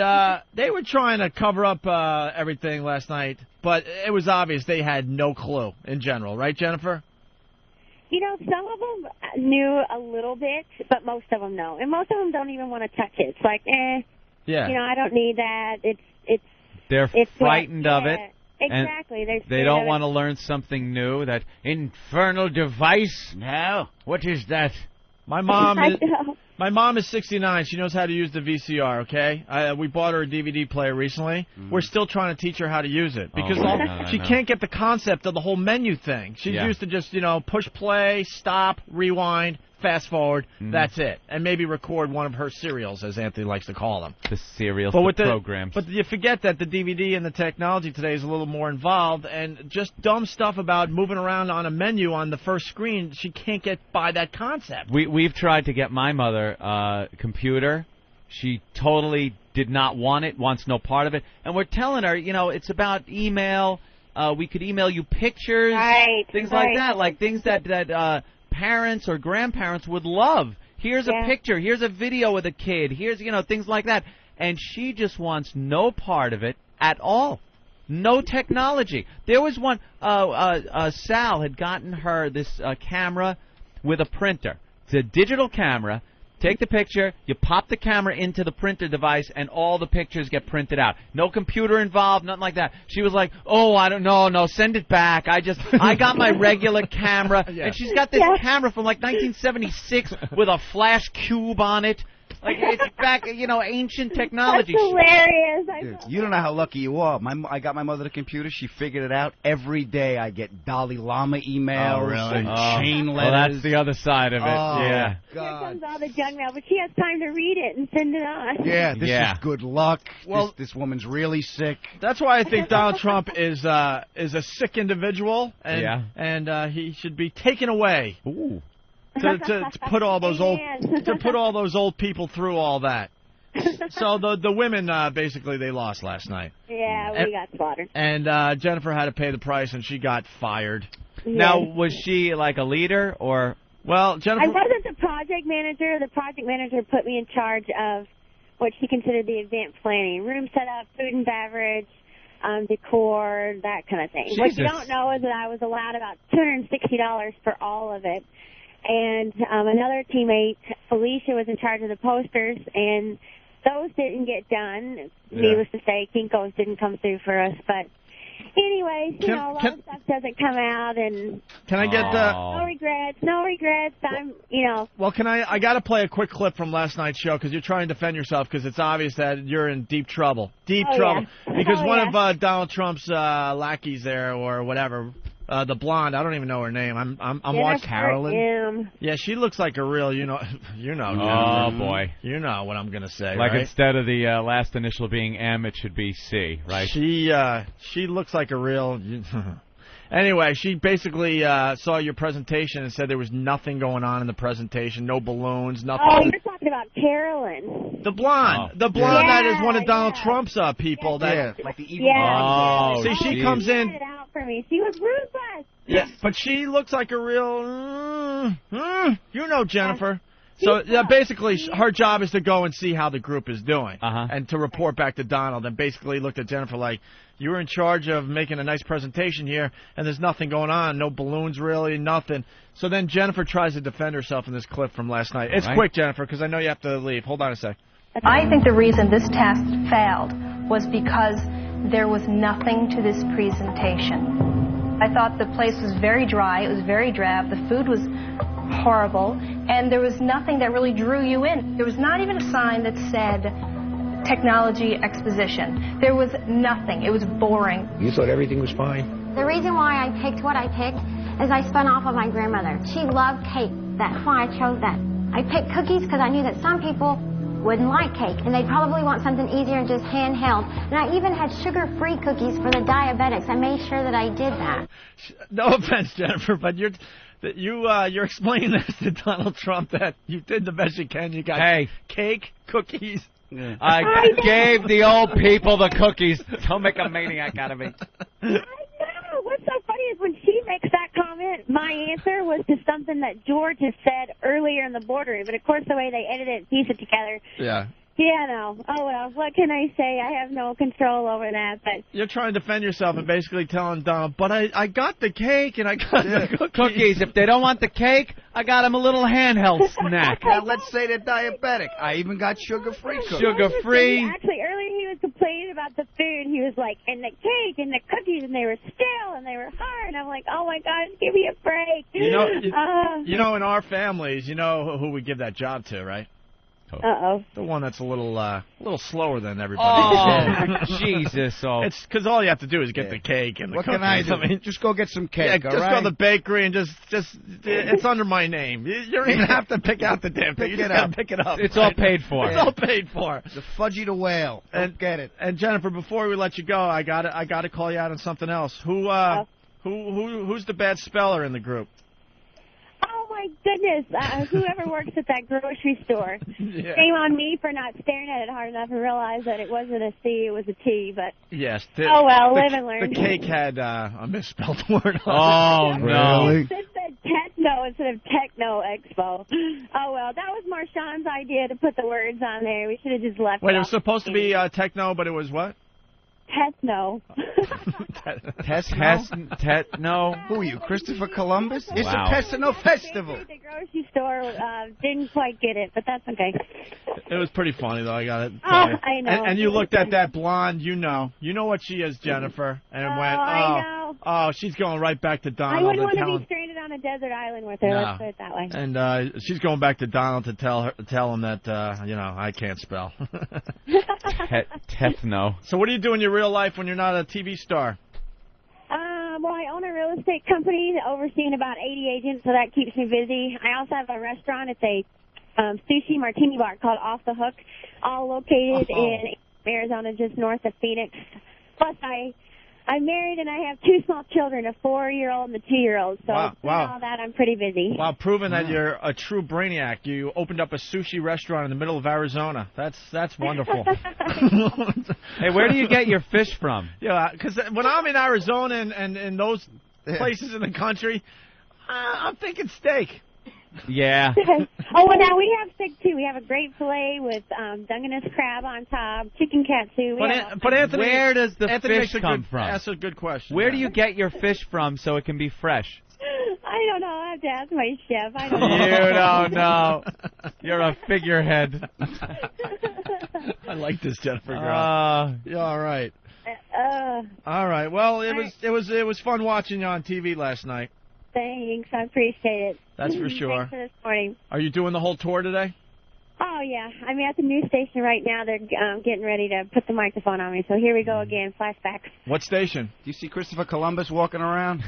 they were trying to cover up everything last night, but it was obvious they had no clue in general. Right, Jennifer? Some of them knew a little bit, but most of them know. And most of them don't even want to touch it. It's like, yeah. I don't need that. They're frightened of it. Exactly. They don't want to learn something new. That infernal device. No. What is that? My mom is 69. She knows how to use the VCR, okay? We bought her a DVD player recently. We're still trying to teach her how to use it because she can't get the concept of the whole menu thing. She's used to just, push play, stop, rewind, fast forward. That's it. And maybe record one of her serials, as Anthony likes to call them. The serials, programs. But you forget that the DVD and the technology today is a little more involved, and just dumb stuff about moving around on a menu on the first screen, she can't get by that concept. We've tried to get my mother a computer. She totally did not want it, wants no part of it. And we're telling her, it's about email. We could email you pictures, things like that, like things that parents or grandparents would love. Here's a picture. Here's a video of the kid. Here's, things like that. And she just wants no part of it at all. No technology. There was one, Sal had gotten her this camera with a printer. It's a digital camera. Take the picture, you pop the camera into the printer device, and all the pictures get printed out. No computer involved, nothing like that. She was like, I don't know, no, send it back. I got my regular camera, and she's got this camera from like 1976 with a flash cube on it. Like, it's back, ancient technology. That's hilarious. Dude, you don't know how lucky you are. I got my mother the computer. She figured it out. Every day I get Dalai Lama emails and chain letters. Well, that's the other side of it. Yeah. Here comes all the junk mail, but she has time to read it and send it on. Yeah, this is good luck. Well, this woman's really sick. That's why I think Donald Trump is a sick individual, and he should be taken away. Ooh. To put all those old people through all that. So the women basically they lost last night. Yeah, we got slaughtered. And Jennifer had to pay the price, and she got fired. Yes. Now, was she like a leader or? Well, Jennifer, I wasn't the project manager. The project manager put me in charge of what she considered the event planning, room setup, food and beverage, decor, that kind of thing. Jesus. What you don't know is that I was allowed about $260 for all of it. And another teammate, Felicia, was in charge of the posters, and those didn't get done. Needless to say, Kinko's didn't come through for us. But anyways, a lot of stuff doesn't come out, and can I get no regrets. Well, I got to play a quick clip from last night's show because you're trying to defend yourself because it's obvious that you're in deep trouble. Deep trouble. Because one of Donald Trump's lackeys there or whatever. The blonde, I don't even know her name. I'm watching Carolyn. Yeah, she looks like a real, Oh boy, you know what I'm gonna say. Like right? Instead of the last initial being M, it should be C, right? She looks like a real. Anyway, she basically saw your presentation and said there was nothing going on in the presentation, no balloons, nothing. Oh, you're talking about Carolyn. The blonde. The blonde that is one of Donald Trump's people. Like the evil blonde. See, she comes in. It out for me. She was ruthless. Yeah, but she looks like a real, Jennifer. So basically, her job is to go and see how the group is doing and to report back to Donald. And basically looked at Jennifer like, you were in charge of making a nice presentation here, and there's nothing going on, no balloons really, nothing. So then Jennifer tries to defend herself in this clip from last night. It's quick, Jennifer, because I know you have to leave. Hold on a sec. I think the reason this test failed was because there was nothing to this presentation. I thought the place was very dry, it was very drab, the food was horrible, and there was nothing that really drew you in. There was not even a sign that said technology exposition. There was nothing. It was boring. You thought everything was fine? The reason why I picked what I picked is I spun off of my grandmother. She loved cake. That's why I chose that. I picked cookies because I knew that some people wouldn't like cake, and they'd probably want something easier and just handheld. And I even had sugar-free cookies for the diabetics. I made sure that I did that. No offense, Jennifer, but you're explaining this to Donald Trump that you did the best you can. You got cake, cookies. I gave the old people the cookies. Don't make a maniac out of me. I know. What's so funny is when she makes that comment, my answer was to something that George had said earlier in the boardroom. But, of course, the way they edited it and pieced it together. Yeah. Yeah, no. Oh, well, what can I say? I have no control over that. But you're trying to defend yourself and basically telling Donald, but I got the cake and I got the cookies. If they don't want the cake, I got them a little handheld snack. Now, let's say they're diabetic. I even got sugar-free cookies. Sugar-free. Actually, earlier he was complaining about the food. He was like, and the cake and the cookies, and they were stale and they were hard. And I'm like, oh, my gosh, give me a break. You know, in our families, you know who we give that job to, right? Uh-oh. The one that's a little slower than everybody. Oh, Jesus. Oh. It's because all you have to do is get the cake and the What cookies. can I do? I mean, just go get some cake, just go to the bakery and just it's under my name. You don't even have to pick out the damn thing. You just got to pick it up. It's all paid for. It's all paid for. The Fudgy the Whale. And get it. And Jennifer, before we let you go, I got to call you out on something else. Who's the bad speller in the group? Oh, my goodness. Whoever works at that grocery store. Shame on me for not staring at it hard enough and realize that it wasn't a C, it was a T. But yes. Live and learn. The cake had a misspelled word on it. Oh, no. It said Techno instead of Techno Expo. Oh, well, that was Marshawn's idea to put the words on there. We should have just left Wait, it was supposed to be techno, but it was what? Techno. Techno? Who are you, Christopher Columbus? It's Wow. a Techno festival. The grocery store didn't quite get it, but that's okay. It was pretty funny, though. I got it. I know. And you looked at that blonde, you know what she is, Jennifer, and went, I know. Oh, she's going right back to Donald. I wouldn't want and to be stranded on a desert island with her. No. Let's put it that way. And she's going back to Donald to tell him that I can't spell. Techno. So what do you do in your real life when you're not a TV star? Well, I own a real estate company overseeing about 80 agents, so that keeps me busy. I also have a restaurant. It's a sushi martini bar called Off the Hook, all located in Arizona, just north of Phoenix. Plus, I'm married and I have two small children, a 4-year-old and a 2-year-old. So with all that, I'm pretty busy. Wow, proving that you're a true brainiac. You opened up a sushi restaurant in the middle of Arizona. That's wonderful. Hey, where do you get your fish from? Yeah, because when I'm in Arizona and in those places in the country, I'm thinking steak. Yeah. Oh, well, now we have steak, too. We have a great filet with Dungeness crab on top, chicken katsu. But Anthony, where does the fish come from? That's a good question. Where do you get your fish from so it can be fresh? I don't know. I have to ask my chef. I don't know. You don't know. You're a figurehead. I like this Jennifer girl. Yeah, all right. All right. Well, it was fun watching you on TV last night. Thanks. I appreciate it. That's for sure. Thanks for this morning. Are you doing the whole tour today? Oh, yeah. I'm at the news station right now. They're getting ready to put the microphone on me. So here we go again. Flashbacks. What station? Do you see Christopher Columbus walking around?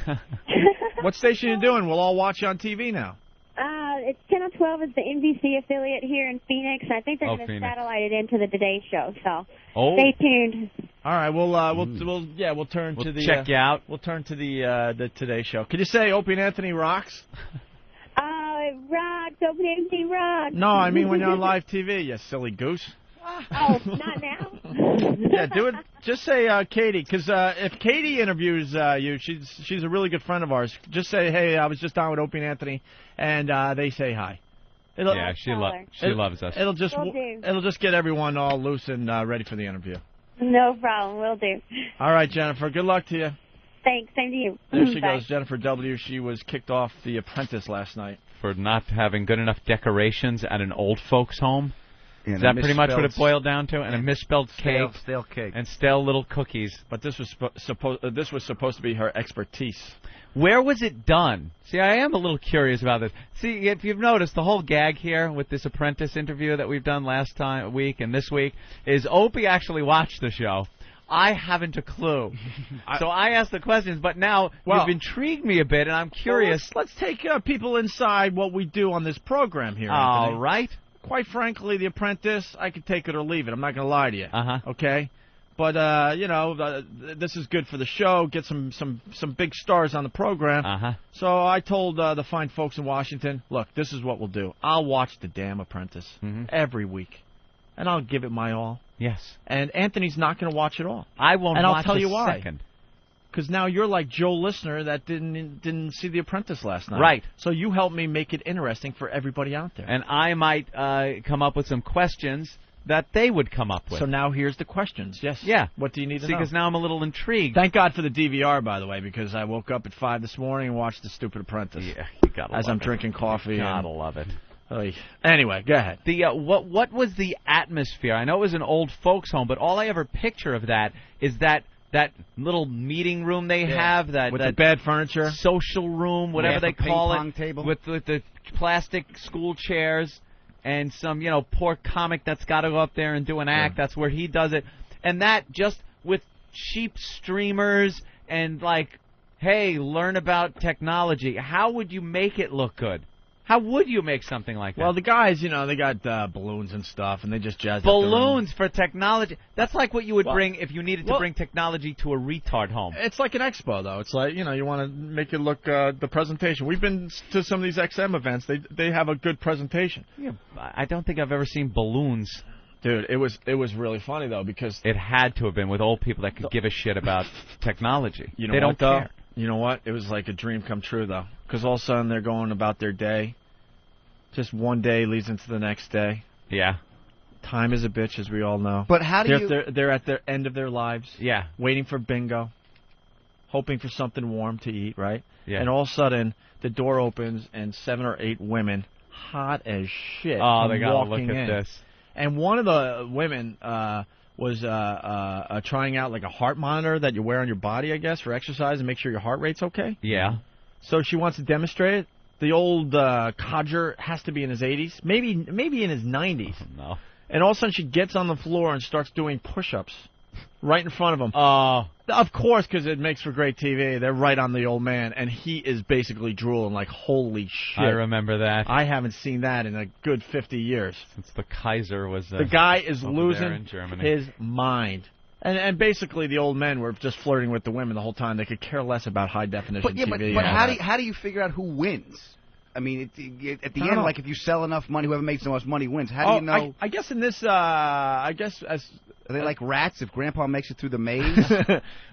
What station are you doing? We'll all watch you on TV now. It's Channel 12 is the NBC affiliate here in Phoenix. I think they're going to satellite it into the Today Show. So stay tuned. All right, we'll turn to the check you out. We'll turn to the Today Show. Could you say Opie and Anthony rocks? It rocks. Opie and Anthony rocks. No, I mean when you're on live TV, you silly goose. Oh, not now. Yeah, do it. Just say Katie, because if Katie interviews you, she's a really good friend of ours. Just say, hey, I was just on with Opie and Anthony, and they say hi. Yeah, she loves us. It'll just get everyone all loose and ready for the interview. No problem. Will do. All right, Jennifer. Good luck to you. Thanks. Same to you. There she Bye. goes, Jennifer W. She was kicked off The Apprentice last night. For not having good enough decorations at an old folks' home? Yeah, Is that pretty much what it boiled down to? And a misspelled cake. Stale cake. And stale little cookies. But this was supposed to be her expertise. Where was it done? See, I am a little curious about this. See, if you've noticed, the whole gag here with this Apprentice interview that we've done last week and this week is Opie actually watched the show. I haven't a clue. So I asked the questions, but now you've intrigued me a bit, and I'm curious. Well, let's take people inside what we do on this program here. All right. Quite frankly, The Apprentice, I could take it or leave it. I'm not going to lie to you. Okay? But, this is good for the show. Get some big stars on the program. So I told the fine folks in Washington, look, this is what we'll do. I'll watch the damn Apprentice every week, and I'll give it my all. Yes. And Anthony's not going to watch it all. I won't and watch I'll tell you why. Second. Because now you're like Joe Listener that didn't see The Apprentice last night. Right. So you helped me make it interesting for everybody out there. And I might come up with some questions that they would come up with. So now here's the questions. Yes. Yeah. What do you need to know? Because now I'm a little intrigued. Thank God for the DVR, by the way, because I woke up at 5 this morning and watched The Stupid Apprentice. Yeah, you gotta as love I'm it. drinking coffee. Gotta love it. Anyway, go ahead. The what was the atmosphere? I know it was an old folks' home, but all I ever picture of that is that little meeting room they have, that the bad furniture, social room, whatever they call it, table. with the plastic school chairs, and some poor comic that's got to go up there and do an act. That's where he does it, and that just with cheap streamers and hey, learn about technology. How would you make it look good? How would you make something like that? Well, the guys, they got balloons and stuff, and they just jazz balloons for technology. That's like what you would bring if you needed to bring technology to a retard home. It's like an expo, though. It's like, you want to make it look, the presentation. We've been to some of these XM events. They have a good presentation. Yeah, I don't think I've ever seen balloons. Dude, it was really funny, though, because it had to have been with old people that could give a shit about technology. They don't care. You know what? It was like a dream come true, though, because all of a sudden they're going about their day. Just one day leads into the next day. Yeah. Time is a bitch, as we all know. But how do they're at their end of their lives. Yeah. Waiting for bingo. Hoping for something warm to eat, right? Yeah. And all of a sudden, the door opens and 7 or 8 women, hot as shit, oh, they gotta look in. at this. And one of the women was trying out like a heart monitor that you wear on your body, I guess, for exercise and make sure your heart rate's okay. Yeah. So she wants to demonstrate it. The old codger has to be in his 80s, maybe in his 90s. Oh, no. And all of a sudden she gets on the floor and starts doing push-ups right in front of him. Of course, because it makes for great TV. They're right on the old man, and he is basically drooling like, holy shit. I remember that. I haven't seen that in a good 50 years. Since the Kaiser was the guy is losing in his mind. And basically, the old men were just flirting with the women the whole time. They could care less about high-definition TV. But how do you figure out who wins? I mean, at the end, like if you sell enough money, whoever makes the most money wins. How do you know? I guess in this, are they like rats if Grandpa makes it through the maze?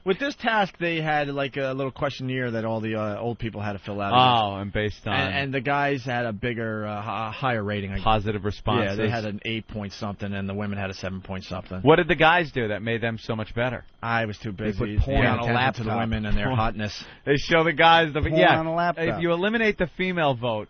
With this task, they had like a little questionnaire that all the old people had to fill out. Oh, and based on and the guys had a bigger, higher rating. Positive responses. Yeah, they had an 8 point something, and the women had a 7 point something. What did the guys do that made them so much better? I was too busy. They put porn on a laptop to the women and their hotness. They show the guys the porn on a laptop. If you eliminate the female vote,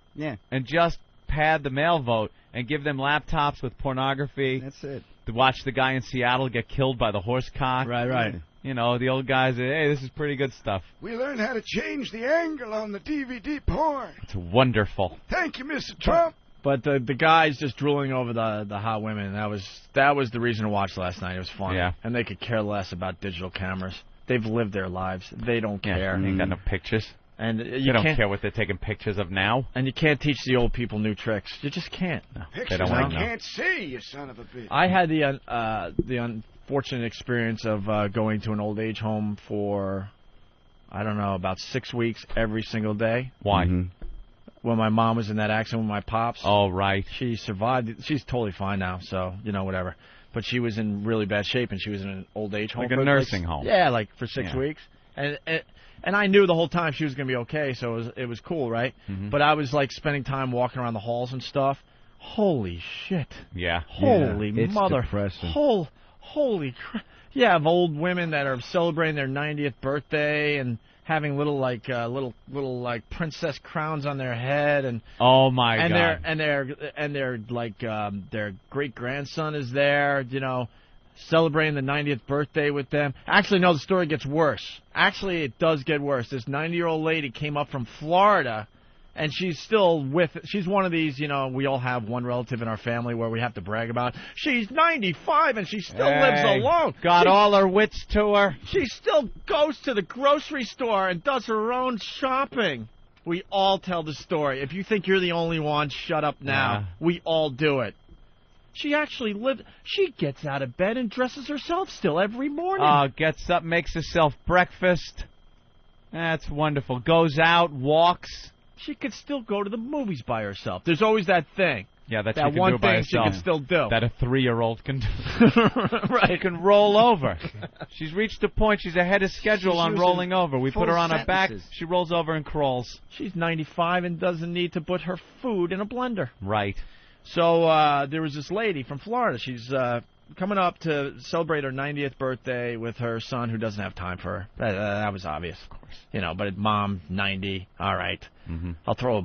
and just pad the male vote and give them laptops with pornography. That's it. To watch the guy in Seattle get killed by the horse cock. Right. You know, the old guys, hey, this is pretty good stuff. We learned how to change the angle on the DVD porn. It's wonderful. Thank you, Mr. Trump. But the guys just drooling over the hot women, that was the reason to watch last night. It was fun. Yeah. And they could care less about digital cameras. They've lived their lives. They don't care. They ain't got no pictures. And you don't care what they're taking pictures of now. And you can't teach the old people new tricks. You just can't. No, pictures they don't I want to know. can't see, you son of a bitch. I had the unfortunate experience of going to an old age home for, I don't know, about 6 weeks every single day. Why? When my mom was in that accident with my pops. Oh, right. She survived. She's totally fine now, so, whatever. But she was in really bad shape, and she was in an old age home. Like a nursing home. Yeah, like for 6 weeks. And I knew the whole time she was going to be okay, so it was cool, right? But I was, like, spending time walking around the halls and stuff. Holy shit. Yeah. Holy it's mother. depressing. Holy crap. You have old women that are celebrating their 90th birthday and having little princess crowns on their head, and oh my god, and their their great grandson is there, celebrating the 90th birthday with them. Actually, no, the story gets worse. Actually, it does get worse. This 90-year-old lady came up from Florida, and she's still she's one of these, we all have one relative in our family where we have to brag about. She's 95 and she still lives alone. Got all her wits to her. She still goes to the grocery store and does her own shopping. We all tell the story. If you think you're the only one, shut up now. Yeah. We all do it. She actually she gets out of bed and dresses herself still every morning. Gets up, makes herself breakfast. That's wonderful. Goes out, walks. She could still go to the movies by herself. There's always that thing. Yeah, that one do by thing herself. She can still do. That a 3-year-old can do. Right. She can roll over. She's reached a point. She's ahead of schedule on rolling over. We put her on her back. She rolls over and crawls. She's 95 and doesn't need to put her food in a blender. Right. So there was this lady from Florida. She's coming up to celebrate her 90th birthday with her son, who doesn't have time for her. That was obvious, of course. But mom, 90, all right. Mm-hmm. I'll throw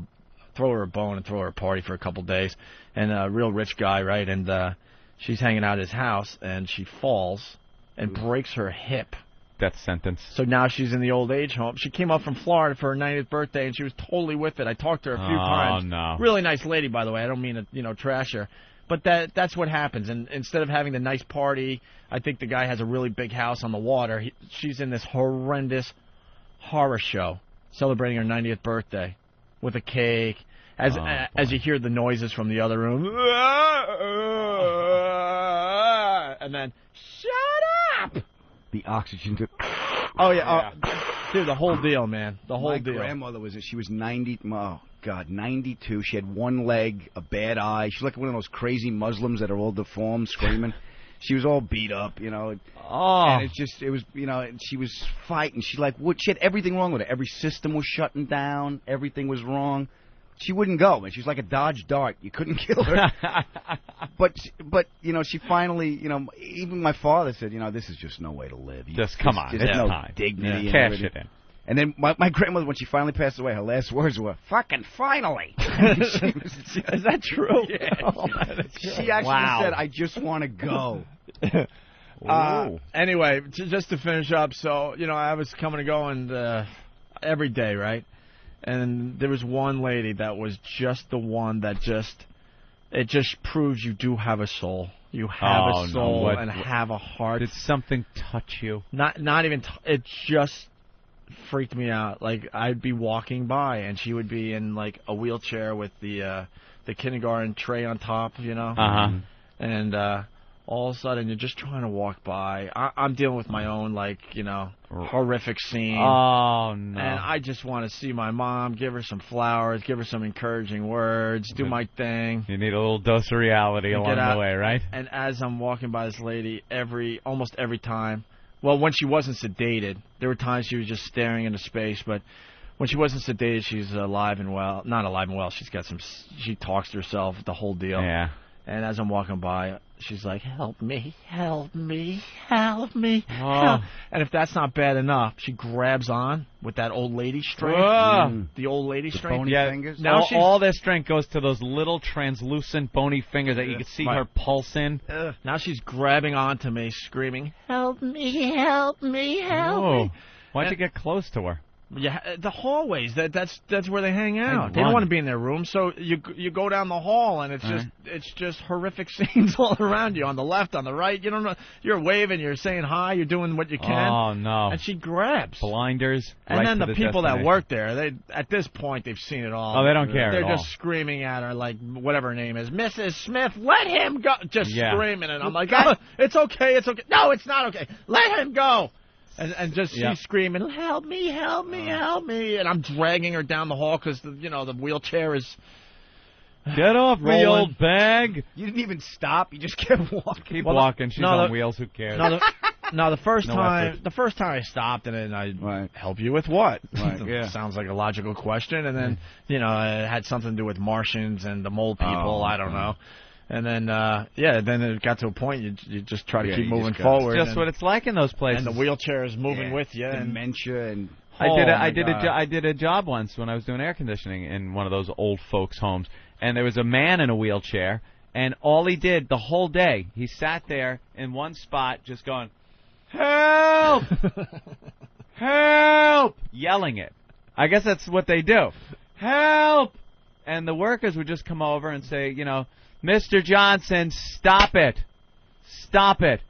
her a bone and throw her a party for a couple days. And a real rich guy, right? And she's hanging out at his house, and she falls and breaks her hip. Death sentence. So now she's in the old age home. She came up from Florida for her 90th birthday, and she was totally with it. I talked to her a few times. Oh, no. Really nice lady, by the way. I don't mean to, trash her. But that's what happens. And instead of having the nice party, I think the guy has a really big house on the water. She's in this horrendous horror show celebrating her 90th birthday with a cake. As you hear the noises from the other room. And then, shut up! The oxygen. Oh, yeah. Dude, the whole deal, man. The whole deal. My grandmother she was 90. Oh, God, 92. She had one leg, a bad eye. She's like one of those crazy Muslims that are all deformed, screaming. She was all beat up, Oh. And it was, and she was fighting. She had everything wrong with her. Every system was shutting down. Everything was wrong. She wouldn't go, and she was like a Dodge Dart. You couldn't kill her. but she finally, even my father said, this is just no way to live. Come on, there's no time. dignity. Yeah. Cash it in. And then my grandmother, when she finally passed away, her last words were, "Fucking finally." Is that true? Yeah. She actually said, "I just want to go." Anyway, just to finish up, so, I was coming and going every day, right? And there was one lady that was just the one that it just proves you do have a soul. You have a soul and have a heart. Did something touch you? Not even. It just freaked me out. Like, I'd be walking by and she would be in like a wheelchair with the kindergarten tray on top, And all of a sudden, you're just trying to walk by. I'm dealing with my own, horrific scene. Oh, no. And I just want to see my mom, give her some flowers, give her some encouraging words, do my thing. You need a little dose of reality along the way, right? And as I'm walking by this lady, almost every time, well, when she wasn't sedated, there were times she was just staring into space, but when she wasn't sedated, she's alive and well. Not alive and well. She talks to herself, the whole deal. Yeah. And as I'm walking by, she's like, "Help me, help me, help me." Oh. Help. And if that's not bad enough, she grabs on with that old lady strength. The old lady strength. Bony fingers. Now all their strength goes to those little translucent bony fingers that you can see her pulse in. Now she's grabbing onto me, screaming, "Help me, help me, help me." Why'd you get close to her? Yeah, the hallways. That's where they hang out. They don't want to be in their room, so you go down the hall, and it's just horrific scenes all around you, on the left, on the right. You don't know. You're waving, you're saying hi, you're doing what you can. Oh no! And she grabs blinders. And then the people that work there, at this point they've seen it all. Oh, they don't care. They're at just all. Screaming at her like whatever her name is, Mrs. Smith. Let him go. Just screaming, and I'm like, oh, it's okay, it's okay. No, it's not okay. Let him go. And just she's screaming, "Help me, help me, help me!" And I'm dragging her down the hall because the wheelchair is. Get off me, old bag! You didn't even stop. You just kept walking. Keep walking. She's on wheels. Who cares? No, the first time I stopped, and then I help you with what? Right, yeah. Sounds like a logical question, and then it had something to do with Martians and the mole people. I don't know. And then then it got to a point you just try to keep moving forward. It's just what it's like in those places. And the wheelchair is moving with you. Dementia and. I did a job once when I was doing air conditioning in one of those old folks' homes, and there was a man in a wheelchair, and all he did the whole day, he sat there in one spot just going, "Help! Help!" yelling it. I guess that's what they do. Help! And the workers would just come over and say, Mr. Johnson, stop it. Stop it.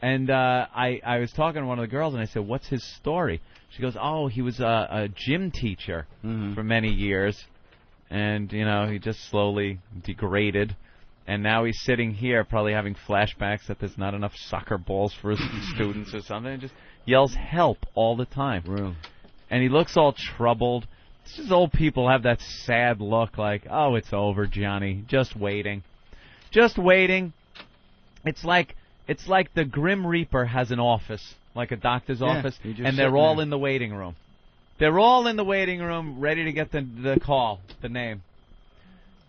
And I was talking to one of the girls, and I said, what's his story? She goes, oh, he was a gym teacher for many years, and, he just slowly degraded, and now he's sitting here probably having flashbacks that there's not enough soccer balls for his students or something, and just yells help all the time. Really? And he looks all troubled. It's just old people have that sad look like, oh, it's over, Johnny, just waiting. Just waiting. It's like the Grim Reaper has an office, like a doctor's office, and they're all in the waiting room. They're all in the waiting room, ready to get the call, the name.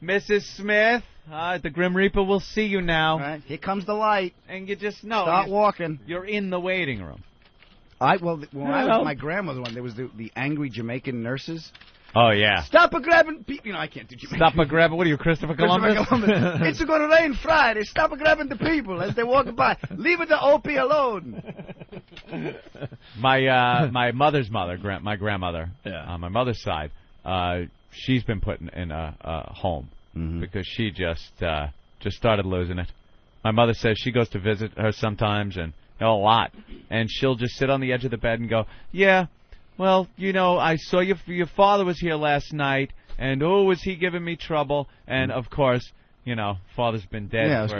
Mrs. Smith, the Grim Reaper will see you now. Right. Here comes the light. And you just know. Start walking. You're in the waiting room. When I was my grandmother's one, there was the angry Jamaican nurses. Oh, yeah. Stop a grabbing people. I can't do Jamaican. Stop a grabbing. What are you, Christopher Columbus? It's going to rain Friday. Stop a grabbing the people as they walk by. Leave it to Opie alone. My mother's mother, my grandmother, on my mother's side, she's been put in a home because she just started losing it. My mother says she goes to visit her sometimes, and a lot, and she'll just sit on the edge of the bed and go, yeah, well, I saw your father was here last night, and was he giving me trouble? And of course, father's been dead for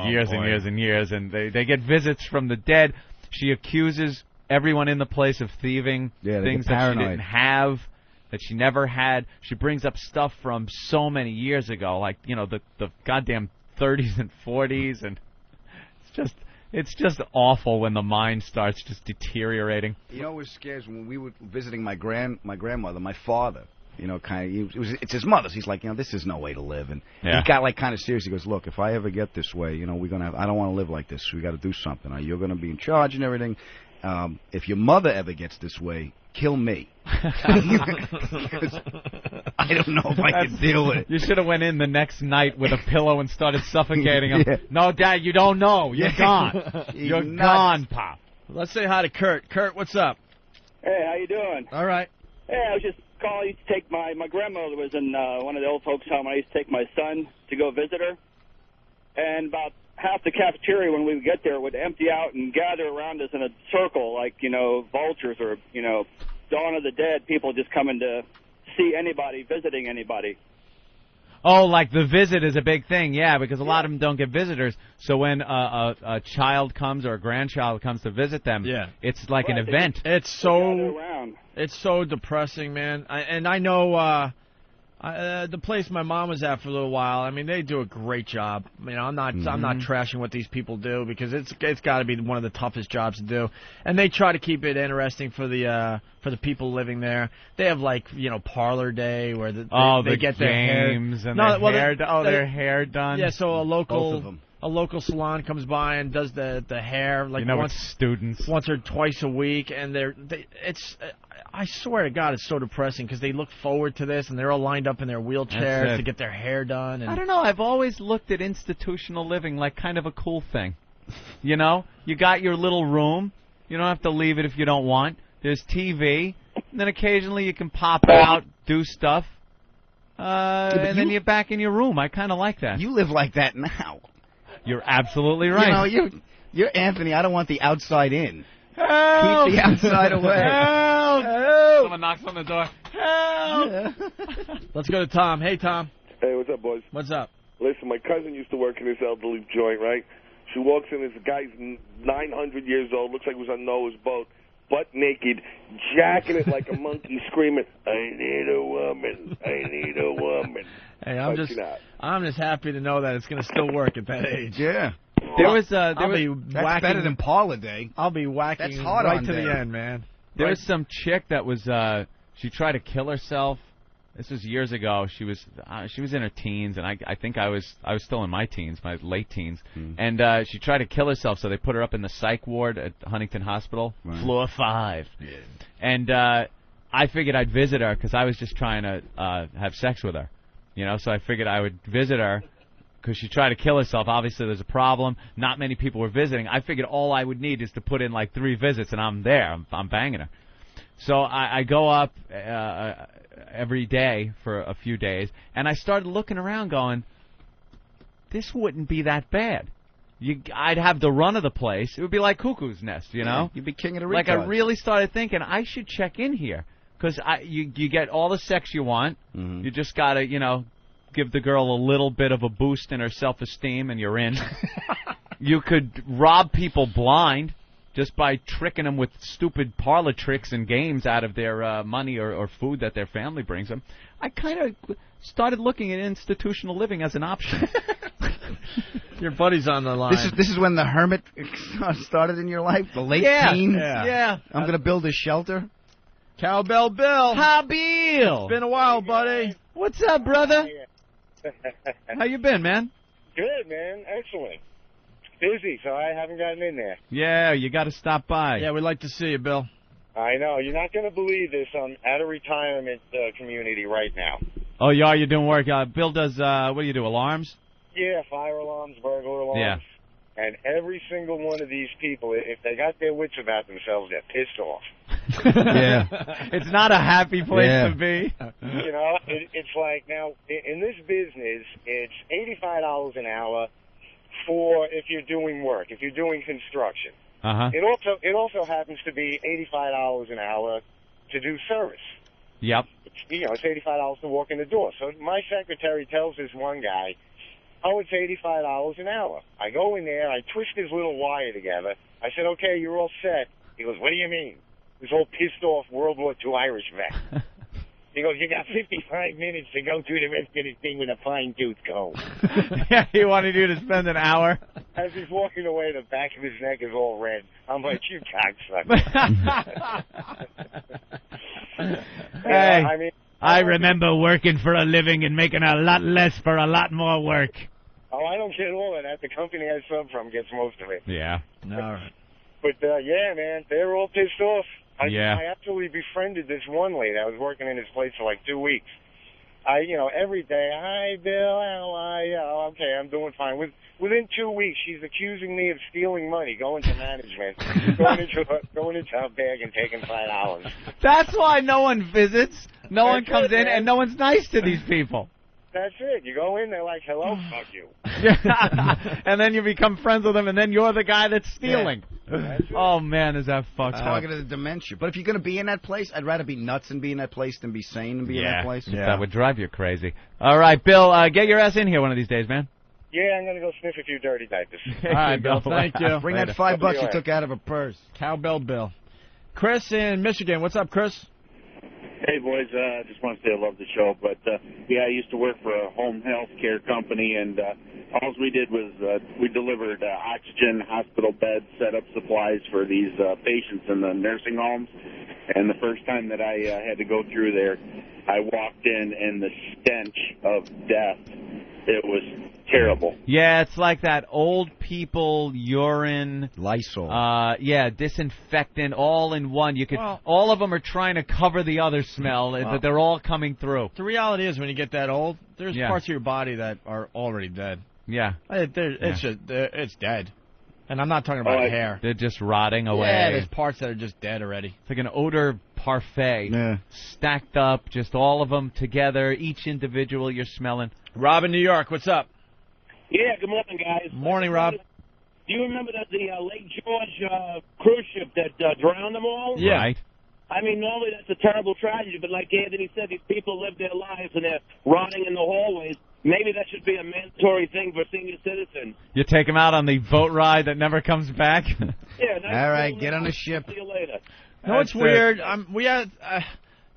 years and years and years, and they get visits from the dead. She accuses everyone in the place of thieving things that she didn't have, that she never had. She brings up stuff from so many years ago, like the goddamn 30s and 40s, and it's just awful when the mind starts just deteriorating. What was scary when we were visiting my grandmother, my father, it's his mother's. He's like, this is no way to live. And he got kind of serious. He goes, look, if I ever get this way, I don't want to live like this. We got to do something. You're going to be in charge and everything. If your mother ever gets this way, kill me. I don't know if I can deal with it. You should have went in the next night with a pillow and started suffocating him. No, Dad, you don't know. You're gone. You're gone, Pop. Let's say hi to Kurt. Kurt, what's up? Hey, how you doing? All right. Hey, I was just calling. I used to take my grandmother was in one of the old folks' home. I used to take my son to go visit her, and about half the cafeteria when we would get there would empty out and gather around us in a circle like, vultures or, Dawn of the Dead, people just coming to see anybody, visiting anybody. Oh, like the visit is a big thing, because a lot of them don't get visitors. So when a child comes or a grandchild comes to visit them, it's like an event. It's so depressing, man. I know the place my mom was at for a little while. I mean, they do a great job. I'm not trashing what these people do because it's got to be one of the toughest jobs to do. And they try to keep it interesting for the people living there. They have parlor day where they get their hair and their hair done. Yeah, so a local salon comes by and does the hair once or twice a week, and I swear to God, it's so depressing because they look forward to this, and they're all lined up in their wheelchairs to get their hair done. And I don't know. I've always looked at institutional living like kind of a cool thing. You got your little room. You don't have to leave it if you don't want. There's TV, and then occasionally you can pop out, do stuff, and then you're back in your room. I kind of like that. You live like that now. You're absolutely right. You're Anthony. I don't want the outside in. Help! Keep the outside away. Help! Help! Someone knocks on the door. Help! Let's go to Tom. Hey, Tom. Hey, what's up, boys? What's up? Listen, my cousin used to work in this elderly joint, right? She walks in, this guy's 900 years old, looks like he was on Noah's boat, butt naked, jacking it like a monkey, screaming, I need a woman, I need a woman. Hey, I'm just happy to know that it's going to still work at that age. Yeah. That's better than parlor day. I'll be whacking That's hard right on to day. the end, man. There was some chick that was she tried to kill herself. This was years ago. She was in her teens, and I think I was still in my teens, my late teens. And she tried to kill herself, so they put her up in the psych ward at Huntington Hospital, floor 5. Yeah. And I figured I'd visit her because I was just trying to have sex with her, So I figured I would visit her because she tried to kill herself. Obviously, there's a problem. Not many people were visiting. I figured all I would need is to put in like 3 visits, and I'm there. I'm banging her. So I go up every day for a few days, and I started looking around going, this wouldn't be that bad. I'd have the run of the place. It would be like Cuckoo's Nest, Yeah, you'd be king of the retards. Like I really started thinking, I should check in here, because you get all the sex you want. Mm-hmm. You just got to, give the girl a little bit of a boost in her self-esteem, and you're in. You could rob people blind, just by tricking them with stupid parlor tricks and games out of their money or food that their family brings them. I kind of started looking at institutional living as an option. Your buddy's on the line. This is when the hermit started in your life, the late teens. Yeah. I'm going to build a shelter. Cowbell Bill. Hi, Bill. It's been a while, buddy. What's up, brother? How you been, man? Good, man. Excellent. Busy, so I haven't gotten in there. Yeah, you got to stop by. Yeah, we'd like to see you, Bill. I know. You're not going to believe this. I'm at a retirement community right now. Oh, you are? You're doing work. Bill does, what do you do, alarms? Yeah, fire alarms, burglar alarms. Yeah. And every single one of these people, if they got their wits about themselves, they're pissed off. Yeah. It's not a happy place to be. It's like, now, in this business, it's $85 an hour for if you're doing work, if you're doing construction. Uh-huh. It also happens to be $85 an hour to do service. Yep. It's $85 to walk in the door. So my secretary tells this one guy, oh, it's $85 an hour. I go in there, I twist his little wire together. I said, okay, you're all set. He goes, what do you mean? This whole pissed off World War II Irish vet. He goes, you got 55 minutes to go through the rest of this thing with a fine-tooth comb. Yeah, he wanted you to spend an hour. As he's walking away, the back of his neck is all red. I'm like, you cocksucker. Hey, I remember working for a living and making a lot less for a lot more work. Oh, I don't get all of that. The company I sub from gets most of it. Yeah. All right. But, yeah, man, they're all pissed off. I actually befriended this one lady. I was working in his place for like 2 weeks. Every day, hi, Bill, how are you? Oh, okay, I'm doing fine. Within 2 weeks, she's accusing me of stealing money, going to management, going into her bag and taking $5. That's why no one visits, no one comes in, and no one's nice to these people. That's it. You go in, they're like, hello, fuck you. And then you become friends with them, and then you're the guy that's stealing. Yeah. Oh, man, is that fucked up. Targeted dementia. But if you're going to be in that place, I'd rather be nuts and be in that place than be sane and be in that place. Yeah, that would drive you crazy. All right, Bill, get your ass in here one of these days, man. Yeah, I'm going to go sniff a few dirty diapers. All right, Bill, thank you. Bring that $5 you took out of a purse. Cowbell Bill. Chris in Michigan. What's up, Chris? Hey, boys, I just want to say I love the show. But, I used to work for a home health care company, and all we did was we delivered oxygen, hospital beds, set up supplies for these patients in the nursing homes. And the first time that I had to go through there, I walked in, and the stench of death, it was terrible. Yeah, it's like that old people urine. Lysol. Disinfectant, all in one. All of them are trying to cover the other smell, but they're all coming through. The reality is, when you get that old, there's parts of your body that are already dead. Yeah. It's dead. And I'm not talking about hair. They're just rotting away. Yeah, there's parts that are just dead already. It's like an odor parfait. Yeah. Stacked up, just all of them together, each individual you're smelling. Rob in New York, what's up? Yeah, good morning, guys. Morning, Rob. Do you remember the Lake George cruise ship that drowned them all? Yeah. Right. I mean, normally that's a terrible tragedy, but like Anthony said, these people live their lives and they're rotting in the hallways. Maybe that should be a mandatory thing for senior citizens. You take them out on the boat ride that never comes back? Yeah. All right, get on the ship. See you later. No, it's weird.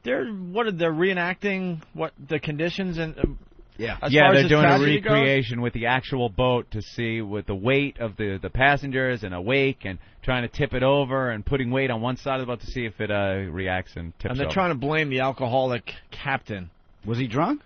They're reenacting what the conditions and Yeah. They're doing a recreation with the actual boat to see with the weight of the passengers and a wake and trying to tip it over and putting weight on one side of the boat to see if it reacts and tips over. And they're trying to blame the alcoholic captain. Was he drunk?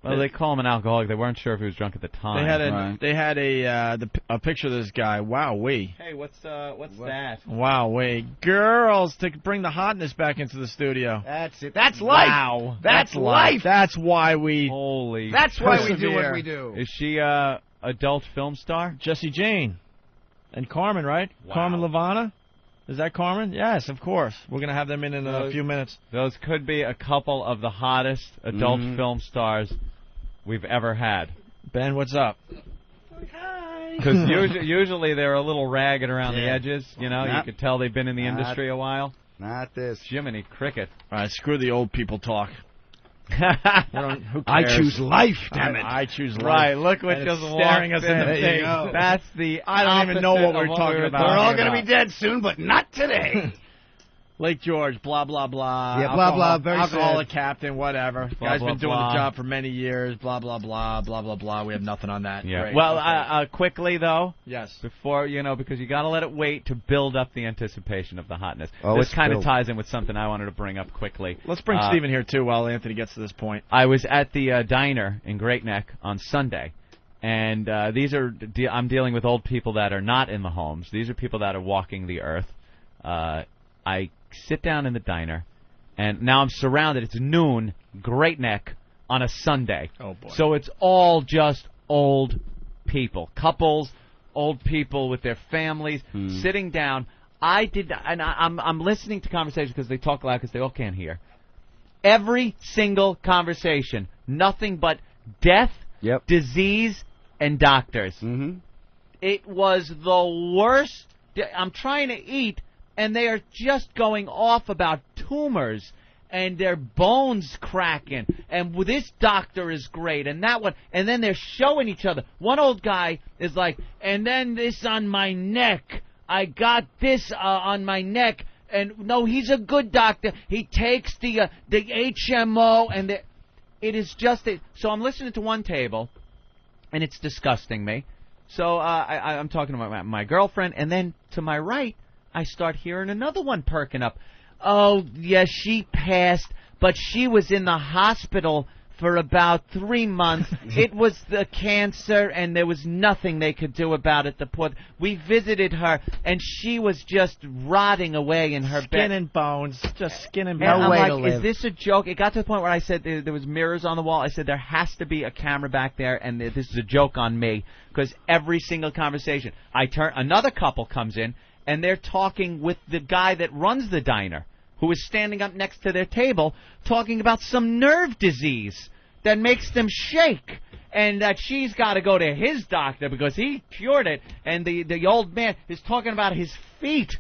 Well, they call him an alcoholic. They weren't sure if he was drunk at the time. They had a picture of this guy. Wow-wee. Hey, what's that? Wow-wee. Girls, to bring the hotness back into the studio. That's it. That's life. Wow. That's life. That's why we... Holy... That's why we do what we do. Is she adult film star? Jessie Jane. And Carmen, right? Wow. Carmen Lavana? Is that Carmen? Yes, of course. We're going to have them in a few minutes. Those could be a couple of the hottest adult film stars we've ever had. Ben, what's up? Hi. Because usually they're a little ragged around the edges. You know, you could tell they've been in the industry a while. Not this. Jiminy Cricket. All right, screw the old people talk. Who cares? I choose life, damn it. I choose life. Right, look what just staring us in the face. That's the I don't even know what we're talking about. We're all going to be dead soon, but not today. Lake George, blah, blah, blah. Yeah, blah, blah, very alcoholic sad. Captain, whatever. Blah, Guy's blah, been doing blah. the job for many years, blah, blah, blah, blah, blah, blah. We have nothing on that. Yeah. Great. Well, quickly, though. Yes. Before, because you got to let it wait to build up the anticipation of the hotness. Oh, this kind of ties in with something I wanted to bring up quickly. Let's bring Stephen here, too, while Anthony gets to this point. I was at the diner in Great Neck on Sunday. And I'm dealing with old people that are not in the homes. These are people that are walking the earth. I sit down in the diner, and now I'm surrounded. It's noon, Great Neck, on a Sunday. Oh, boy. So it's all just old people. Couples, old people with their families, sitting down. I'm listening to conversations because they talk loud because they all can't hear. Every single conversation, nothing but death, disease, and doctors. Mm-hmm. It was the worst. I'm trying to eat, and they are just going off about tumors and their bones cracking. And this doctor is great, and that one. And then they're showing each other. One old guy is like, and then this on my neck. I got this on my neck. And no, he's a good doctor. He takes the HMO, and it is just it. So I'm listening to one table, and it's disgusting me. So I'm talking about my girlfriend, and then to my right, I start hearing another one perking up. Oh, yes, she passed, but she was in the hospital for about 3 months. It was the cancer, and there was nothing they could do about it. We visited her, and she was just rotting away in her bed. Skin and bones, just skin and bones. And I'm like, is this a joke? It got to the point where I said there was mirrors on the wall. I said there has to be a camera back there, and this is a joke on me, because every single conversation, another couple comes in, and they're talking with the guy that runs the diner, who is standing up next to their table, talking about some nerve disease that makes them shake, and that she's got to go to his doctor because he cured it, and the old man is talking about his feet.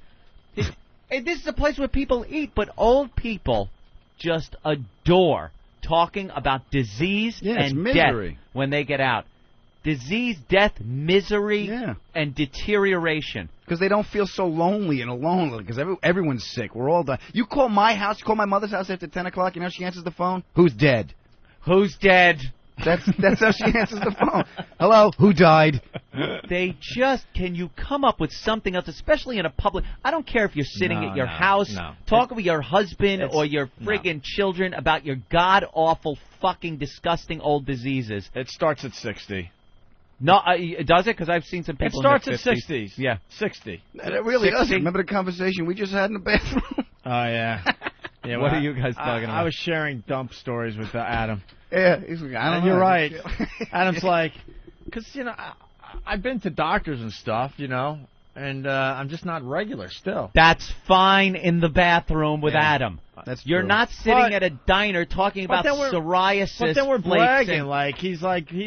This is a place where people eat, but old people just adore talking about disease and misery. Death when they get out. Disease, death, misery, and deterioration. Because they don't feel so lonely and alone. Because everyone's sick. We're all dying. You call my house, you call my mother's house after 10 o'clock, you know how she answers the phone? Who's dead? Who's dead? That's how she answers the phone. Hello? Who died? Can you come up with something else, especially in a public... I don't care if you're sitting at your house, talking with your husband or your friggin' children about your god-awful, fucking, disgusting old diseases. It starts at 60. No, does it? Because I've seen some people. It starts in at their 60s. Yeah, 60. It really doesn't. Remember the conversation we just had in the bathroom? Oh yeah. Yeah. What are you guys talking about? I was sharing dump stories with Adam. Yeah, he's like, I don't know. You're right. Adam's like, because I've been to doctors and stuff, and I'm just not regular still. That's fine in the bathroom with Adam. You're true. not sitting at a diner talking about psoriasis. But then we're bragging like he's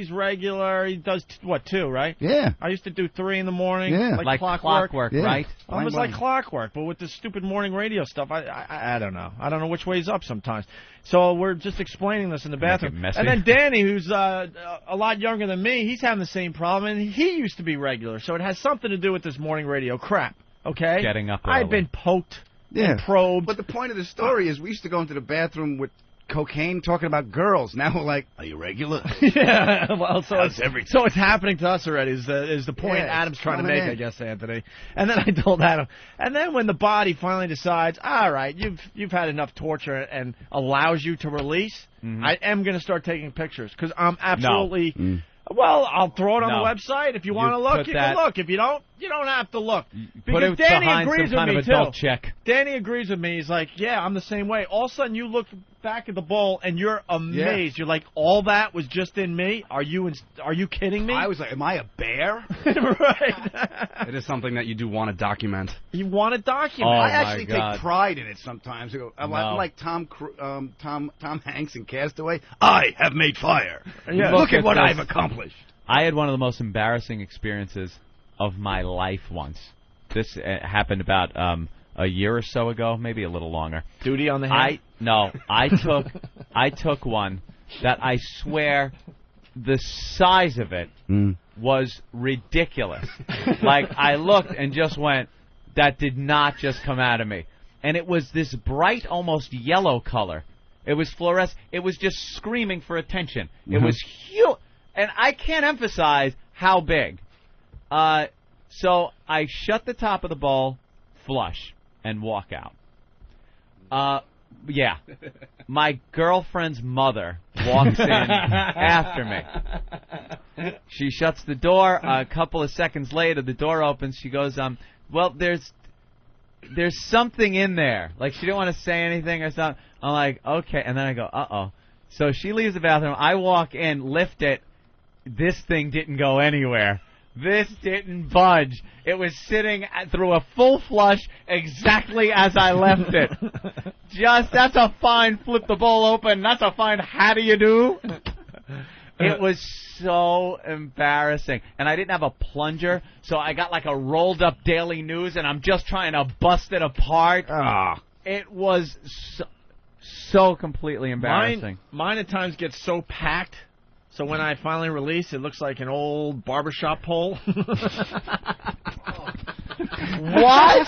regular. He does 2, right? Yeah. I used to do 3 in the morning. Yeah. Like clockwork, right? It was like clockwork, but with the stupid morning radio stuff, I don't know. I don't know which way's up sometimes. So we're just explaining this in the bathroom. And then Danny, who's a lot younger than me, he's having the same problem, and he used to be regular. So it has something to do with this morning radio crap, okay? Getting up early. I've been poked and probed. But the point of the story is we used to go into the bathroom with cocaine talking about girls. Now we're like, are you regular? Yeah, well, so How's everything? So it's happening to us already. Is the point Adam's trying to make, I guess, Anthony. And then I told Adam. And then when the body finally decides, all right, you've had enough torture and allows you to release, I am going to start taking pictures because I'm absolutely. Well, I'll throw it on the website. If you want to look, you can look. If you don't have to look. Put it Danny behind agrees some kind with of me, adult too. check. Danny agrees with me. He's like, yeah, I'm the same way. All of a sudden, you look back at the bowl, and you're amazed. You're like, all that was just in me? Are you kidding me? I was like, am I a bear? Right. It is something that you do want to document. You want to document. I actually take pride in it sometimes. I'm like Tom Hanks in Castaway. I have made fire. Yeah. Look at what I've accomplished. I had one of the most embarrassing experiences of my life once. This happened about a year or so ago, maybe a little longer. Duty on the hand? I took one that I swear the size of it was ridiculous. Like, I looked and just went, that did not just come out of me. And it was this bright, almost yellow color. It was fluorescent. It was just screaming for attention. It was huge. And I can't emphasize how big. So I shut the top of the bowl, flush, and walk out. Yeah. My girlfriend's mother walks in after me. She shuts the door. A couple of seconds later, the door opens. She goes, well, there's something in there. Like, she didn't want to say anything or something. I'm like, okay. And then I go, uh-oh. So she leaves the bathroom. I walk in, lift it. This thing didn't go anywhere. This didn't budge. It was sitting through a full flush exactly as I left it. That's a fine flip the bowl open. That's a fine how do you do? It was so embarrassing. And I didn't have a plunger, so I got like a rolled up Daily News, and I'm just trying to bust it apart. It was so completely embarrassing. Mine at times gets so packed. So when I finally release, it looks like an old barbershop pole. What?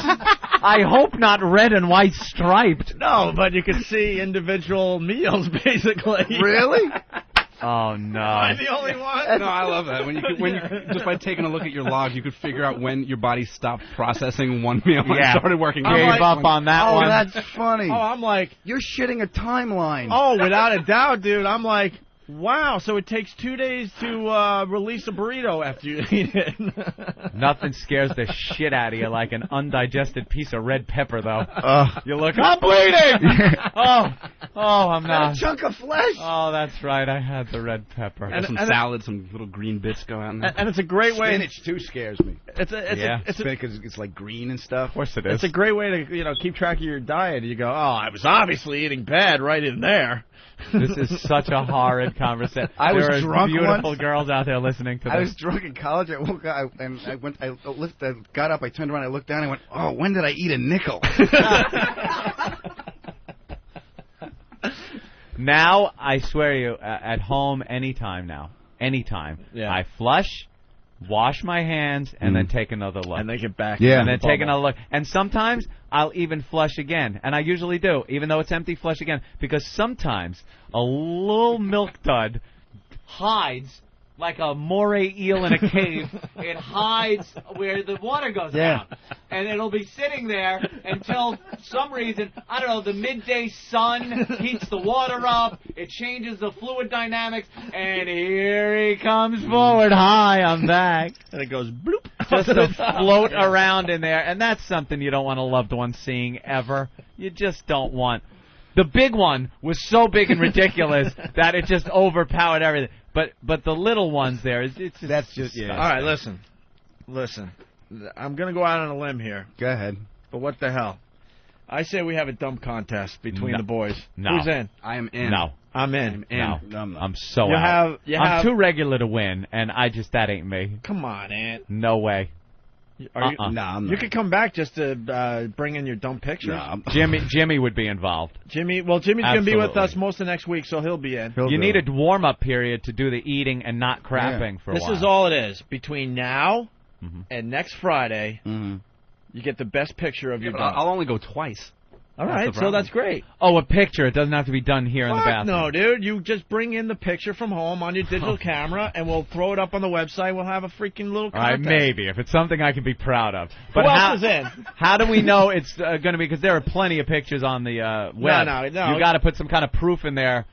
I hope not red and white striped. No, but you can see individual meals, basically. Really? Oh, no. Am I the only one? No, I love that. When you just by taking a look at your log, you could figure out when your body stopped processing one meal and started working. Gave up on that one. Oh, that's funny. Oh, I'm like... You're shitting a timeline. Oh, without a doubt, dude. I'm like... Wow, so it takes 2 days to release a burrito after you eat it. Nothing scares the shit out of you like an undigested piece of red pepper, though. You look, I'm bleeding! I'm not. A chunk of flesh. Oh, that's right, I had the red pepper. And some salad, some little green bits go out in there. And it's a great way. Spinach, too, scares me. It's because it's like green and stuff. Of course it is. It's a great way to keep track of your diet. You go, I was obviously eating bad right in there. This is such a horrid conversation. I was drunk beautiful once. girls out there listening to this. I was drunk in college. I woke up and I got up. I turned around. I looked down. I went, "Oh, when did I eat a nickel?" Now I swear to you, at home, anytime. Yeah. I flush, wash my hands, and then take another look. And then get back. Yeah. And then take another look. And sometimes I'll even flush again. And I usually do, even though it's empty, flush again. Because sometimes a little milk dud hides like a moray eel in a cave. It hides where the water goes down. And it'll be sitting there until some reason, I don't know, the midday sun heats the water up, it changes the fluid dynamics, and here he comes forward. Hi, I'm back. And it goes bloop. Just to float around in there. And that's something you don't want a loved one seeing ever. You just don't want. The big one was so big and ridiculous that it just overpowered everything. But the little ones there, that's just. All right, listen. I'm going to go out on a limb here. Go ahead. But what the hell? I say we have a dump contest between the boys. No. Who's in? I am in. No. I'm in. No. I'm so out. I'm too regular to win, and that ain't me. Come on, Ant. No way. Are you, I'm not. You could come back just to bring in your dumb pictures. No, Jimmy would be involved. Jimmy's going to be with us most of next week, so he'll be in. You need a warm-up period to do the eating and not crapping for a while. This is all it is. Between now and next Friday, you get the best picture of your dump. I'll only go twice. All right, so that's great. Oh, a picture. It doesn't have to be done here in the bathroom. No, dude. You just bring in the picture from home on your digital camera, and we'll throw it up on the website. We'll have a freaking little contest. All right, maybe, if it's something I can be proud of. But Who else is in? How do we know it's going to be? Because there are plenty of pictures on the web. No. You got to put some kind of proof in there.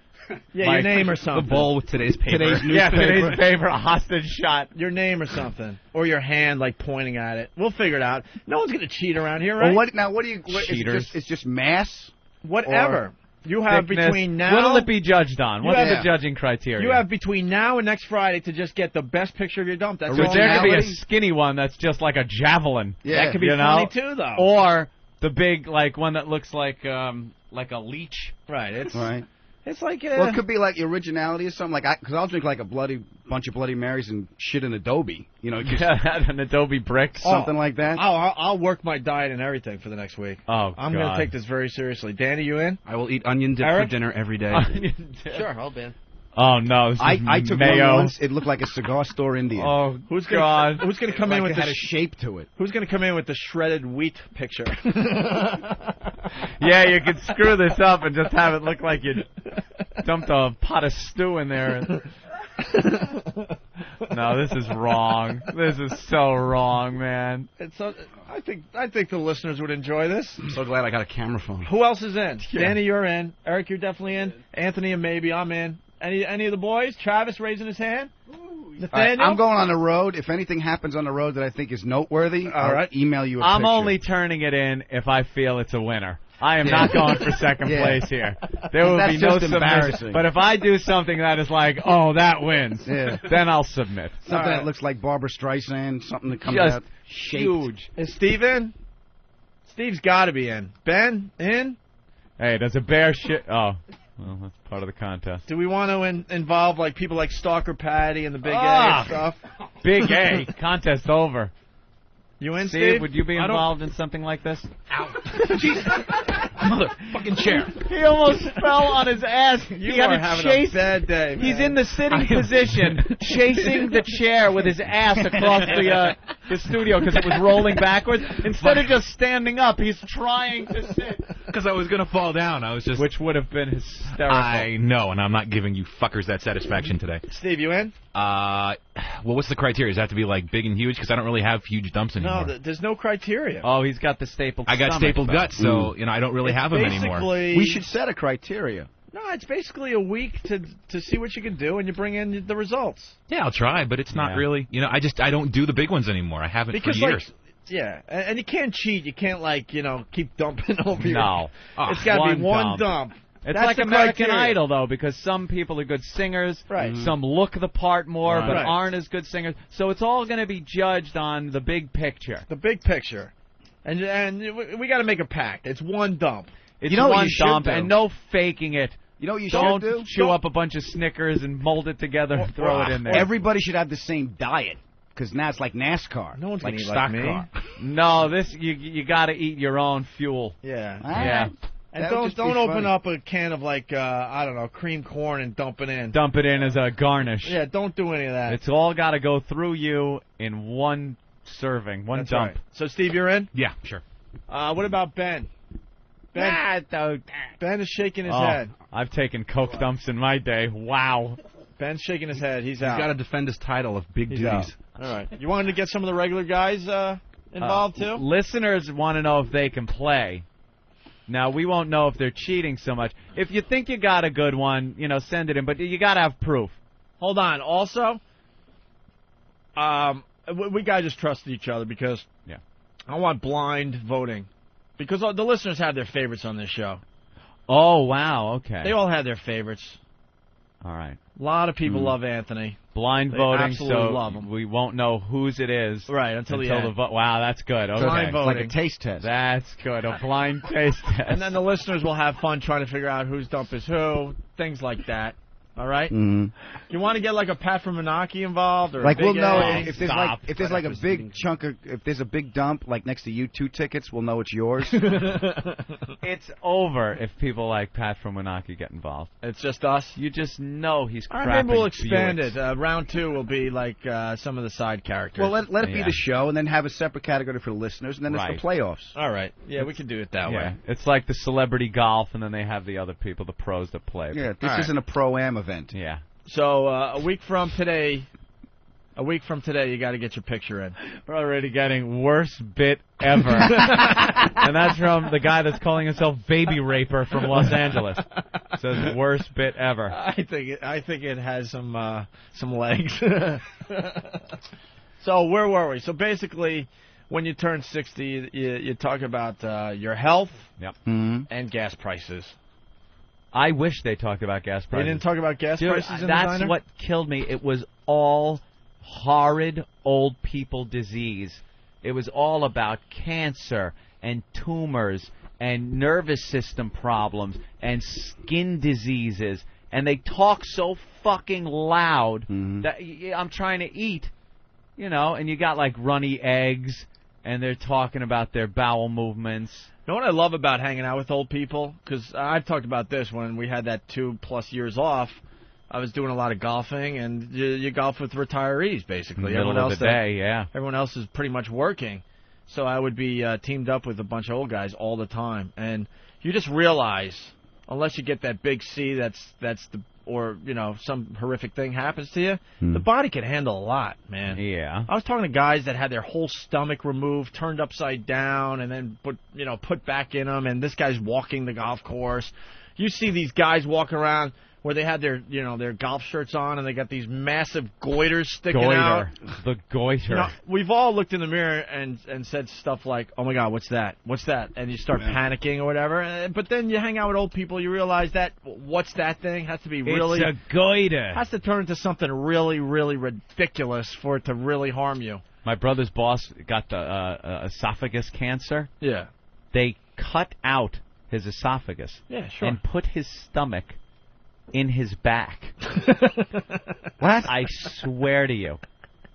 Yeah, like your name or something. The bowl with today's paper. Today's newspaper. Today's paper, a hostage shot. Your name or something. Or your hand, like, pointing at it. We'll figure it out. No one's going to cheat around here, right? Well, what do you... Cheaters. It's just mass? Whatever. You have thickness. between now... What'll it be judged on? What's the judging criteria? You have between now and next Friday to just get the best picture of your dump. That's all. There could be a skinny one that's just like a javelin. Yeah. That could be funny, too, though. Or the big, like, one that looks like a leech. Right. It's like well, it could be like originality or something. Because I'll drink like a bunch of Bloody Marys and shit in Adobe. You know, just an Adobe brick, something like that. I'll work my diet and everything for the next week. Oh, I'm going to take this very seriously. Danny, you in? I will eat onion dip for dinner every day. Onion dip. Sure, I'll be in. Oh no! This is I took mayo. one once. It looked like a cigar store Indian. Oh, who's going to come in with it had a shape to it? Who's going to come in with the shredded wheat picture? Yeah, you could screw this up and just have it look like you dumped a pot of stew in there. No, this is wrong. This is so wrong, man. I think the listeners would enjoy this. I'm so glad I got a camera phone. Who else is in? Yeah. Danny, you're in. Eric, you're definitely in. Anthony and maybe I'm in. Any of the boys? Travis raising his hand? Nathaniel? I'm going on the road. If anything happens on the road that I think is noteworthy, I'll email you a I'm picture. only turning it in if I feel it's a winner. I am not going for second place here. There will be no submission. But if I do something that is like, oh, that wins, then I'll submit. Something that looks like Barbara Streisand, something that comes just out huge. Is Steve in? Steve's got to be in. Ben, in? Hey, does a bear shit? Oh. Well, that's part of the contest. Do we want to involve like people like Stalker Patty and the Big A and stuff? Big A. Contest over. You in, Steve? Would you be involved in something like this? Ow. Motherfucking chair. He almost fell on his ass. You are having a bad day, man. He's in the sitting position, chasing the chair with his ass across the studio because it was rolling backwards. Instead of just standing up, he's trying to sit. Because I was going to fall down. Which would have been hysterical. I know, and I'm not giving you fuckers that satisfaction today. Steve, you in? Well, what's the criteria? Does it have to be like big and huge? Because I don't really have huge dumps anymore. No, there's no criteria. Oh, he's got the stapled I got stomach, stapled guts, so I don't really have them anymore. We should set a criteria. No, it's basically a week to see what you can do, and you bring in the results. Yeah, I'll try, but it's not really. I don't do the big ones anymore. I haven't for years. Yeah, and you can't cheat. You can't keep dumping over. No, it's got to be one dump. It's like American Idol, though, because some people are good singers. Right. Some look the part more, but aren't as good singers. So it's all going to be judged on the big picture. The big picture. And we got to make a pact. It's one dump. It's one dump, and no faking it. You know what you should do? Don't chew up a bunch of Snickers and mold it together and throw it in there. Everybody should have the same diet. Because now it's like NASCAR. No one's like going to eat stock like me. car. No, you got to eat your own fuel. Yeah. Yeah. And don't open up a can of cream corn and dump it in. Dump it in as a garnish. Yeah, don't do any of that. It's all got to go through you in one serving, one That's dump. Right. So Steve, you're in? Yeah, sure. What about Ben? Ben is shaking his head. I've taken Coke dumps in my day. Wow. Ben's shaking his head. He's out. He's got to defend his title of big duties. Out. All right. You wanted to get some of the regular guys involved too? Listeners want to know if they can play. Now, we won't know if they're cheating so much. If you think you got a good one, send it in. But you got to have proof. Hold on. Also, we got to just trust each other because I want blind voting. Because the listeners have their favorites on this show. Oh, wow. Okay. They all have their favorites. All right. A lot of people love Anthony. Blind They voting, absolutely so love him. we won't know whose it is. Right, until the end. vote. Wow, that's good. Okay. Blind voting. Like a taste test. That's good. A blind taste test. And then the listeners will have fun trying to figure out whose dump is who, things like that. All right. Mm-hmm. You want to get like a Pat from Menaki involved, or Like a big we'll know A? if there's like a big chunk of, if there's a big dump like next to you, 2 tickets, we'll know it's yours. It's over if people like Pat from Wanaki get involved. It's just us. You just know he's All crapping. right, maybe we'll expand Buicks. it. Round 2 will be like some of the side characters. Well, let it be the show, and then have a separate category for the listeners, and then it's the playoffs. All right. Yeah, we can do it that way. It's like the celebrity golf, and then they have the other people, the pros that play. Yeah, this isn't a pro-am event. Yeah. So a week from today, you got to get your picture in. We're already getting worst bit ever, and that's from the guy that's calling himself Baby Raper from Los Angeles. Says worst bit ever. I think it has some legs. So where were we? So basically, when you turn 60, you talk about your health and gas prices. I wish they talked about gas prices. They didn't talk about gas prices in That's Designer? what killed me. It was all horrid old people disease. It was all about cancer and tumors and nervous system problems and skin diseases. And they talk so fucking loud that I'm trying to eat, and you got like runny eggs, and they're talking about their bowel movements. You know what I love about hanging out with old people? Because I've talked about this when we had that 2+ years off. I was doing a lot of golfing, and you golf with retirees, basically. Middle of the day, yeah. Everyone else is pretty much working. So I would be teamed up with a bunch of old guys all the time. And you just realize, unless you get that big C or some horrific thing happens to you, the body can handle a lot, man. Yeah. I was talking to guys that had their whole stomach removed, turned upside down, and then put back in them. And this guy's walking the golf course. You see these guys walk around where they had their golf shirts on, and they got these massive goiters sticking out. The goiter. We've all looked in the mirror and said stuff like, "Oh my God, what's that? What's that?" And you start panicking or whatever. But then you hang out with old people, you realize that what's that thing has to be really It's a goiter. Has to turn into something really, really ridiculous for it to really harm you. My brother's boss got the esophagus cancer. Yeah. They cut out his esophagus. Yeah, sure. And put his stomach in his back. What? I swear to you.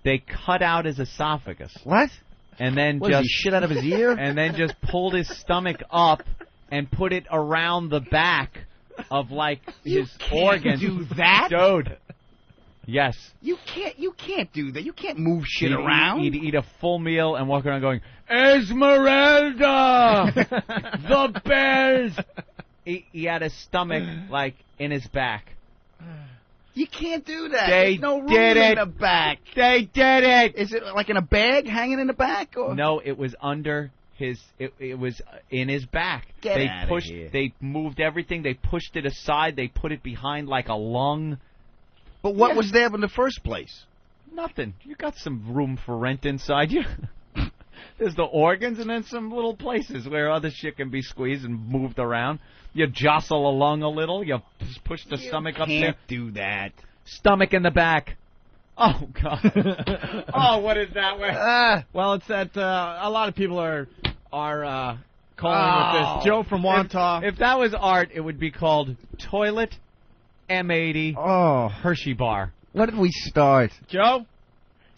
They cut out his esophagus. What? And then What, just he shit out of his ear? And then just pulled his stomach up and put it around the back of his organs. Do that? Dude. Yes. You can't do that. You can't move shit around. He'd eat a full meal and walk around going, Esmeralda! The Bears! He had his stomach, in his back. You can't do that. They There's no room did in it. the back. They did it! Is it like in a bag hanging in the back? Or? No, it was under his... It was in his back. Get they outta pushed. here. They moved everything. They pushed it aside. They put it behind like a lung. But what was there in the first place? Nothing. You got some room for rent inside you. There's the organs and then some little places where other shit can be squeezed and moved around. You jostle a lung a little. You just push the stomach up there. Can't do that. Stomach in the back. Oh, God. Oh, what is that? Well, it's that a lot of people are calling with this. Joe from Wantagh. If that was art, it would be called Toilet M80 Hershey Bar. What did we start? Joe?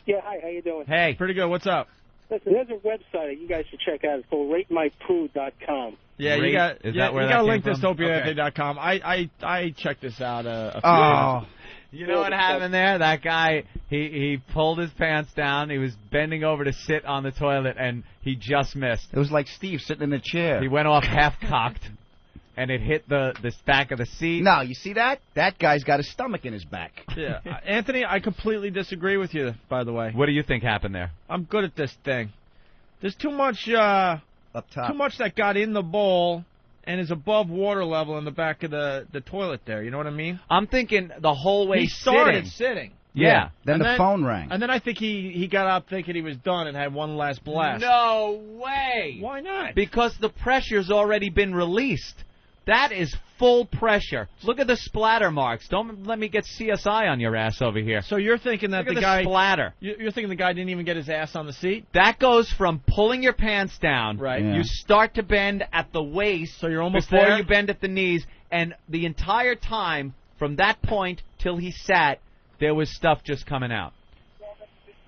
Yeah, hi, how you doing? Hey. Pretty good. What's up? Listen, there's a website that you guys should check out. It's called ratemypoo.com. Yeah, you got to link this to opie.com. I checked this out a few times. You know what happened there? That guy, he pulled his pants down. He was bending over to sit on the toilet, and he just missed. It was like Steve sitting in a chair. He went off half-cocked, and it hit the back of the seat. No, you see that? That guy's got his stomach in his back. Yeah. Anthony, I completely disagree with you, by the way. What do you think happened there? I'm good at this thing. There's too much up top. Too much that got in the bowl and is above water level in the back of the toilet there. You know what I mean? I'm thinking the whole way he started sitting. Yeah. Then the phone rang. And then I think he got up thinking he was done and had one last blast. No way. Why not? Because the pressure's already been released. That is full pressure. Look at the splatter marks. Don't let me get CSI on your ass over here. So you're thinking that Look the at guy splatter. You're thinking the guy didn't even get his ass on the seat? That goes from pulling your pants down. Right. Yeah. You start to bend at the waist. So you're almost before there? you bend at the knees, and the entire time from that point till he sat, there was stuff just coming out.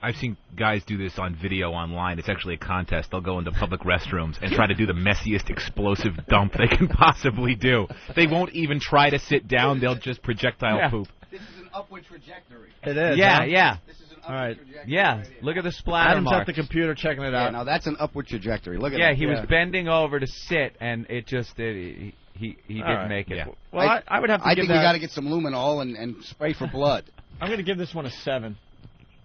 I've seen guys do this on video online. It's actually a contest. They'll go into public restrooms and try to do the messiest explosive dump they can possibly do. They won't even try to sit down. They'll just projectile poop. This is an upward trajectory. It is. Yeah, huh? yeah. This is an All right. Yeah, look at the splatter Adam's marks. at the computer checking it out. Yeah, now that's an upward trajectory. Look at that. Yeah, he was bending over to sit, and it just he didn't make it. Yeah. Well, I would have to I give think we got to get some luminol and spray for blood. I'm going to give this one a 7.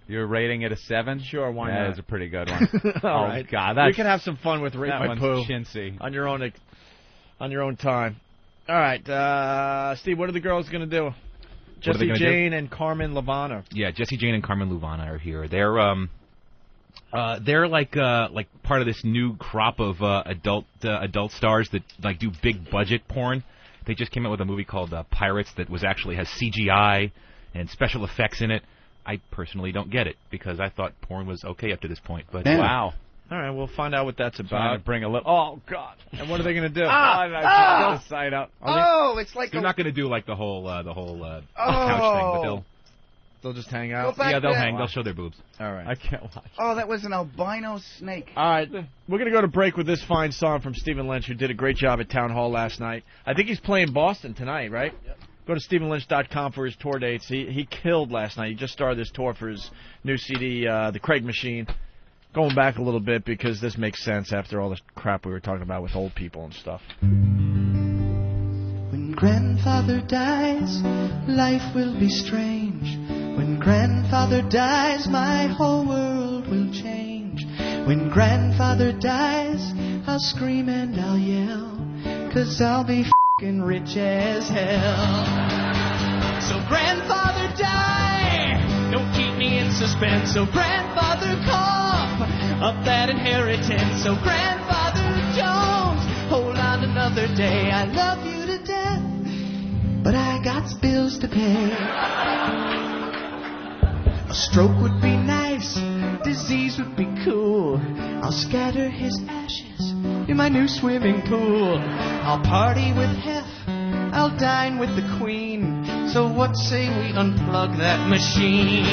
You're rating it a 7? Sure, why not? That is a pretty good one. All oh, right. God. We can have some fun with Rate that My one's Poo chintzy. on your own time. All right, Steve, what are the girls going to do? Jesse Jane and Carmen Luvana. Yeah, Jesse Jane and Carmen Luvana are here. They're like part of this new crop of adult stars that like do big budget porn. They just came out with a movie called Pirates that actually has CGI and special effects in it. I personally don't get it because I thought porn was okay up to this point. But wow. All right, we'll find out what that's Trying about. to bring a little. Oh God! And what are they going to do? I the side up. It's like they're not going to do like the whole couch thing, but they'll just hang out. Go back they'll there. hang. They'll show their boobs. All right. I can't watch. Oh, that was an albino snake. All right, we're going to go to break with this fine song from Stephen Lynch, who did a great job at Town Hall last night. I think he's playing Boston tonight, right? Yep. Go to StephenLynch.com for his tour dates. He killed last night. He just started this tour for his new CD, The Craig Machine. Going back a little bit because this makes sense after all the crap we were talking about with old people and stuff. When grandfather dies, life will be strange. When grandfather dies, my whole world will change. When grandfather dies, I'll scream and I'll yell, 'cause I'll be f***ing rich as hell. So grandfather die, don't keep me in suspense. So grandfather cough up that inheritance. So grandfather Jones, hold on another day. I love you to death, but I got bills to pay. A stroke would be nice, disease would be cool. I'll scatter his ashes in my new swimming pool. I'll party with Hef, I'll dine with the Queen. So what say we unplug that machine?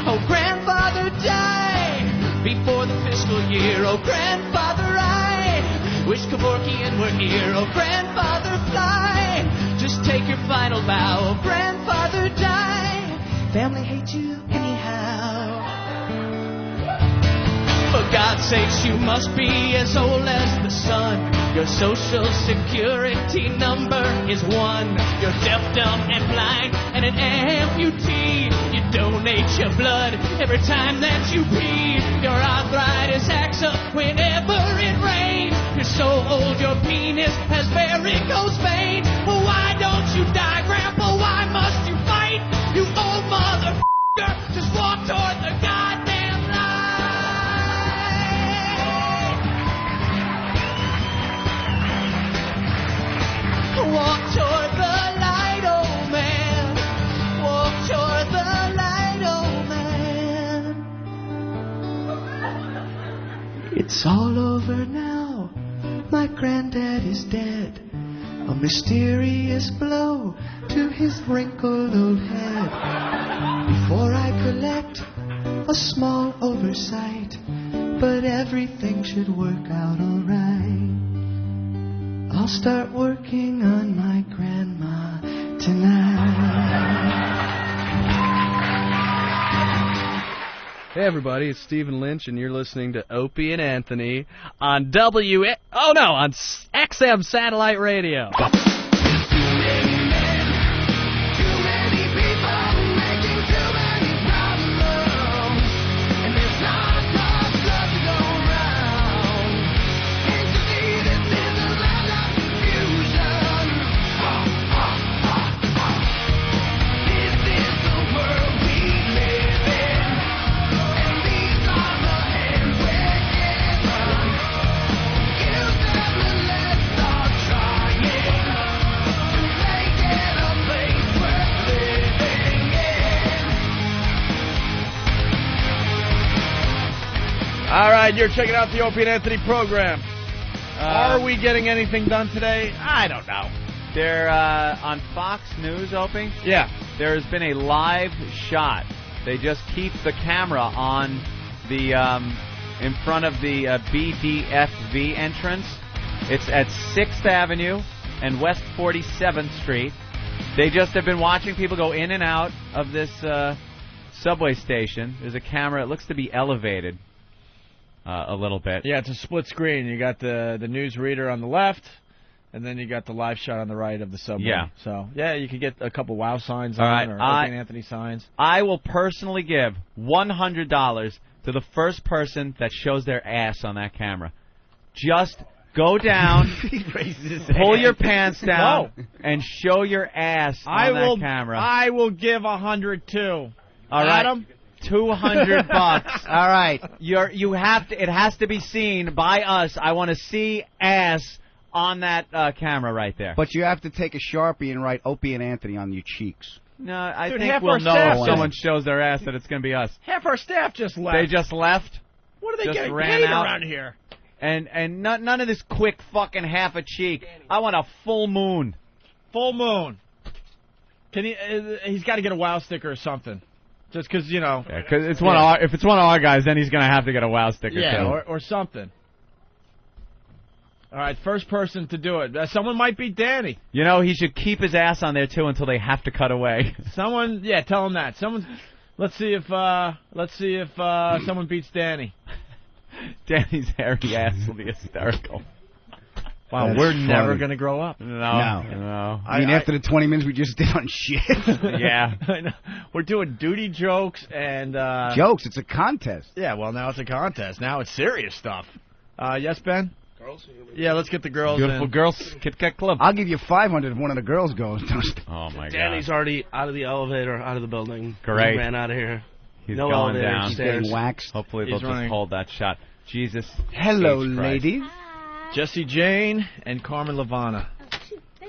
Oh, grandfather, die before the fiscal year. Oh, grandfather, I wish Kevorkian were here. Oh, grandfather, fly, just take your final bow. Oh, grandfather, die, family hates you anyhow. For God's sakes, you must be as old as the sun. Your social security number is 1. You're deaf, dumb, and blind, and an amputee. You donate your blood every time that you pee. Your arthritis acts up whenever it rains. You're so old your penis has varicose veins. Well, why don't you die, Grandpa? Why must you fight? You old motherfucker, just walk toward the goddamn light. Walk toward the light, old man. Walk toward the light, old man. It's all over now. My granddad is dead. A mysterious blow to his wrinkled old head. Before I collect a small oversight, but everything should work out alright. I'll start working on my grandma tonight. Hey everybody, it's Stephen Lynch, and you're listening to Opie and Anthony on on XM Satellite Radio. All right, you're checking out the Opie and Anthony program. Are we getting anything done today? I don't know. They're on Fox News, Opie? Yeah. there has been a live shot. They just keep the camera on the in front of the BDFV entrance. It's at 6th Avenue and West 47th Street. They just have been watching people go in and out of this subway station. There's a camera. It looks to be elevated a little bit. Yeah, it's a split screen. You got the news reader on the left, and then you got the live shot on the right of the subway. Yeah. So, yeah, you could get a couple WOW signs All on right, or Opie and Anthony signs. I will personally give $100 to the first person that shows their ass on that camera. Just go down, pull your pants down, and show your ass on that camera. I will give 100 too. All right. Adam? $200. All right. You have to. It has to be seen by us. I want to see ass on that camera right there. But you have to take a Sharpie and write Opie and Anthony on your cheeks. No, I Dude, think half we'll our know staff if someone shows their ass that it's going to be us. Half our staff just left. They just left. What are they just getting ran paid out. around here? And none of this quick fucking half a cheek. I want a full moon. Full moon. Can he? He's got to get a WOW sticker or something. Just because, you know. Yeah, cause it's one of our, if it's one of our guys, then he's going to have to get a WOW sticker Yeah, too. or something. All right, first person to do it. Someone might beat Danny. You know, he should keep his ass on there too until they have to cut away. Someone, yeah, tell him that. Let's see if someone beats Danny. Danny's hairy ass will be hysterical. Wow, That's we're funny. never going to grow up. No. I mean, after the 20 minutes we just did on shit. Yeah. I know. We're doing duty jokes and... Jokes, it's a contest. Yeah, well, now it's a contest. Now it's serious stuff. Yes, Ben? Girls? Yeah, let's get the girls Beautiful in. girls, Kit Kat Club. I'll give you 500 if one of the girls goes. Oh, my God. Danny's already out of the elevator, out of the building. Great. He ran out of here. He's no going elevator, down. He's getting waxed. Hopefully He's they'll running. just hold that shot. Jesus. Hello, H. Christ. ladies. Jesse Jane and Carmen Lavana.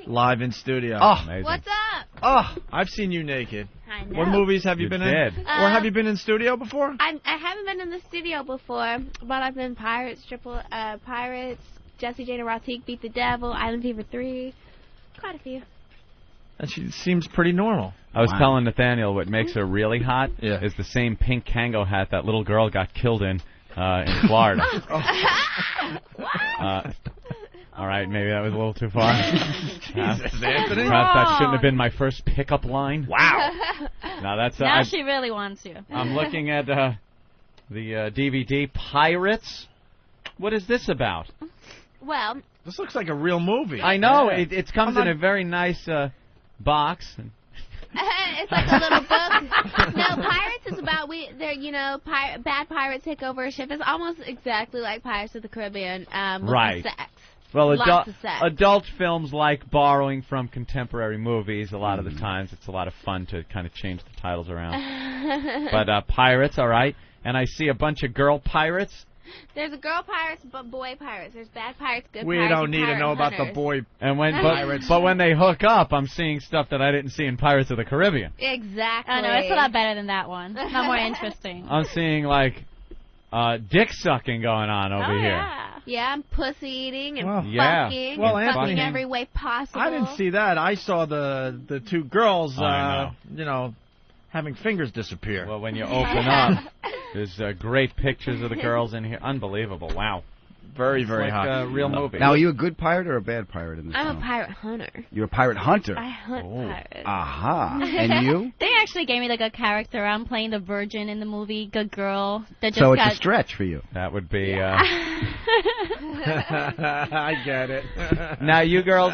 Live in studio. Oh, amazing. What's up? Oh, I've seen you naked. I know. What movies have you been did. in? Or have you been in studio before? I haven't been in the studio before, but I've been Pirates, Pirates, Jesse Jane and Ratique Beat the Devil, Island Fever 3, quite a few. And she seems pretty normal. I was telling Nathaniel what makes her really hot is the same pink Kango hat that little girl got killed in Florida. All right, maybe that was a little too far. Jesus, Anthony. Perhaps that shouldn't have been my first pickup line. Wow. Now that's now she really wants you. I'm looking at the DVD Pirates. What is this about? Well, this looks like a real movie. I know Yeah. it comes in a very nice box. it's like a little book. No, Pirates is about bad pirates take over a ship. It's almost exactly like Pirates of the Caribbean, with Right. the sex. Well, Lots of sex. adult films like borrowing from contemporary movies. A lot of the times, it's a lot of fun to kind of change the titles around. But pirates, all right. And I see a bunch of girl pirates. There's a girl pirates, but boy pirates. There's bad pirates, good We pirates. don't and need to pirate know about hunters. the boy And when pirates. but when they hook up, I'm seeing stuff that I didn't see in Pirates of the Caribbean. Exactly. I know, it's a lot better than that one. It's not more interesting. I'm seeing like dick sucking going on over here. Yeah, and pussy eating and Well, fucking, Well, and fucking Anthony, every way possible. I didn't see that. I saw the two girls, I having fingers disappear. Well, when you open up, there's great pictures of the girls in here. Unbelievable. Wow. Very, It's very like hot. a real movie. Now, are you a good pirate or a bad pirate in this I'm film? a pirate hunter. You're a pirate hunter. I hunt pirates. Aha. And you? They actually gave me like a character. I'm playing the virgin in the movie, good girl. That just So it's got a stretch for you. That would be... I get it. Now, you girls,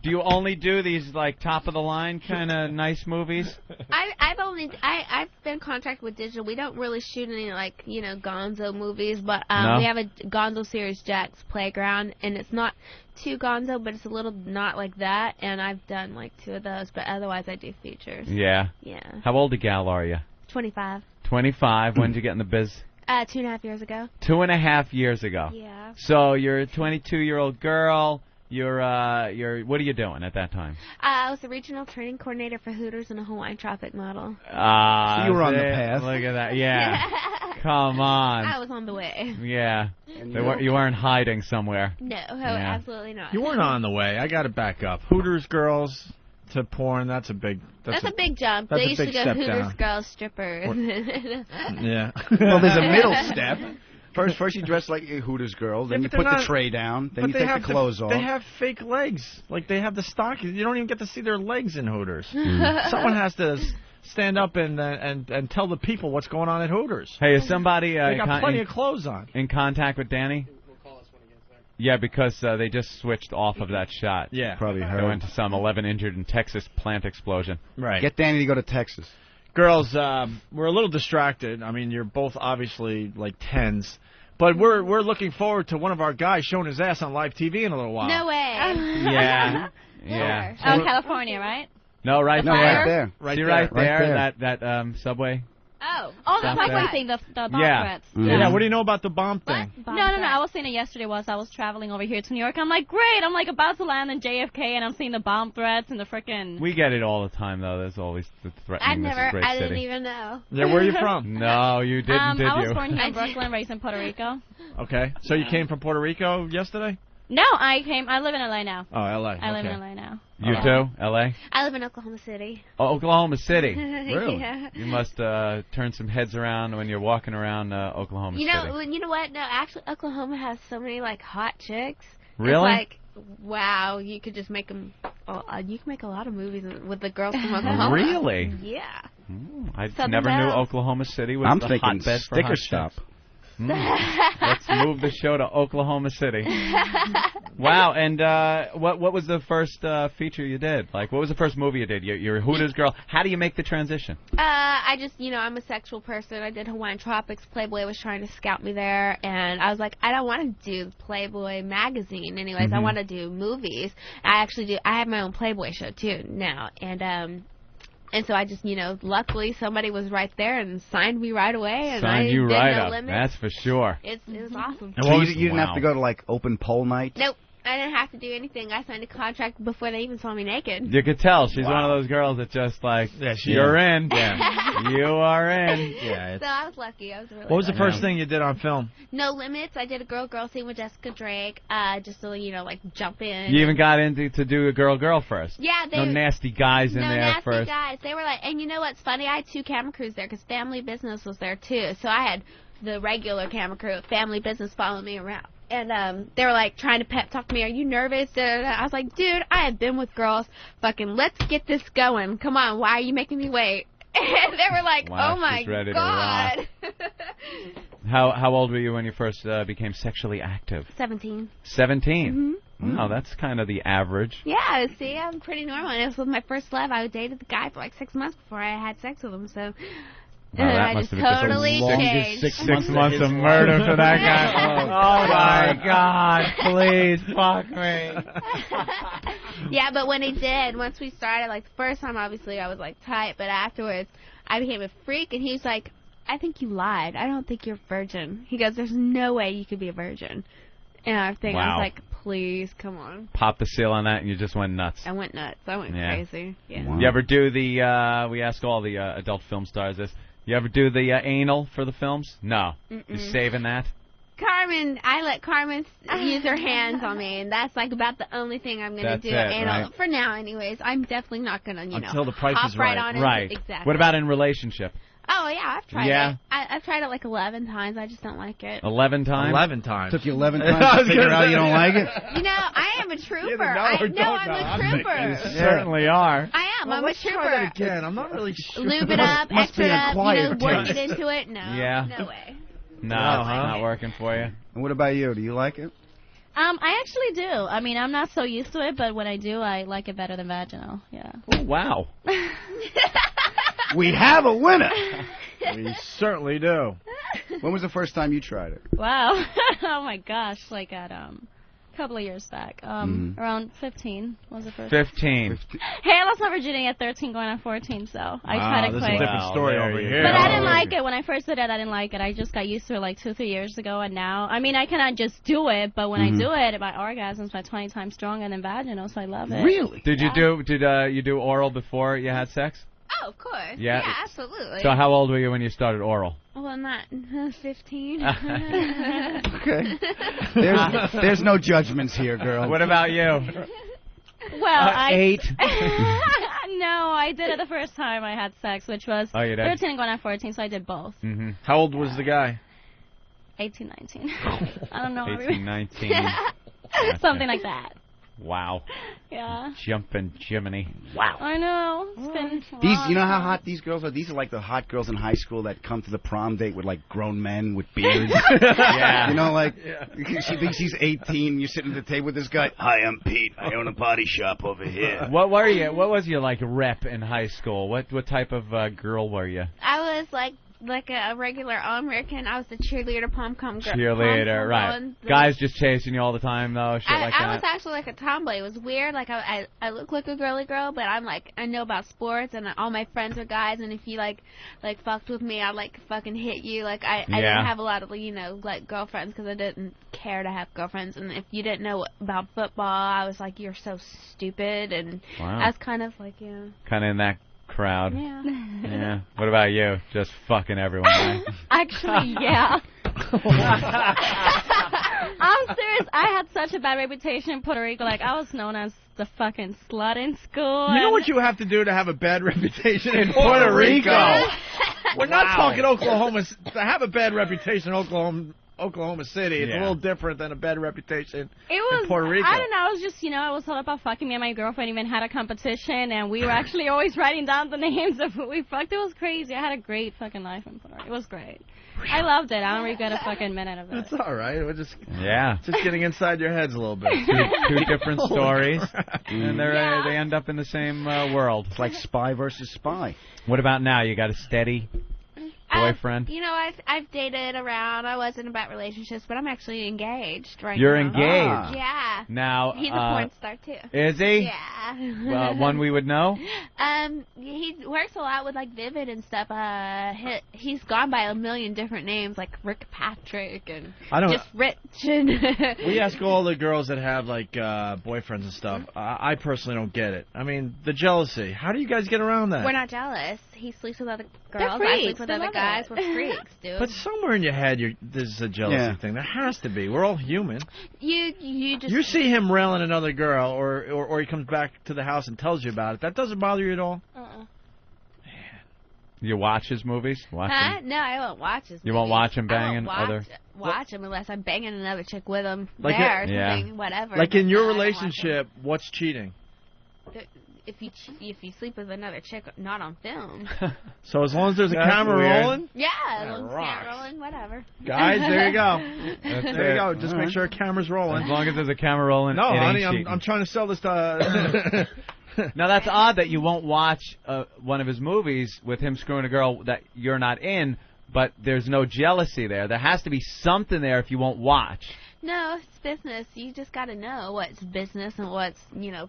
do you only do these, like, top-of-the-line kind of nice movies? I've been in contact with digital. We don't really shoot any gonzo movies, but No? we have a gonzo series, Jack's Playground, and it's not too gonzo, but it's a little not like that. And I've done like 2 of those, but otherwise I do features. Yeah. Yeah. How old a gal are you? 25. 25. When did you get in the biz? 2.5 years ago. 2.5 years ago. Yeah. So you're a 22-year-old girl. You're what are you doing at that time? I was the regional training coordinator for Hooters and a Hawaiian Tropic model. So you were on the see? path. Look at that. Yeah. Come on. I was on the way. Yeah. You weren't hiding somewhere. No, Yeah. absolutely not. You weren't on the way. I got to back up. Hooters girls, to porn, that's a big. That's a big jump. That's They a used to big go step Hooters down. Girls Strippers. Yeah. Well, there's a middle step. First you dress like a Hooters girl, then Yeah, you but put they're the not- tray down, then but you they take have the clothes off. They have fake legs. Like, they have the stock. You don't even get to see their legs in Hooters. Someone has to stand up and tell the people what's going on at Hooters. Hey, is somebody They got plenty of clothes on. in contact with Danny? Yeah, because they just switched off of that shot. Yeah. Probably They heard. went to some 11 injured in Texas plant explosion. Right. Get Danny to go to Texas. Girls, we're a little distracted. I mean, you're both obviously like 10s. But we're looking forward to one of our guys showing his ass on live TV in a little while. No way. Yeah. Yeah. Oh, California, right? No, right No, there. right there. Right See there. right there, Right that subway. Oh, the Stop subway there. thing, the bomb Yeah. threats. Yeah, what do you know about the bomb thing? No. I was seeing it yesterday whilst I was traveling over here to New York. I'm like, great. I'm like about to land in JFK, and I'm seeing the bomb threats and the frickin'. We get it all the time, though. There's always the threatening this great I city. didn't even know. Yeah, where are you from? No, you didn't, did I was you? born here in Brooklyn, raised in Puerto Rico. Okay, so you came from Puerto Rico yesterday? No, I live in LA now. Oh, L.A. I live in okay. LA now. You too? L.A.? I live in Oklahoma City. Oh, Oklahoma City. Really? Yeah. You must turn some heads around when you're walking around Oklahoma City. You know what? No, actually, Oklahoma has so many like hot chicks. Really? It's like, wow, you could just make them. You can make a lot of movies with the girls from Oklahoma. Really? Yeah. I Southern never knew Belle. Oklahoma City was I'm the thinking hotbed for sticker hot stop. chicks. Let's move the show to Oklahoma City. Wow, and what was the first feature you did? Like, what was the first movie you did? You're a Hooters girl. How do you make the transition? I just, I'm a sexual person. I did Hawaiian Tropics. Playboy was trying to scout me there, and I was like, I don't want to do Playboy magazine anyways. I want to do movies. I have my own Playboy show, too, now, and so I just, luckily somebody was right there and signed me right away, and Signed I you did right no up. limits. That's for sure. It was awesome. So you didn't have to go to, like, open poll night? Nope. I didn't have to do anything. I signed a contract before they even saw me naked. You could tell she's one of those girls that just like, you're in. Yeah. You are in. Yeah. So I was lucky. I was really What was the lucky. first thing you did on film? No Limits. I did a girl scene with Jessica Drake, just to, like jump in. You even got into to do a girl first. Yeah, No nasty guys in no there nasty first. guys. They were like, and you know what's funny? I had 2 camera crews there because Family Business was there too. So I had the regular camera crew, Family Business, following me around. And they were like trying to pep talk me. Are you nervous? I was like, dude, I have been with girls. Fucking let's get this going. Come on, why are you making me wait? And they were like, Wow, oh my she's ready to god. How old were you when you first became sexually active? 17. 17. Oh, that's kind of the average. Yeah, see, I'm pretty normal. And it was with my first love. I dated the guy for like 6 months before I had sex with him. So. Wow, that I must just have been totally the longest changed. 6 months of murder for that guy. Oh my God! Please fuck me. Yeah, but when he did, once we started, like the first time, obviously I was like tight, but afterwards I became a freak, and he was like, "I think you lied. I don't think you're a virgin." He goes, "There's no way you could be a virgin." And I think I Wow. was like, "Please, come on." Pop the seal on that, and you just went nuts. I went nuts. I went Yeah. crazy. Yeah. You ever do the? We ask all the adult film stars this. You ever do the anal for the films? No. You're Mm-mm. saving that. Carmen, I let Carmen use her hands on me, and that's like about the only thing I'm gonna That's do. it, And right? for now, anyways, I'm definitely not gonna, Until the price hop is right right. on it. Right. Exactly. What about in relationship? Oh yeah, I've tried Yeah? it. I've tried it like 11 times. I just don't like it. 11 times. 11 times. Took you 11 times to figure out you don't like it? You know, I am a trooper. or don't know. I'm a trooper. You certainly are. I am. Well, I'm let's a trooper. try that again. I'm not really sure. Lube it up, Must be extra it up, acquired work it taste. into it. No, Yeah. no way. No, No, it's huh? not working for you. And what about you? Do you like it? I actually do. I mean, I'm not so used to it, but when I do, I like it better than vaginal. Yeah. Oh, wow. We have a winner. We certainly do. When was the first time you tried it? Wow. Oh my gosh, like at a couple of years back. Mhm. Around 15 was the first. 15. Hey, I lost my virginity at 13 going on 14, so I tried it this is quick. a different story Wow, over there you here. But I Yeah. didn't like it. When I first did it, I didn't like it. I just got used to it like 2-3 years ago, and now, I mean, I cannot just do it, but when I do it, my orgasm's like 20 times stronger than vaginal, so I love it. Really? Did you do oral before you had sex? Oh, of course. Yeah. Yeah, absolutely. So how old were you when you started oral? Well, not 15. Okay. There's no judgments here, girl. What about you? Well, 8. No, I did it the first time I had sex, which was Oh, you did? 13 going on 14, so I did both. Mm-hmm. How old was the guy? 18, 19. I don't know. 18, 19. Something like that. Wow. Yeah. Jumping Jiminy. Wow. I know. It's been These, you know how hot these girls are? These are like the hot girls in high school that come to the prom date with like grown men with beards. Yeah. You know, like she thinks she's 18. You're sitting at the table with this guy. Hi, I'm Pete. I own a body shop over here. What were you? What was your like rep in high school? What type of girl were you? I was like a regular American. I was the cheerleader, pom-pom girl. Cheerleader, right? Guys just chasing you all the time, though. Shit like that. I was actually like a tomboy. It was weird. Like I look like a girly girl, but I'm like I know about sports, and all my friends are guys. And if you like fucked with me, I'd like fucking hit you. Like I didn't have a lot of like girlfriends because I didn't care to have girlfriends. And if you didn't know about football, I was like, you're so stupid. And I was kind of like kind of in that crowd. Yeah. Yeah. What about you? Just fucking everyone, right? Actually, yeah. I'm serious. I had such a bad reputation in Puerto Rico. Like, I was known as the fucking slut in school. You know what you have to do to have a bad reputation in Puerto Rico? We're not talking Oklahoma. To have a bad reputation in Oklahoma City, it's a little different than a bad reputation in Puerto Rico. I don't know. I was just, I was all about fucking. Me and my girlfriend even had a competition, and we were actually always writing down the names of who we fucked. It was crazy. I had a great fucking life in Puerto Rico. It was great. I loved it. I don't regret a fucking minute of it. It's all right. We're just just getting inside your heads a little bit. Two different stories, and they end up in the same world. It's like spy versus spy. What about now? You got a steady boyfriend? I've dated around. I wasn't about relationships, but I'm actually engaged right now. You're engaged? Yeah. Now, he's a porn star, too. Is he? Yeah. One we would know? He works a lot with, like, Vivid and stuff. He's gone by a million different names, like Rick Patrick and just Rich. We ask all the girls that have, like, boyfriends and stuff. I personally don't get it. I mean, the jealousy. How do you guys get around that? We're not jealous. He sleeps with other girls. They're I sleep freaks. with They other love guys. it. We're freaks, dude. But somewhere in your head, there's a jealousy thing. There has to be. We're all human. You just... You see him railing another girl, or he comes back to the house and tells you about it. That doesn't bother you at all? You watch his movies? Watch him? No, I won't watch his movies. You won't watch him banging I won't other... watch him unless I'm banging another chick with him Like or something, whatever. Like in your No, I don't watch relationship, what's cheating? If you sleep with another chick, not on film. So as long as there's a camera rolling? Yeah, as long as camera rolling, whatever. Guys, there you go. That's There you it. go. Just make sure a camera's rolling. As long as there's a camera rolling, No, it ain't honey, cheating. I'm trying to sell this to... Now, that's odd that you won't watch one of his movies with him screwing a girl that you're not in, but there's no jealousy there. There has to be something there if you won't watch. No, it's business. You just got to know what's business and what's,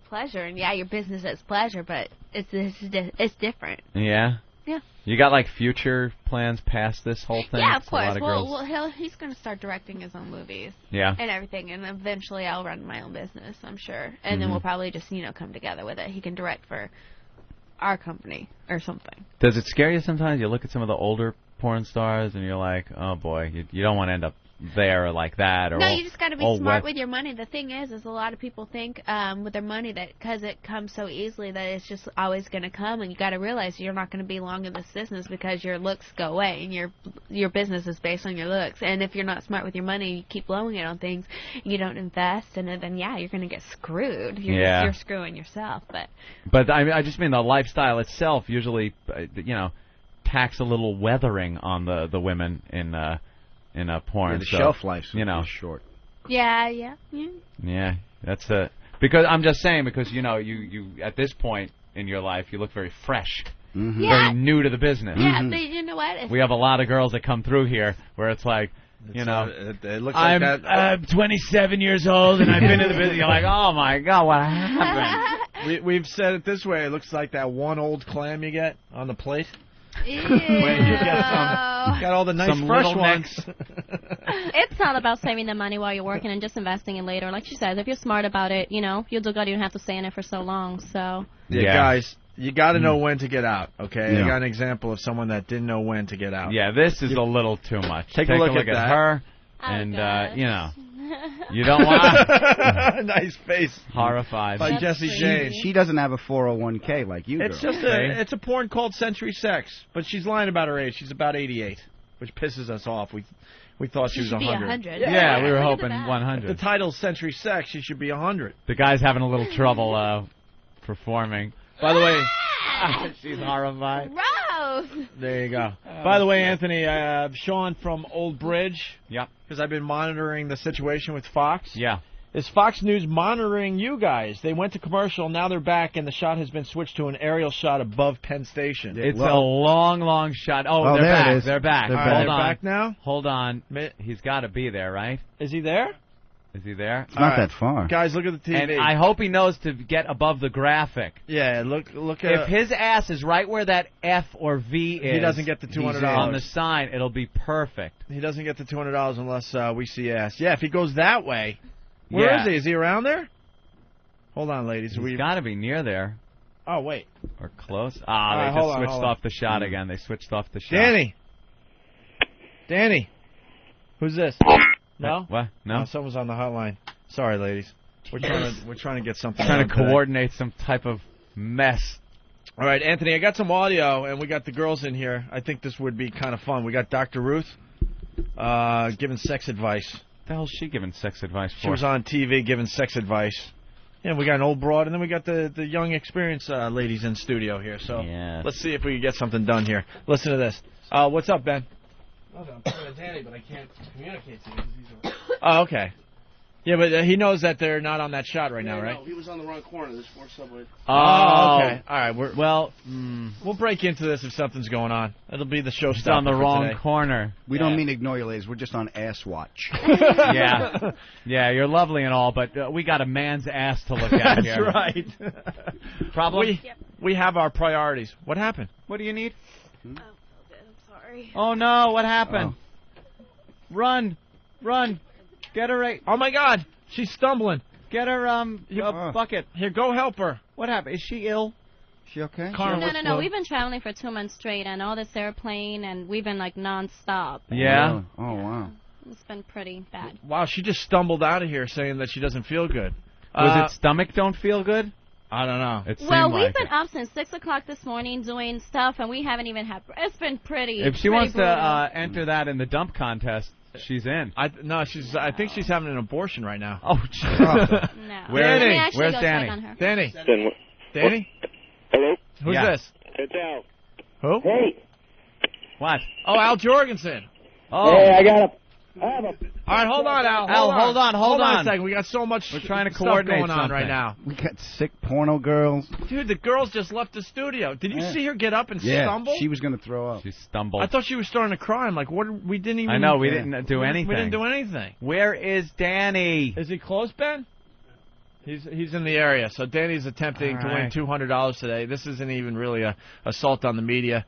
pleasure. And yeah, your business is pleasure, but it's different. Yeah? Yeah. You got, like, future plans past this whole thing? Yeah, of So a lot course. of girls- Well, he's going to start directing his own movies. Yeah. And everything, and eventually I'll run my own business, I'm sure. And then Mhm. we'll probably just, come together with it. He can direct for our company or something. Does it scare you sometimes? You look at some of the older porn stars and you're like, oh, boy, you don't want to end up there or like that. Or No, you just got to be smart with your money. The thing is a lot of people think with their money that because it comes so easily that it's just always going to come, and you got to realize you're not going to be long in this business because your looks go away, and your business is based on your looks. And if you're not smart with your money, you keep blowing it on things, you don't invest, and then you're going to get screwed. You're screwing yourself. But I just mean the lifestyle itself usually, tacks a little weathering on the women in porn. Yeah, the so, shelf life's is short. Yeah. Yeah, that's because I'm just saying because you at this point in your life you look very fresh, very new to the business. Yeah, but you know what? We have a lot of girls that come through here where it's like, it looks like I'm 27 years old and I've been in the business. You're like, oh my God, what happened? We've said it this way. It looks like that one old clam you get on the plate. Ew. Got all the nice Some fresh little ones. It's not about saving the money while you're working and just investing it later. Like she says, if you're smart about it, you'll do good. You don't have to stay in it for so long. So Guys, you got to know when to get out. Okay, Yeah. I got an example of someone that didn't know when to get out. Yeah, this is a little too much. Take a look at that. her, and You don't want. Nice face. Horrified. By Jesse James. She doesn't have a 401k like you. It's girl. just it's a porn called Century Sex, but she's lying about her age. She's about 88, which pisses us off. We thought she was should be 100. 100. Yeah, we were Look at hoping that. 100. The title's Century Sex. She should be 100. The guy's having a little trouble performing. By the way, she's horrified. Gross. There you go. By the way, Anthony, Sean from Old Bridge. Yep. Because I've been monitoring the situation with Fox. Yeah. Is Fox News monitoring you guys? They went to commercial, now they're back, and the shot has been switched to an aerial shot above Penn Station. It's a long shot. Oh, they're there back. it is. They're back. They're Hold They're on. back now? Hold on. He's got to be there, right? Is he there? Is he there? It's not that far. Guys, look at the TV. And I hope he knows to get above the graphic. Yeah, look at... If his ass is right where that F or V is, he doesn't get the $200 on the sign, it'll be perfect. He doesn't get the $200 unless we see ass. Yeah, if he goes that way, where is he? Is he around there? Hold on, ladies. He's got to be near there. Oh wait, or close. They hold just on, switched hold on. off the shot again. They switched off the shot. Danny, who's this? No. What? No. Oh, someone's on the hotline. Sorry, ladies. We're trying to get something. Trying to done today. coordinate some type of mess. All right, Anthony, I got some audio, and we got the girls in here. I think this would be kind of fun. We got Dr. Ruth giving sex advice. What the hell is she giving sex advice for? She was on TV giving sex advice. Yeah, we got an old broad, and then we got the young, experienced ladies in studio here. So let's see if we can get something done here. Listen to this. What's up, Ben? I'm talking to Danny, but I can't communicate to you because he's Oh, okay. Yeah, but he knows that they're not on that shot right now, right? No, he was on the wrong corner. There's 4 subways. Oh, okay. All right. We'll break into this if something's going on. It'll be the show It's stopper on the for wrong today. corner. We don't mean to ignore you, ladies. We're just on ass watch. Yeah. Yeah, you're lovely and all, but we got a man's ass to look at here. That's right. Problem? We have our priorities. What happened? What do you need? I'm sorry. Oh, no. What happened? Run. Get her Oh, my God. She's stumbling. Get her a bucket. Here, go help her. What happened? Is she ill? She okay? No. We've been traveling for 2 months straight, and all this airplane, and we've been like nonstop. Yeah. Oh wow. It's been pretty bad. Wow, she just stumbled out of here saying that she doesn't feel good. Was it stomach don't feel good? I don't know. We've been up since 6 o'clock this morning doing stuff, and we haven't even had. It's been pretty. If she wants to enter that in the dump contest, she's in. I think she's having an abortion right now. Oh, no. Danny, where's Danny? Danny. Hello. Who's this? It's Al. Who? Hey. What? Oh, Al Jorgensen. Oh. Hey, I have a. All right, hold on, Al. Hold on a second. We got so much. We're trying to stuff coordinate going on something right now. We got sick porno girls. Dude, the girls just left the studio. Did you see her get up and stumble? She was going to throw up. She stumbled. I thought she was starting to cry. I'm like, what? We didn't even. I know, we didn't do anything. We didn't do anything. Where is Danny? Is he close, Ben? He's in the area. So Danny's attempting to win $200 today. This isn't even really a assault on the media.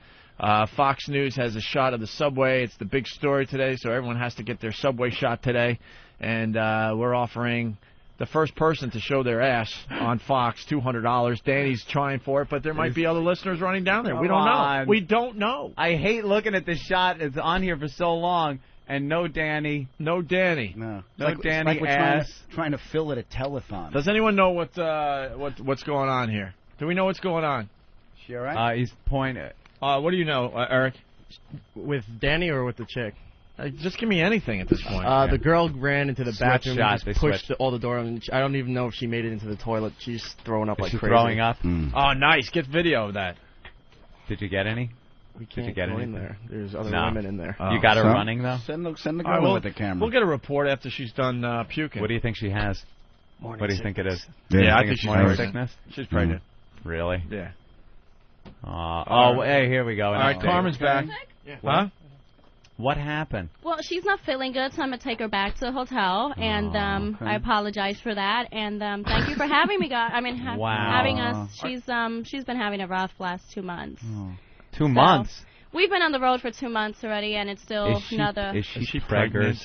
Fox News has a shot of the subway. It's the big story today, so everyone has to get their subway shot today. And we're offering the first person to show their ass on Fox $200. Danny's trying for it, but there might be other listeners running down there. We don't know. We don't know. I hate looking at this shot. It's on here for so long. And no Danny. No Danny. No. Danny it's like we're trying to fill it a telethon. Does anyone know what's going on here? Do we know what's going on? She all right? He's pointing. What do you know, Eric? With Danny or with the chick? Just give me anything at this point. The girl ran into the bathroom and just pushed switched. all the door. And I don't even know if she made it into the toilet. She's throwing up like crazy. Throwing up? Oh, nice. Get video of that. Did you get any? We can't Did you get go any? In there. There's other women in there. You got her running, though? Send the girl with the camera. We'll get a report after she's done puking. What do you think she has? Morning what do you sickness. think it is? Yeah, I think it's she's morning pregnant. sickness. She's pregnant. Really? Yeah. Hey, here we go. All right, Carmen's back. Yeah. Huh? What happened? Well, she's not feeling good, so I'm going to take her back to the hotel, and I apologize for that. And thank you for having me, guys. Having us. She's been having a rough last 2 months. 2 months? We've been on the road for 2 months already, and it's still another... Is she pregnant?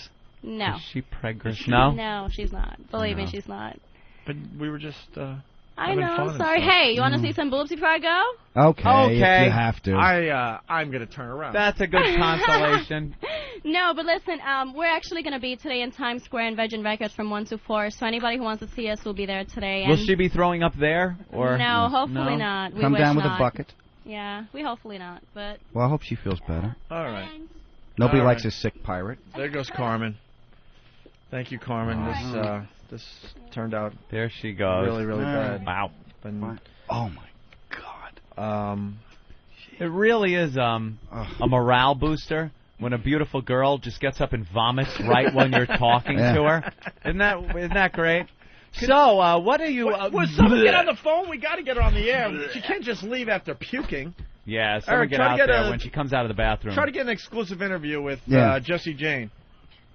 No. Is she pregnant? No? No, she's not. Believe me, she's not. But we were just... I know. Sorry. Hey, you want to see some boobs before I go? Okay. If you have to. I'm gonna turn around. That's a good consolation. No, but listen, we're actually going to be today in Times Square in Virgin Records from 1 to 4, so anybody who wants to see us will be there today. Will she be throwing up there? Or No, hopefully not. We Come wish down with not. a bucket. Yeah, we hopefully not, but... Well, I hope she feels better. All right. Nobody All likes right. a sick pirate. There goes Carmen. Thank you, Carmen. This turned out. There she goes. Really, really bad. Wow. Oh my God. It really is a morale booster when a beautiful girl just gets up and vomits right when you're talking to her. Isn't that great? So, what are you... Will someone get on the phone? We got to get her on the air. She can't just leave after puking. Yeah, someone Eric, get try to out get there when she comes out of the bathroom. Try to get an exclusive interview with Yeah. Jessie Jane,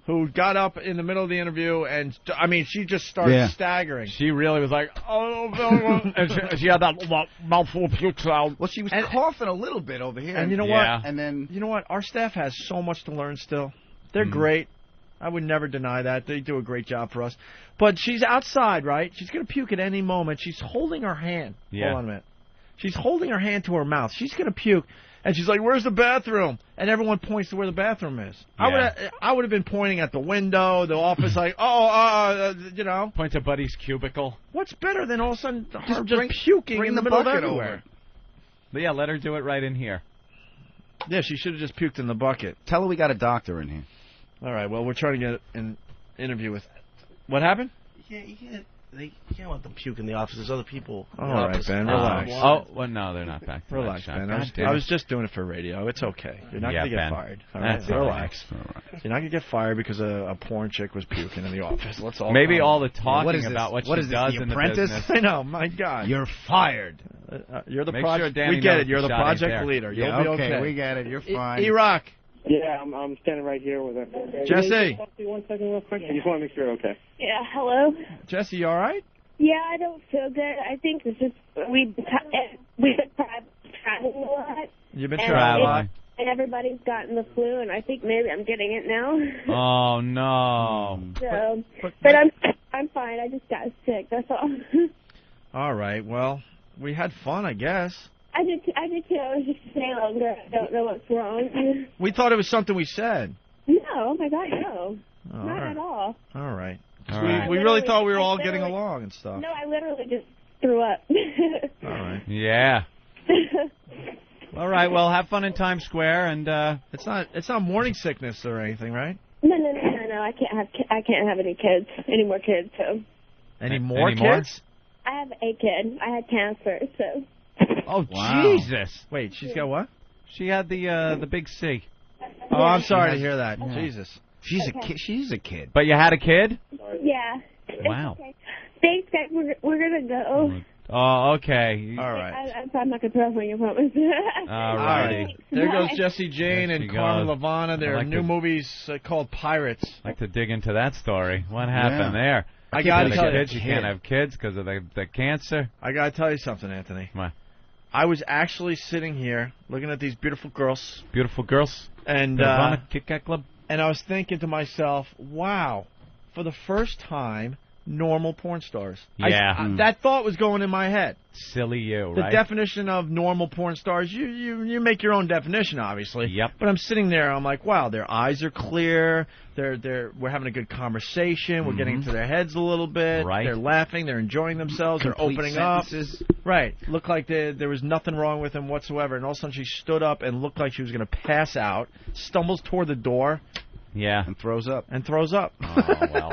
who got up in the middle of the interview and, I mean, she just started staggering. She really was like, oh, and she had that mouthful of puke sound. Well, she was coughing a little bit over here. And you know what? And then... You know what? Our staff has so much to learn still. They're great. I would never deny that. They do a great job for us. But she's outside, right? She's going to puke at any moment. She's holding her hand. Yeah. Hold on a minute. She's holding her hand to her mouth. She's going to puke. And she's like, where's the bathroom? And everyone points to where the bathroom is. Yeah. I would have been pointing at the window, the office, like, you know. Point to Buddy's cubicle. What's better than all of a sudden her bring puking in the middle of bucket everywhere? over. But yeah, let her do it right in here. Yeah, she should have just puked in the bucket. Tell her we got a doctor in here. All right, well, we're trying to get an interview with... What happened? You can't let them puke in the office. There's other people. All right, Ben, relax. Well, no, they're not back. Relax, Ben. I was just doing it for radio. It's okay. You're not going to get fired. All right, That's relax. All right. You're not going to get fired because a porn chick was puking in the office. Let's all Maybe calm all the down. talking about what she does in the Apprentice? business. I know, my God. You're fired. You're the Make project. sure Danny We get knows it. You're the the shot ain't project there. leader. Yeah, You'll be okay. we get it. You're fine. E-Rock. Yeah, I'm standing right here with her. Jesse. Can you talk to you 1 second real quick? I just want to make sure you're okay. Yeah, hello? Jesse, you all right? Yeah, I don't feel good. I think it's just we've been traveling a lot. You've been and traveling. And everybody's gotten the flu, and I think maybe I'm getting it now. Oh, no. So, but I'm fine. I just got sick. That's all. All right. Well, we had fun, I guess. I did too. I was just saying longer. I don't know what's wrong. We thought it was something we said. No, oh my God, no. Oh, Not at all. All right. All right. We really thought we were all getting along and stuff. No, I literally just threw up. All right. Yeah. All right. Well, have fun in Times Square, and it's not morning sickness or anything, right? No. I can't have any more kids. So. Any more kids? I have a kid. I had cancer, so. Oh, Wow. Jesus! Wait, she's got what? She had the big C. Oh, I'm sorry to hear that. Jesus. She's a kid. But you had a kid? Yeah. Wow. Okay. Thanks, guys. We're gonna go. Oh, okay. All right. I'm not gonna throw up on you, promise. All righty. There goes Jessie Jane There and she Carmen goes. Lavana. Their I like new to- movies called Pirates. I'd like to dig into that story. What happened there? I gotta The tell you, kids, you can't have kids because of the cancer. I gotta tell you something, Anthony. Come on. I was actually sitting here looking at these beautiful girls, Beautiful girls. and Nirvana Kit Kat Club. and I was thinking to myself, wow, for the first time, normal porn stars. Yeah. That thought was going in my head. Silly you, The right? definition of normal porn stars, you make your own definition, obviously. Yep. But I'm sitting there, I'm like, wow, their eyes are clear. We're having a good conversation. We're getting into their heads a little bit. Right. They're laughing. They're enjoying themselves. Complete they're opening sentences. up. Right. Looked like there was nothing wrong with them whatsoever. And all of a sudden she stood up and looked like she was going to pass out, stumbles toward the door. Yeah. And throws up. Oh, well.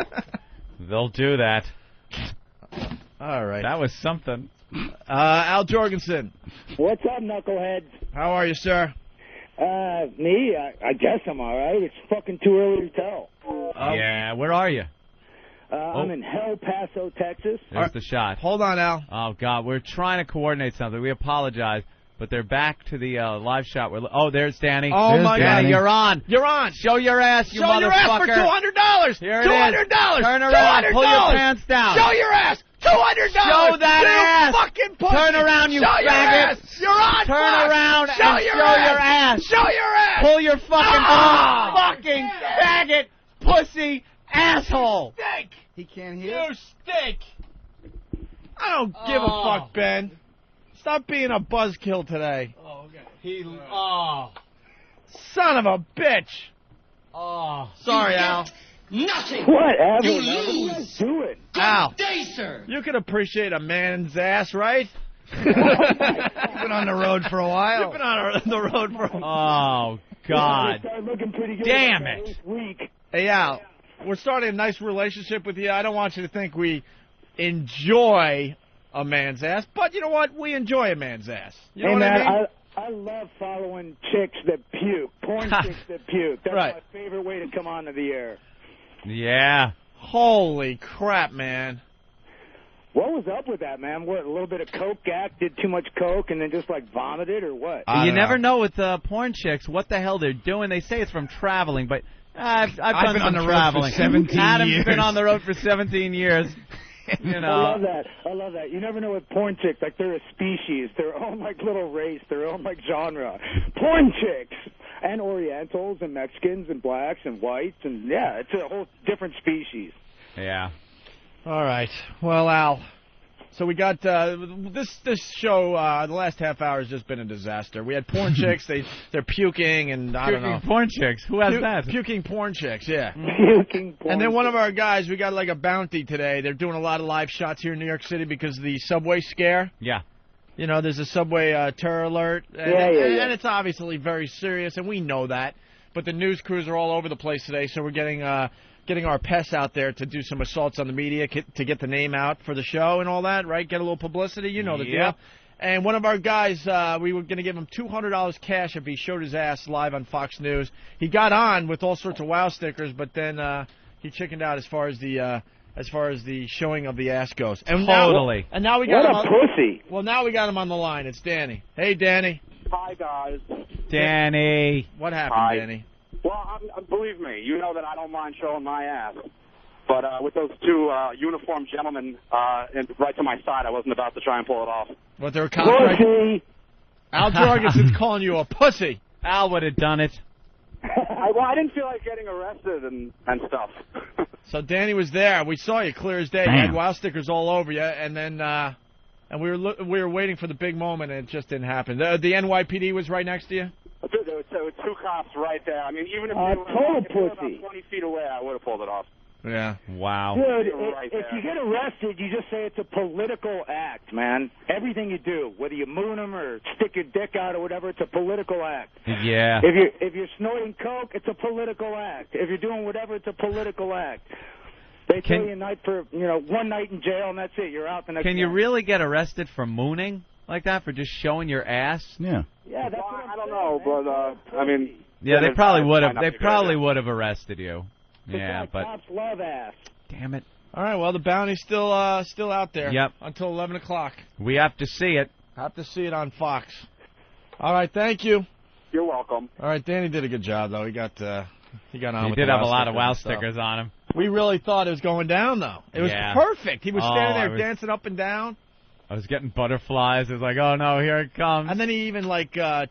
They'll do that. All right. That was something. Al Jorgensen. What's up, knuckleheads? How are you, sir? Me? I guess I'm all right. It's fucking too early to tell. Yeah. Where are you? I'm in El Paso, Texas. There's the shot. Hold on, Al. Oh, God. We're trying to coordinate something. We apologize. But they're back to the live shot. There's Danny. Oh, there's my Danny. God. You're on. You're on. Show your ass, you Show motherfucker. your ass for $200. Here it $200. is. Turn around. Pull your pants down. Show your ass. $200. Show that you ass. Fucking pussy. Turn around, you Show your faggot. ass. You're on. Turn Fox. around Show and your show your ass. Show your ass. Pull your fucking fucking Yeah. faggot, pussy, asshole. Stink. He can't hear. You stink. I don't give a fuck, Ben. Stop being a buzzkill today. Oh, okay. Son of a bitch. Sorry, Al. Nothing. What, Al? You lose. Do it. Al, day, sir. you can appreciate a man's ass, right? You've been on the road for a while. You've been on the road for a Oh, God. Looking pretty good. Damn it. Week. Hey, Al, we're starting a nice relationship with you. I don't want you to think we enjoy a man's ass, but you know what? We enjoy a man's ass. You know what I mean? I love following chicks that puke, porn chicks that puke. That's Right. my favorite way to come onto the air. Yeah. Holy crap, man. What was up with that, man? What, a little bit of coke, Gak did too much coke and then just, like, vomited or what? You never know with porn chicks what the hell they're doing. They say it's from traveling, but I've done been on some the road traveling. for 17 Adam's years. been on the road for 17 years. You know. I love that. I love that. You never know with porn chicks, like they're a species, their own like little race, their own like genre. Porn chicks and Orientals and Mexicans and blacks and whites and yeah, it's a whole different species. Yeah. All right. Well, Al, so we got this show. The last half hour has just been a disaster. We had porn chicks. They're puking and I don't know. Puking porn chicks. Who has that? Puking porn chicks. Yeah. Puking porn. And then one of our guys, we got like a bounty today. They're doing a lot of live shots here in New York City because of the subway scare. Yeah. You know, there's a subway terror alert. And, and it's obviously very serious, and we know that. But the news crews are all over the place today, so we're getting our pests out there to do some assaults on the media to get the name out for the show and all that, right? Get a little publicity, you know the deal. And one of our guys, we were going to give him $200 cash if he showed his ass live on Fox News. He got on with all sorts of wow stickers, but then he chickened out as far as the showing of the ass goes. And Totally. Now we got what a pussy. Well, now we got him on the line. It's Danny. Hey, Danny. Hi, guys. Danny. What happened, Hi. Danny? Well, believe me, you know that I don't mind showing my ass. But with those two uniformed gentlemen right to my side, I wasn't about to try and pull it off. What, they're pussy. Al Jorgensen's calling you a pussy. Al would have done it. I didn't feel like getting arrested and stuff. So Danny was there. We saw you clear as day. You had wow stickers all over you, and then and we were waiting for the big moment, and it just didn't happen. The NYPD was right next to you? There were two cops right there. I mean, even if total were pussy. about 20 feet away, I would have pulled it off. Yeah. Wow. Dude, Right if you get arrested, you just say it's a political act, man. Everything you do, whether you moon them or stick your dick out or whatever, it's a political act. Yeah. If you're snorting coke, it's a political act. If you're doing whatever, it's a political act. They tell you one night in jail and that's it. You're out the next. Can you day. really get arrested for mooning like that, for just showing your ass? Yeah. Yeah, that's what I don't know, but I mean. Yeah, they probably would have. might not They be probably good. would have arrested you. Yeah, but cops love ass. damn it, All right, well, the bounty's still out there. Yep. Until 11 o'clock. we have to see it. Have to see it on Fox. All right, thank you. You're welcome. All right, Danny did a good job, though. He got on He with did the have a lot of wow and stuff. stickers on him. We really thought it was going down, though. It was Yeah. perfect. He was standing I there was- dancing up and down. I was getting butterflies. It was like, oh no, here it comes. And then he even,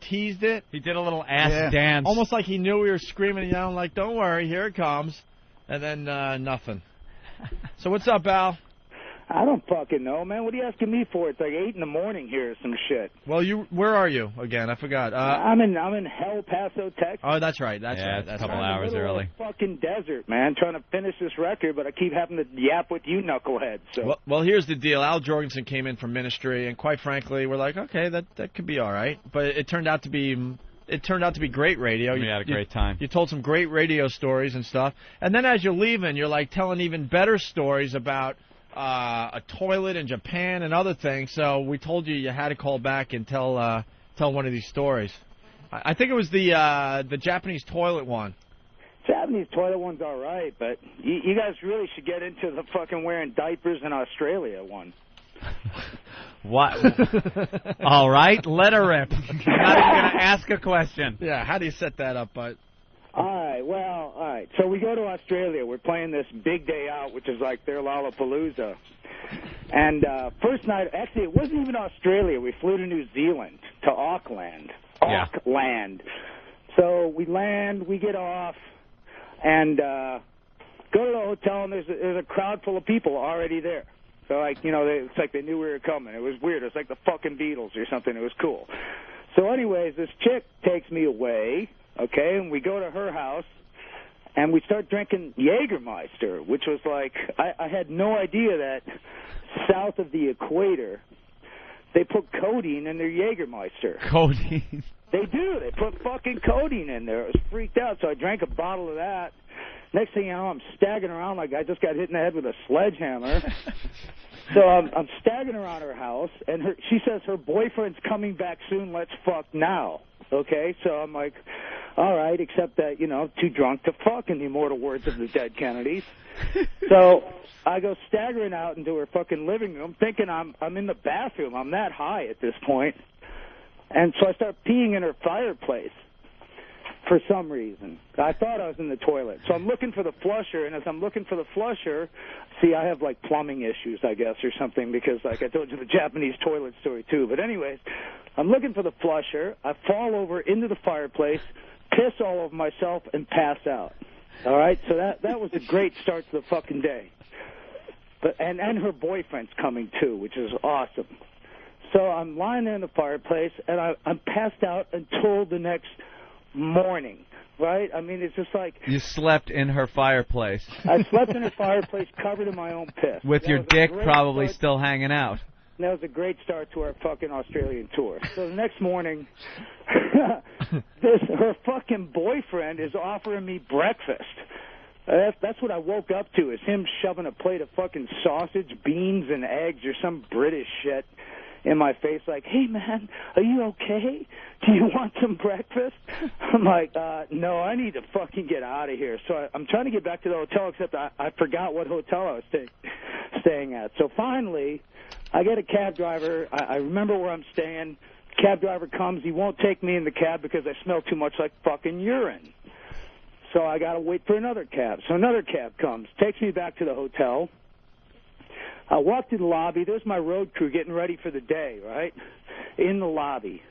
teased it. He did a little ass dance. Almost like he knew we were screaming and yelling, like, don't worry, here it comes. And then nothing. So what's up, Al? I don't fucking know, man. What are you asking me for? It's like 8 in the morning here or some shit. Well, where are you again? I forgot. I'm in El Paso, Texas. Oh, that's right. That's right. it's That's a couple right. hours early. Fucking desert, man. Trying to finish this record, but I keep having to yap with you knuckleheads. So. Well, here's the deal. Al Jorgensen came in from ministry, and quite frankly, we're like, okay, that could be all right. But it turned out to be great radio. We had a great time. You told some great radio stories and stuff. And then as you're leaving, you're like telling even better stories about a toilet in Japan and other things. So we told you had to call back and tell one of these stories. I think it was the Japanese toilet one. Japanese toilet one's all right, but you guys really should get into the fucking wearing diapers in Australia one. What? All right, let her rip. I'm not even going to ask a question. Yeah, how do you set that up, Bud? All right. So we go to Australia. We're playing this big day out, which is like their Lollapalooza. And first night, actually, it wasn't even Australia. We flew to New Zealand, to Auckland. Yeah. Auckland. So we land, we get off, and go to the hotel, and there's a crowd full of people already there. So, like, you know, it's like they knew we were coming. It was weird. It was like the fucking Beatles or something. It was cool. So, anyways, this chick takes me away, okay, and we go to her house, and we start drinking Jägermeister, which was like, I had no idea that south of the equator, they put codeine in their Jägermeister. Codeine? They do. They put fucking codeine in there. I was freaked out, so I drank a bottle of that. Next thing you know, I'm staggering around like I just got hit in the head with a sledgehammer. So I'm staggering around her house, and she says her boyfriend's coming back soon, let's fuck now. Okay, so I'm like, all right, except that, you know, too drunk to fuck, in the immortal words of the dead Kennedys. So I go staggering out into her fucking living room, thinking I'm in the bathroom. I'm that high at this point. And so I start peeing in her fireplace for some reason. I thought I was in the toilet. So I'm looking for the flusher, and as I'm looking for the flusher, see, I have, like, plumbing issues, I guess, or something, because, like, I told you the Japanese toilet story, too. But anyways, I'm looking for the flusher. I fall over into the fireplace, piss all over myself, and pass out. All right? So that was a great start to the fucking day. But and her boyfriend's coming, too, which is awesome. So I'm lying there in the fireplace, and I'm passed out until the next morning, right? I mean, it's just like... You slept in her fireplace. I slept in her fireplace covered in my own piss. With your dick probably still hanging out. That was a great start to our fucking Australian tour. So the next morning, her fucking boyfriend is offering me breakfast. That's what I woke up to, is him shoving a plate of fucking sausage, beans, and eggs or some British shit in my face, like, hey, man, are you okay? Do you want some breakfast? I'm like, no, I need to fucking get out of here. So I'm trying to get back to the hotel, except I forgot what hotel I was staying at. So finally, I get a cab driver. I remember where I'm staying. Cab driver comes. He won't take me in the cab because I smell too much like fucking urine. So I got to wait for another cab. So another cab comes, takes me back to the hotel. I walk through the lobby. There's my road crew getting ready for the day, right, in the lobby.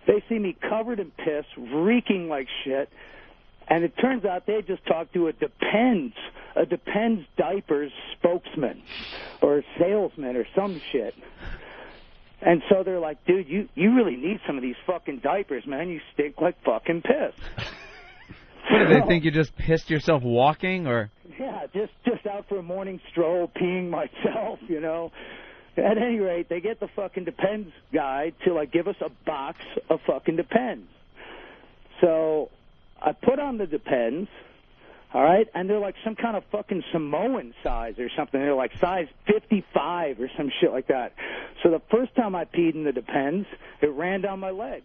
They see me covered in piss, reeking like shit, and it turns out they just talked to a Depends diapers spokesman or salesman or some shit. And so they're like, dude, you really need some of these fucking diapers, man. You stink like fucking piss. What, do they think you just pissed yourself walking, or... Yeah, just out for a morning stroll, peeing myself, you know. At any rate, they get the fucking Depends guy to, like, give us a box of fucking Depends. So I put on the Depends, all right, and they're like some kind of fucking Samoan size or something. They're like size 55 or some shit like that. So the first time I peed in the Depends, it ran down my legs.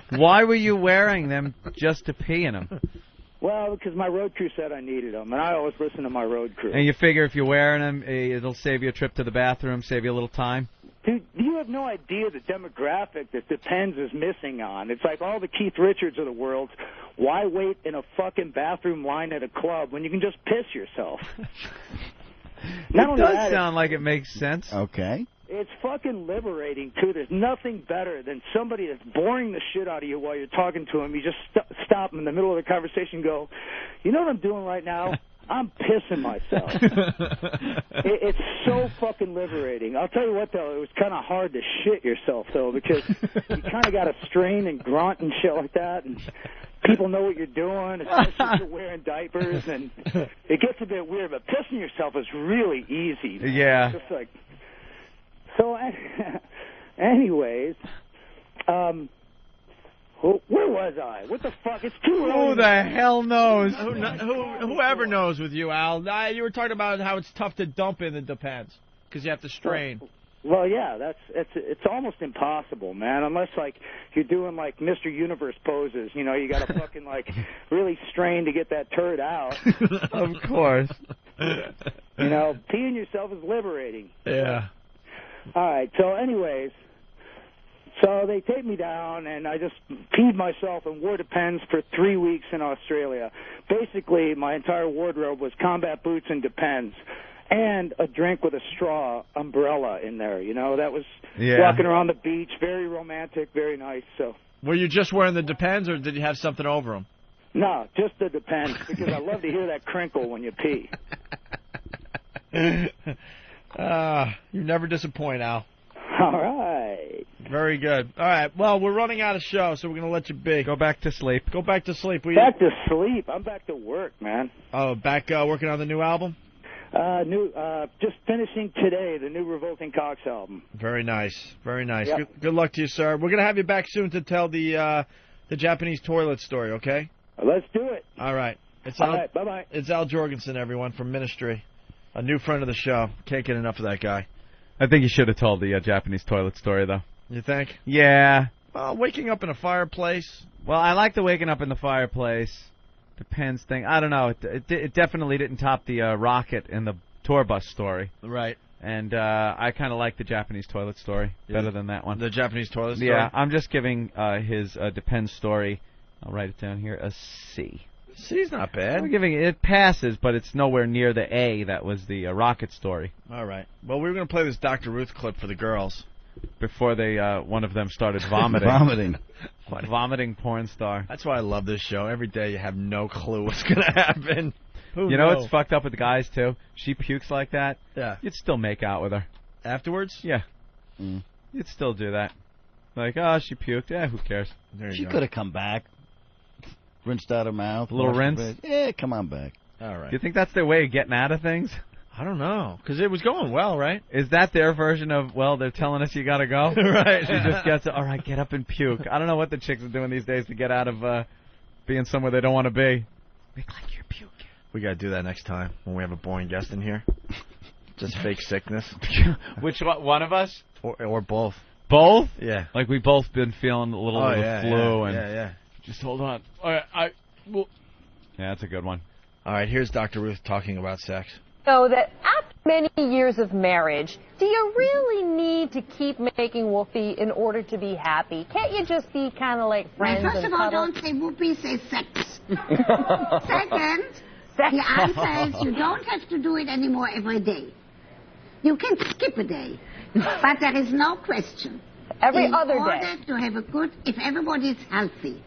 Why were you wearing them just to pee in them? Well, because my road crew said I needed them, and I always listen to my road crew. And you figure if you're wearing them, it'll save you a trip to the bathroom, save you a little time? Dude, you have no idea the demographic that Depends is missing on. It's like all the Keith Richards of the world. Why wait in a fucking bathroom line at a club when you can just piss yourself? It does sound like it makes sense. Okay. It's fucking liberating, too. There's nothing better than somebody that's boring the shit out of you while you're talking to them. You just stop them in the middle of the conversation and go, you know what I'm doing right now? I'm pissing myself. It's so fucking liberating. I'll tell you what, though, it was kind of hard to shit yourself, though, because you kind of got to strain and grunt and shit like that, and people know what you're doing, especially if you're wearing diapers, and it gets a bit weird, but pissing yourself is really easy. Man. Yeah. It's just like... So, anyways, where was I? What the fuck? It's too early. Who the hell knows? Whoever knows with you, Al. You were talking about how it's tough to dump in the Depends because you have to strain. Well, yeah, it's almost impossible, man. Unless like you're doing like Mr. Universe poses, you know, you got to fucking like really strain to get that turd out. Of course. You know, peeing yourself is liberating. Yeah. All right, so anyways, so they take me down, and I just peed myself and wore Depends for 3 weeks in Australia. Basically, my entire wardrobe was combat boots and Depends, and a drink with a straw umbrella in there, you know. That was walking around the beach, very romantic, very nice. So. Were you just wearing the Depends, or did you have something over them? No, just the Depends, because I love to hear that crinkle when you pee. You never disappoint, Al. All right. Very good. All right. Well, we're running out of show, so we're going to let you be. Go back to sleep. Go back to sleep. Back to sleep. I'm back to work, man. Oh, back working on the new album? Just finishing today, the new Revolting Cocks album. Very nice. Very nice. Yep. Good luck to you, sir. We're going to have you back soon to tell the Japanese toilet story, okay? Let's do it. All right. All right. Bye-bye. It's Al Jorgensen, everyone, from Ministry. A new friend of the show. Can't get enough of that guy. I think you should have told the Japanese toilet story, though. You think? Yeah. Waking up in a fireplace. Well, I like the waking up in the fireplace. Depends thing. I don't know. It definitely didn't top the rocket in the tour bus story. Right. And I kind of like the Japanese toilet story better than that one. The Japanese toilet story? Yeah, I'm just giving his Depends story, I'll write it down here, a C. C's not bad. I'm giving it passes, but it's nowhere near the A that was the rocket story. All right. Well, we were going to play this Dr. Ruth clip for the girls. Before they one of them started vomiting. Vomiting porn star. That's why I love this show. Every day you have no clue what's going to happen. You know what's fucked up with the guys, too? She pukes like that. Yeah. You'd still make out with her. Afterwards? Yeah. You'd still do that. Like, oh, she puked. Yeah, who cares? She could have come back. Rinsed out her mouth. A little rinse? Yeah, come on back. All right. Do you think that's their way of getting out of things? I don't know, because it was going well, right? Is that their version of, well, they're telling us you got to go? Right. She just gets, all right, get up and puke. I don't know what the chicks are doing these days to get out of being somewhere they don't want to be. Make like you're puking. We got to do that next time when we have a boring guest in here. Just fake sickness. Which one of us? Or both. Both? Yeah. Like we both been feeling a little flu. Yeah. Just hold on. All right, yeah, that's a good one. All right, here's Dr. Ruth talking about sex. So that after many years of marriage, do you really need to keep making whoopee in order to be happy? Can't you just be kind of like friends First and of all, cuddle? don't say whoopee, say sex. Second, the answer is you don't have to do it anymore every day. You can skip a day, but there is no question. Every other day. In order to have a good, if everybody is healthy,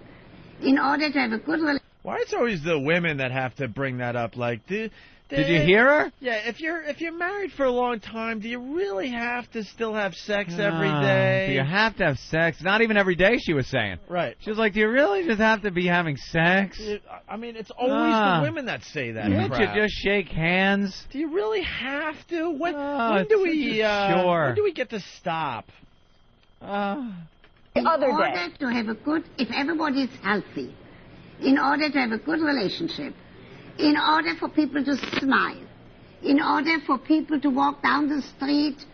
in order to have a good relationship. Why it's always the women that have to bring that up? Like, did you hear her? Yeah, if you're married for a long time, do you really have to still have sex every day? Do you have to have sex? Not even every day, she was saying. Right. She was like, do you really just have to be having sex? I mean, it's always the women that say that. Can't crap. you just shake hands? Do you really have to? When it's do we sure. when do we get to stop? In order to have a good, if everybody is healthy, in order to have a good relationship, in order for people to smile, in order for people to walk down the street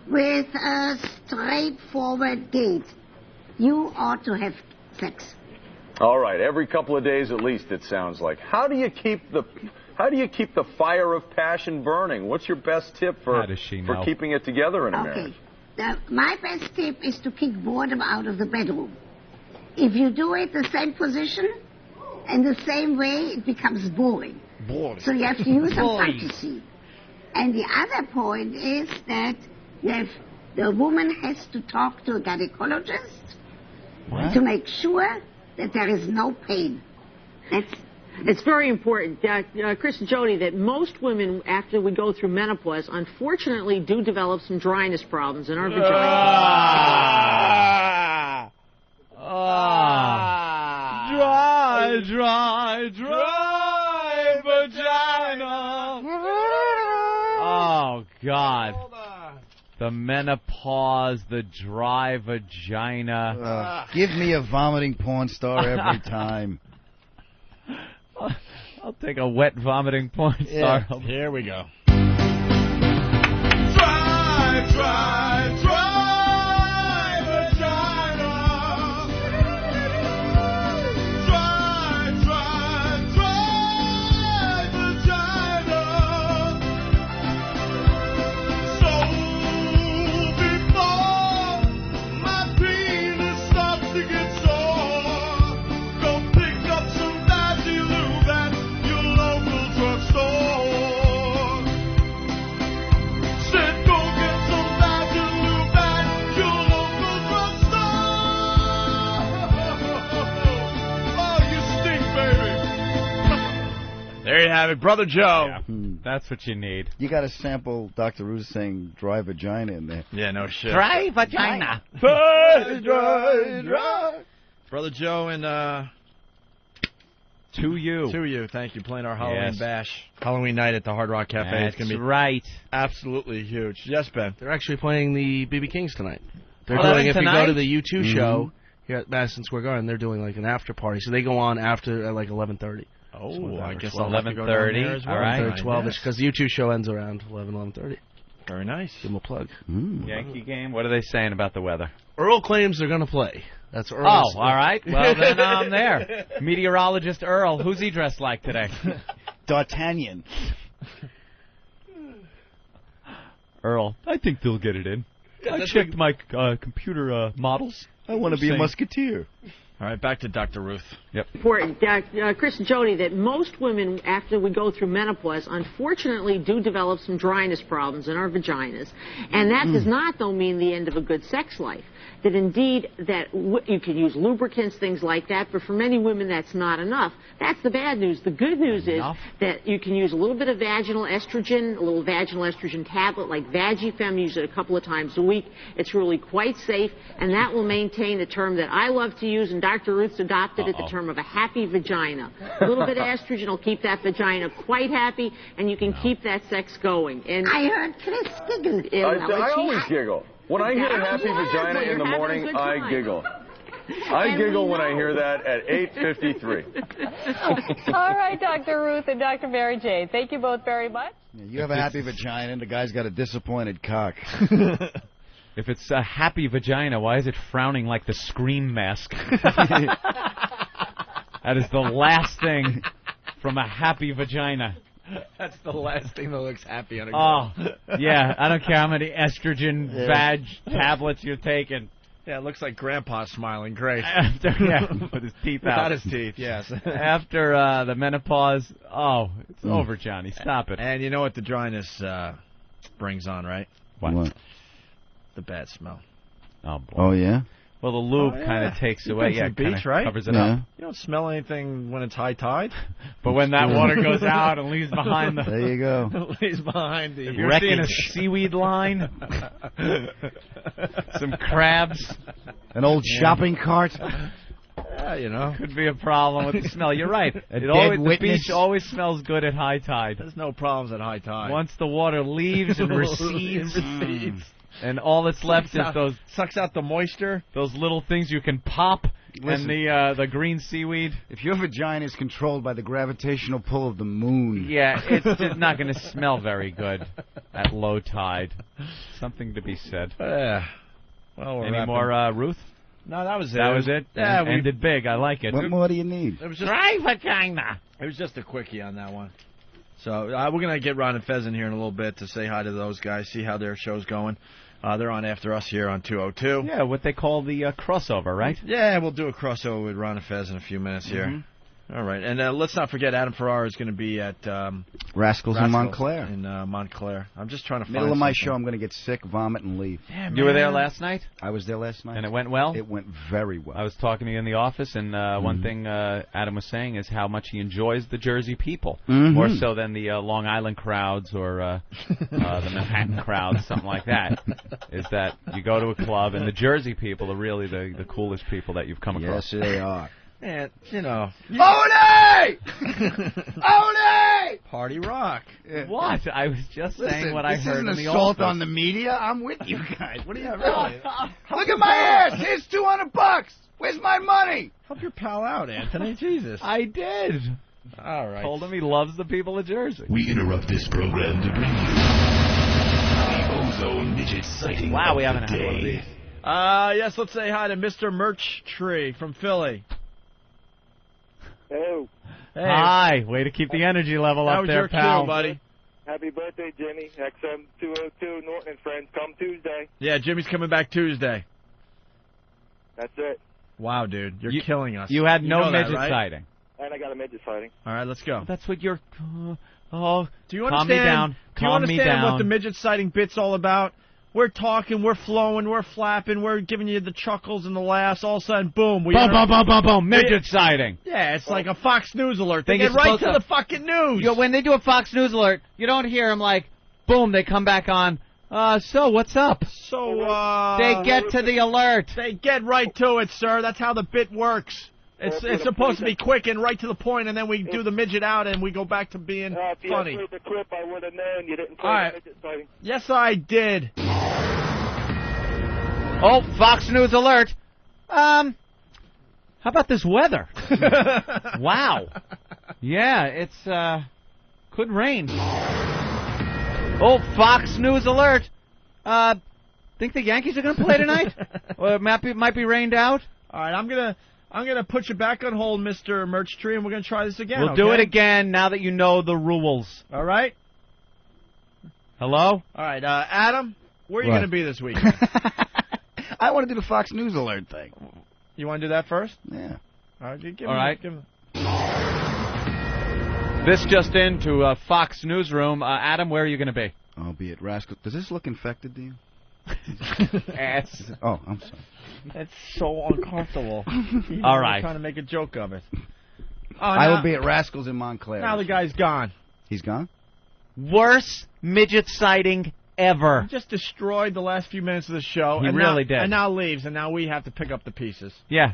with a straightforward gait, you ought to have sex. All right, every couple of days at least, it sounds like. How do you keep the fire of passion burning? What's your best tip for keeping it together in a marriage? My best tip is to kick boredom out of the bedroom. If you do it the same position and the same way, it becomes boring. So you have to use some fantasy. And the other point is that the woman has to talk to a gynecologist to make sure that there is no pain. It's very important, Chris and Jody, that most women, after we go through menopause, unfortunately do develop some dryness problems in our vagina. Dry vagina. Oh, God. The menopause, the dry vagina. Give me a vomiting porn star every time. I'll take a wet vomiting porn star. Here we go. Dry vagina. Dry vagina. So before my penis starts to get sore, go pick up some Vasilube at your local drugstore. Said go get some Vasilube at your local drugstore. Oh, you stink, baby. There you have it, Brother Joe. That's what you need. You got to sample Dr. Ruth saying dry vagina in there. Yeah, no shit. Dry vagina. Dry. Brother Joe and To you. Thank you. Playing our Halloween bash. Halloween night at the Hard Rock Cafe. That's it's going to be right. Absolutely huge. Yes, Ben. They're actually playing the BB Kings tonight. They're Oh, doing, if tonight? you go to the U2 show here at Madison Square Garden, they're doing like an after party. So they go on after at like 11:30. Oh, I guess 11:30. Well. All right. 12ish, because the U2 show ends around 11:30. Very nice. Give them a plug. Yankee game. What are they saying about the weather? Earl claims they're going to play. That's Earl. Oh, all right. Well, then I'm there. Meteorologist Earl. Who's he dressed like today? D'Artagnan. Earl. I think they'll get it in. I checked my computer models. I want to be a musketeer. All right, back to Dr. Ruth. Yep. Important, Chris and Joni, that most women, after we go through menopause, unfortunately do develop some dryness problems in our vaginas. And that does not, though, mean the end of a good sex life. That indeed, you can use lubricants, things like that, but for many women that's not enough. That's the bad news. The good news is that you can use a little bit of vaginal estrogen, a little vaginal estrogen tablet like Vagifem, use it a couple of times a week. It's really quite safe, and that will maintain a term that I love to use, and Dr. Ruth's adopted it, the term of a happy vagina. A little bit of estrogen will keep that vagina quite happy, and you can keep that sex going. And I heard Chris giggle. I always giggle. When I hear a happy vagina in the morning, I giggle. I giggle when I hear that at 8:53. All right, Dr. Ruth and Dr. Mary Jane, thank you both very much. Yeah, you have a happy vagina, and the guy's got a disappointed cock. If it's a happy vagina, why is it frowning like the Scream mask? That is the last thing from a happy vagina. That's the last thing that looks happy on a girl. Oh, yeah. I don't care how many estrogen vag tablets you're taking. Yeah, it looks like Grandpa's smiling great. With his teeth out. Without his teeth, yes. After the menopause, it's over, Johnny. Stop it. And you know what the dryness brings on, right? What? The bad smell. Oh, boy. Oh, yeah? Well, the lube kind of takes away. Yeah, beach, right? Covers it up. You don't smell anything when it's high tide. But when that water goes out and leaves behind the... There you go. leaves behind the... If you're seeing a seaweed line, some crabs... An old shopping cart. Yeah, you know. Could be a problem with the smell. You're right. The beach always smells good at high tide. There's no problems at high tide. Once the water leaves and recedes... And all that's left is those... Sucks out the moisture. Those little things you can pop. Listen, and the green seaweed. If your vagina is controlled by the gravitational pull of the moon... Yeah, it's just not going to smell very good at low tide. Something to be said. Well, any more, Ruth? No, that was it. That was it? Yeah, we ended big. I like it. What more do you need? It was just It was just a quickie on that one. So we're going to get Ron and Fez in here in a little bit to say hi to those guys, see how their show's going. They're on after us here on 202. Yeah, what they call the crossover, right? Yeah, we'll do a crossover with Ron and Fez in a few minutes here. Mm-hmm. All right, and let's not forget Adam Ferrara is going to be at Rascals in Montclair. In Montclair. I'm just trying to find middle of my something. show, I'm going to get sick, vomit, and leave. Yeah, you were there last night? I was there last night. And it went well? It went very well. I was talking to you in the office, and one thing Adam was saying is how much he enjoys the Jersey people, more so than the Long Island crowds or the Manhattan crowds, something like that, is that you go to a club, and the Jersey people are really the coolest people that you've come across. Yes, they are. And, you know. Ole! Ole! Party rock. What? I was just saying what I heard in the office. This is an assault on the media. I'm with you guys. What do you have? Look at my ass. Here's $200. Where's my money? Help your pal out, Anthony. Jesus. I did. All right. Told him he loves the people of Jersey. We interrupt this program to bring you the ozone midget sighting. Wow, we of haven't the had one of day. these. Yes, let's say hi to Mr. Merch Tree from Philly. Hey. Hi. Way to keep the energy level up there, pal. That was your cue, buddy. Happy birthday, Jimmy. XM 202, Norton and Friends. Come Tuesday. Yeah, Jimmy's coming back Tuesday. That's it. Wow, dude. You're killing us. You had You no know that, midget right? sighting. And I got a midget sighting. All right, let's go. That's what you're... Do you understand? Calm me down. Do you understand what the midget sighting bit's all about? We're talking, we're flowing, we're flapping, we're giving you the chuckles and the laughs. All of a sudden, boom. Boom. Midget sighting. Yeah, it's like a Fox News alert. They Think get it's right to supposed the fucking news. You know, when they do a Fox News alert, you don't hear them like, boom, they come back on. So what's up? So, they get to the alert. They get right to it, sir. That's how the bit works. It's supposed to be quick and right to the point, and then we do the midget out, and we go back to being If you funny. had played the clip, I would have known you didn't play All right. the midget sighting. Yes, I did. Oh, Fox News alert. How about this weather? Wow. Yeah, it's, could rain. Oh, Fox News alert. Think the Yankees are going to play tonight? Or it might be rained out? All right, I'm gonna put you back on hold, Mr. Merch Tree, and we're gonna try this again. We'll do it again now that you know the rules. All right. Hello? All right, Adam, where are you What? gonna be this week? I want to do the Fox News alert thing. You want to do that first? Yeah. All right. Give All him, right. Give him. This just into Fox Newsroom. Adam, where are you going to be? I'll be at Rascal. Does this look infected to you? Ass. Oh, I'm sorry. It's so uncomfortable. All right. Trying to make a joke of it. I will be at Rascals in Montclair. Now the guy's gone. He's gone? Worst midget sighting ever. He just destroyed the last few minutes of the show. He and really now, did. And now leaves, and now we have to pick up the pieces. Yeah.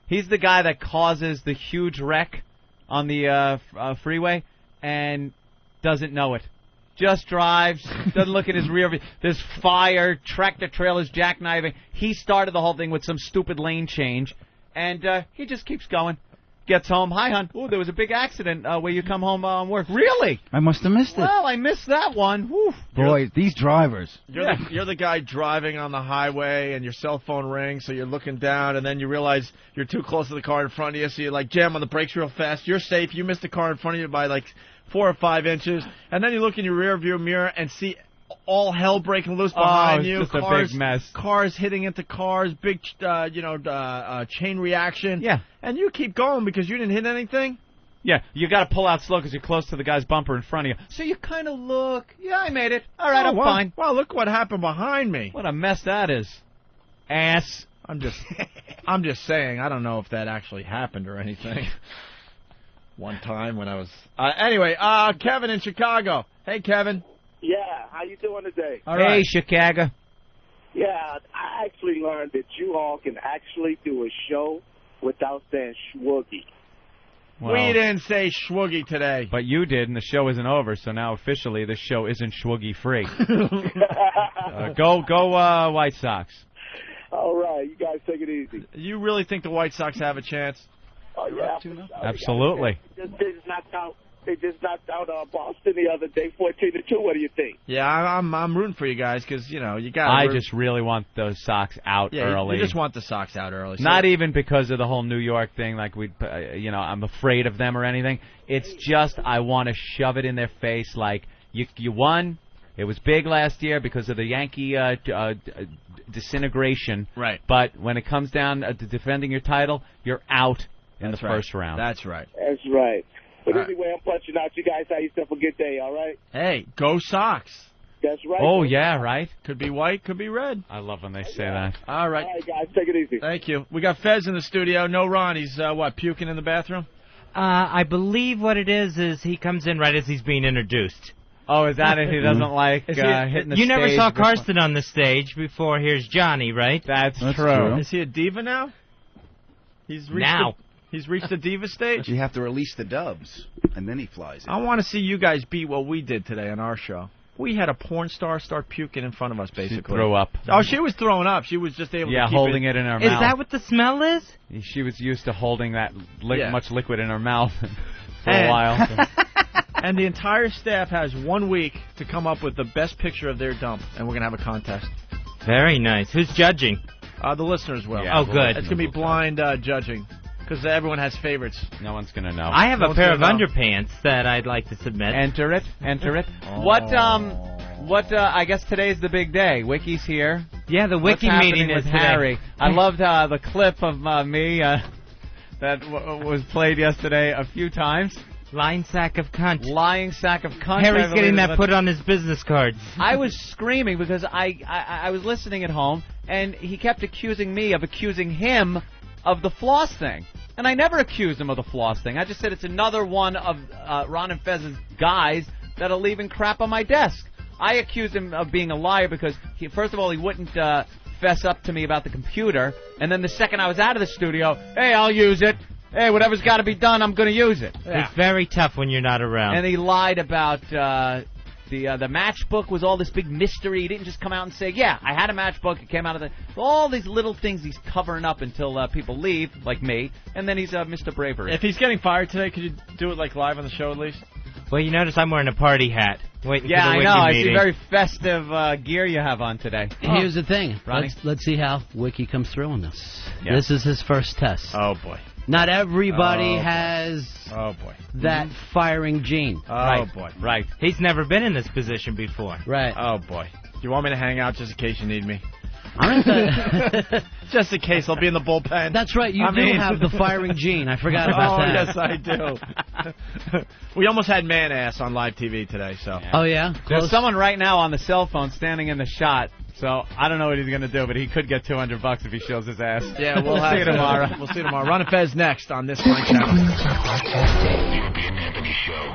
He's the guy that causes the huge wreck on the freeway and doesn't know it. Just drives, doesn't look in his rear view. There's fire, tractor trailers jackknifing. He started the whole thing with some stupid lane change, and he just keeps going. Gets home. Hi, hon. Oh, there was a big accident where you come home on work. Really? I must have missed it. Well, I missed that one. Whew. Boy, these drivers. You're the guy driving on the highway, and your cell phone rings, so you're looking down, and then you realize you're too close to the car in front of you, so you like jam on the brakes real fast. You're safe. You missed the car in front of you by like 4 or 5 inches, and then you look in your rear view mirror and see all hell breaking loose behind you. It's just cars, a big mess. Cars hitting into cars, big, chain reaction. Yeah. And you keep going because you didn't hit anything. Yeah, you got to pull out slow because you're close to the guy's bumper in front of you. So you kind of look. Yeah, I made it. All right, I'm fine. Wow, look what happened behind me. What a mess that is. Ass. I'm just saying. I don't know if that actually happened or anything. One time when I was. Anyway, Kevin in Chicago. Hey, Kevin. Yeah, how you doing today? All right. Hey, Chicago. Yeah, I actually learned that you all can actually do a show without saying schwoogie. Well, We didn't say schwoogie today. But you did, and the show isn't over, so now officially the show isn't schwoogie free. Go White Sox. All right, you guys take it easy. You really think the White Sox have a chance? Oh, yeah. Absolutely. They just knocked out Boston the other day, 14-2. What do you think? Yeah, I'm rooting for you guys because you got. I just really want those Sox out early. You just want the Sox out early. So. Not even because of the whole New York thing, like I'm afraid of them or anything. It's just I want to shove it in their face, like you won. It was big last year because of the Yankee disintegration. Right. But when it comes down to defending your title, you're out in the first round. That's right. That's right. But All right. anyway, I'm punching out. You guys have yourself a good day, all right? Hey, go Sox. That's right. Oh, yeah, right? Could be white, could be red. I love when they say that. All right. All right, guys, take it easy. Thank you. We got Fez in the studio. No Ron. He's, puking in the bathroom? I believe what it is he comes in right as he's being introduced. Oh, is that it? He doesn't like hitting the stage? You never saw Karsten on the stage before. Here's Johnny, right? That's true. Is he a diva now? He's reached the diva stage? You have to release the dubs, and then he flies in. I want to see you guys beat what we did today on our show. We had a porn star start puking in front of us, basically. She threw up. Oh, she was throwing up. She was just able to keep holding it in her mouth. Is that what the smell is? She was used to holding that much liquid in her mouth for a while. And the entire staff has 1 week to come up with the best picture of their dump, and we're going to have a contest. Very nice. Who's judging? The listeners will. Yeah, good. It's going to be blind judging, because everyone has favorites. No one's going to know. I have a pair of underpants that I'd like to submit. Enter it. Oh. What, I guess today's the big day. Wiki's here. Yeah, the Wiki meeting with is Harry. today. I loved the clip of me that was played yesterday a few times. Lying sack of cunt. Lying sack of cunt. Harry's getting that put on his business card. I was screaming because I was listening at home, and he kept accusing me of accusing him of the floss thing. And I never accused him of the floss thing. I just said it's another one of Ron and Fez's guys that are leaving crap on my desk. I accused him of being a liar because, first of all, he wouldn't fess up to me about the computer. And then the second I was out of the studio, hey, I'll use it. Hey, whatever's got to be done, I'm going to use it. Yeah. It's very tough when you're not around. And he lied about the matchbook was all this big mystery. He didn't just come out and say, yeah, I had a matchbook. It came out of the... All these little things he's covering up until people leave, like me. And then he's Mr. Bravery. If he's getting fired today, could you do it like live on the show at least? Well, you notice I'm wearing a party hat. Yeah, I know. I see very festive gear you have on today. Here's the thing. Ronnie? Let's see how Wiki comes through on this. Yeah. This is his first test. Oh, boy. Not everybody has that firing gene. Oh, boy. Right. He's never been in this position before. Right. Oh, boy. Do you want me to hang out just in case you need me? Just in case, I'll be in the bullpen. That's right, you do have the firing gene. I forgot about that. Oh, yes, I do. We almost had man ass on live TV today, so. Oh, yeah? There's someone right now on the cell phone standing in the shot, so I don't know what he's going to do, but he could get $200 if he shows his ass. Yeah, we'll see you tomorrow. We'll see you tomorrow. Ron and Fez next on this fine channel. The Opie and Anthony Show.